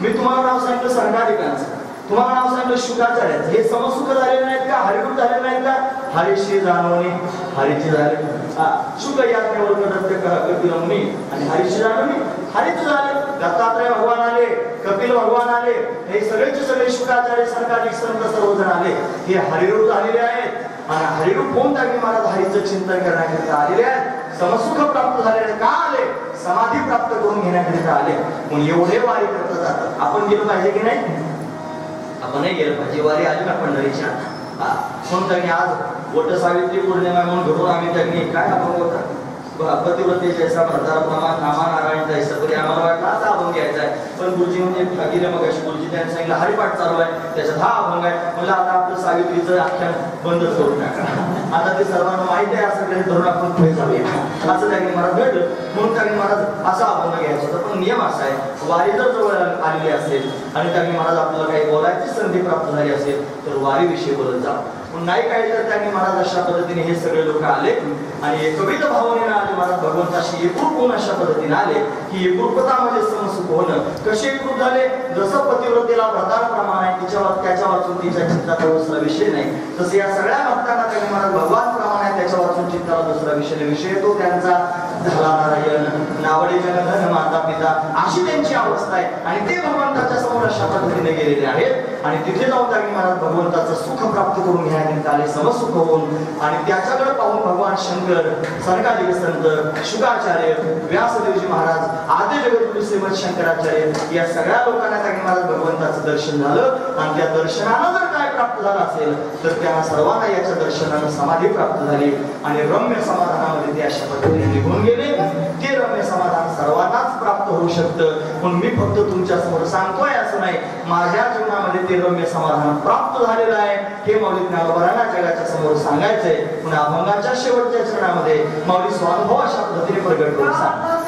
मी तुम्हाला नाव सांगितलं सनकादिकांचं, तुम्हाला नाव सांगितलं शुकाचार्याचं. हे समसुख झालेले नाहीत का? हरिरूप झाले नाहीत का? हरीशी जाणवणे हरीची झाले. शुक याज्ञेवर कपिल मुनी आणि हरीशी जाणवणे हरीच झाले. दत्तात्रय भगवान आले, कपिल भगवान आले, हे सगळेचे सगळे शुकाचार्य सनकादिक संत सर्वजण आले. हे हरिरूप झालेले आहेत आणि हरिरूप होऊन त्यांनी महाराज हरीचं चिंतन करण्याकरिता आलेले आहेत. समसुख प्राप्त झालेले का आले? समाधी प्राप्त करून घेण्याकरिता आले. म्हणून एवढे वारी करत जातात. आपण गेलो पाहिजे की नाही? आपणही गेलं पाहिजे. वारी आली ना पंढरीच्या. म्हणून त्यांनी आज वट सावित्री पौर्णिमा म्हणून घडून आम्ही त्यांनी काय अभंग होता, पतिव्रते जैसा भरतार प्रमाण नामा नारायण जायचं तरी आम्हाला वाटलं आता अभंग घ्यायचा आहे. पण गुरुजी म्हणजे गेले मग अशी गुरुजी त्यांनी सांगितलं हरिपाठ चालू आहे, त्याच्यात हा अभंग आहे. म्हणजे आता आपलं सावित्रीचं आख्यान बंदच करून टाका. आता ते सर्वांना माहिती आहे, असं काही धरून आपण पुढे जाऊया असं त्यांनी मला घडलं. म्हणून त्यांनी महाराज असा अभंग घ्यायचा होता. पण नियम असा आहे, वारी जर जवळ आलेली असेल आणि त्यांनी महाराज आपल्याला काही बोलायची संधी प्राप्त झाली असेल तर वारीविषयी बोलत जा. नाही काय तर त्यांनी महाराज अशा पद्धतीने हे सगळे लोक आले आणि एकविध भावनेने आले. महाराज भगवंताशी एकरूप होऊन अशा पद्धतीने आले की एकरूपता म्हणजे समसुख होणं. कसे एकरूप झाले? जसं पतिव्रतेला व्रताप्रमाण आहे, त्याच्या वाचून तिच्या चिंताचा दुसरा विषय नाही, तसं या सगळ्या भक्तांना त्यांनी महाराज भगवान प्रमाण आहे, त्याच्या वाचून चिंताला दुसरा विषय तो त्यांचा झाला नारायण नावडे जनधन माता पिता अशी त्यांची अवस्था आहे. आणि ते भगवंताच्या समोर अशा पद्धतीने गेलेले आहेत आणि तिथे जाऊन त्यांनी महाराज भगवंताचं सुख प्राप्त करून घेण्याकरिता आले समसुख होऊन. आणि त्याच्याकडे पाहून भगवान शंकर, सनकादिक संत, शुकाचार्य, व्यासदेवजी महाराज, आद्य जगद्गुरु श्रीमद शंकराचार्य या सगळ्या लोकांना त्यांनी महाराज भगवंताचं दर्शन झालं. आणि त्या दर्शनानं जर काय प्राप्त झालं असेल तर त्या सर्वांना याच्या दर्शनानं समाधी प्राप्त झाली आणि रम्य समाधानामध्ये ते अशा पद्धतीने निघून गेले. ते रम्य समाधान सर्वांनाच प्राप्त होऊ शकतं. पण मी फक्त तुमच्या समोर सांगतोय असं नाही, माझ्या जीवनामध्ये ते रम्य समाधान प्राप्त झालेलं आहे हे माऊली ज्ञानोबांना जगाच्या समोर सांगायचंय. पण अभंगाच्या शेवटच्या चरणामध्ये माऊली स्वानुभव अशा पद्धतीने प्रगट करून सांगतात.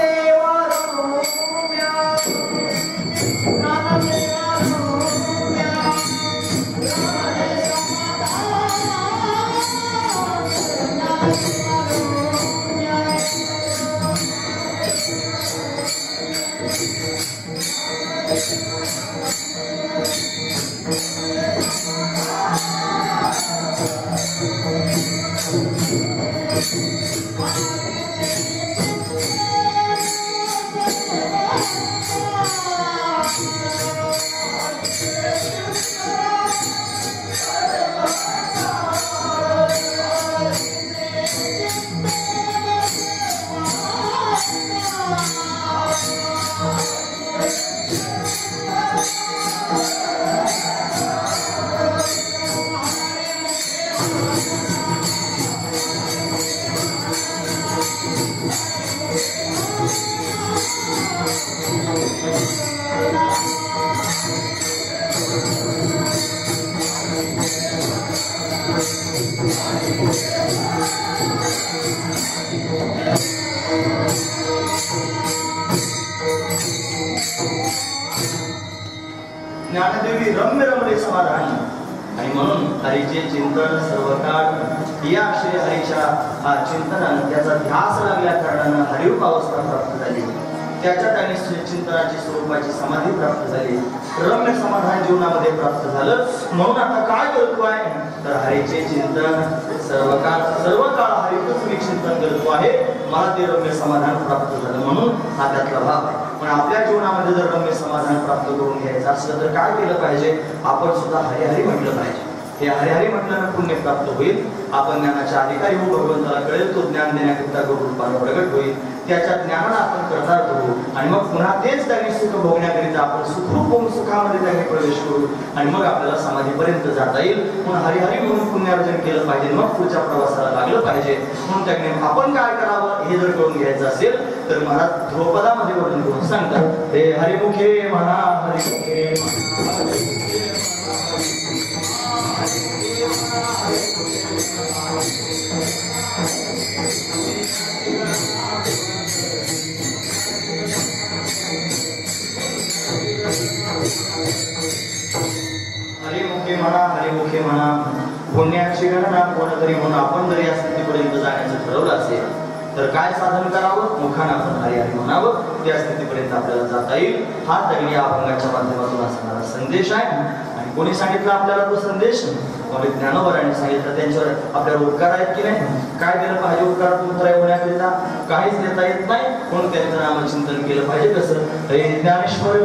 ज्ञानदेवी रम्य रमले समाधानी. आणि म्हणून हरीचे चिंतन सर्व काळ या श्री हरीच्या चिंतनानं त्याचा ध्यास लागल्या कारणानं हरिरूप अवस्था प्राप्त झाली. त्याच्यात आणि चिंतनाची स्वरूपाची समाधी प्राप्त झाली. रम्य समाधान जीवनामध्ये प्राप्त झालं. म्हणून आता काय करतोय तर हरीचे चिंतन सर्व काळ हरितच मी चिंतन करतो आहे, मला ते रम्य समाधान प्राप्त झालं. म्हणून हा त्यातला भाव आहे. पण आपल्या जीवनामध्ये जर रम्य समाधान प्राप्त करून घ्यायचं असलं तर काय केलं पाहिजे? आपण सुद्धा हरिहरी म्हटलं पाहिजे. हे हरिहरी म्हटल्यानं पुण्य प्राप्त होईल. आपण ज्ञानाच्या अधिकारी होऊ, भगवंताला कळेल, तो ज्ञान देण्याकरिता गुरुरूपाने प्रगट होईल. त्याच्या ज्ञानाला आपण करतार करू आणि मग पुन्हा तेच त्यांनी सुख भोगण्याकरिता आपण सुखरूप होऊन सुखामध्ये त्यांनी प्रवेश करू आणि मग आपल्याला समाधीपर्यंत जाता येईल. म्हणून हरिहरी म्हणून पुण्यार्जन केलं पाहिजे, मग पुढच्या प्रवासाला लागलं पाहिजे. म्हणून त्याने आपण काय करावं हे जर करून घ्यायचं असेल तर महाराज ध्रुपदामध्ये वर्णन करून सांगतात. हे हरिमुखे म्हणा, हरिमुखे म्हणा, गणना कोणतरी म्हणून आपण जर या स्थितीपर्यंत जाण्याचं ठरवलं असेल तर काय साधन करावं? मुखानं आपण हरी हरी म्हणावं, त्या स्थितीपर्यंत आपल्याला जाता येईल. हा तरी या अभंगाच्या माध्यमातून असणारा संदेश आहे. आणि कोणी सांगितलं आपल्याला तो संदेश? स्वामी ज्ञानोबरांनी सांगितलं. त्यांच्यावर आपल्याला उपकार आहेत की नाही? काय केलं पाहिजे उपकारातून उतराय होण्याकरिता? काहीच देता येत नाही, म्हणून त्यांचं नामचिंतन केलं पाहिजे. कसं? हे ज्ञानेश्वर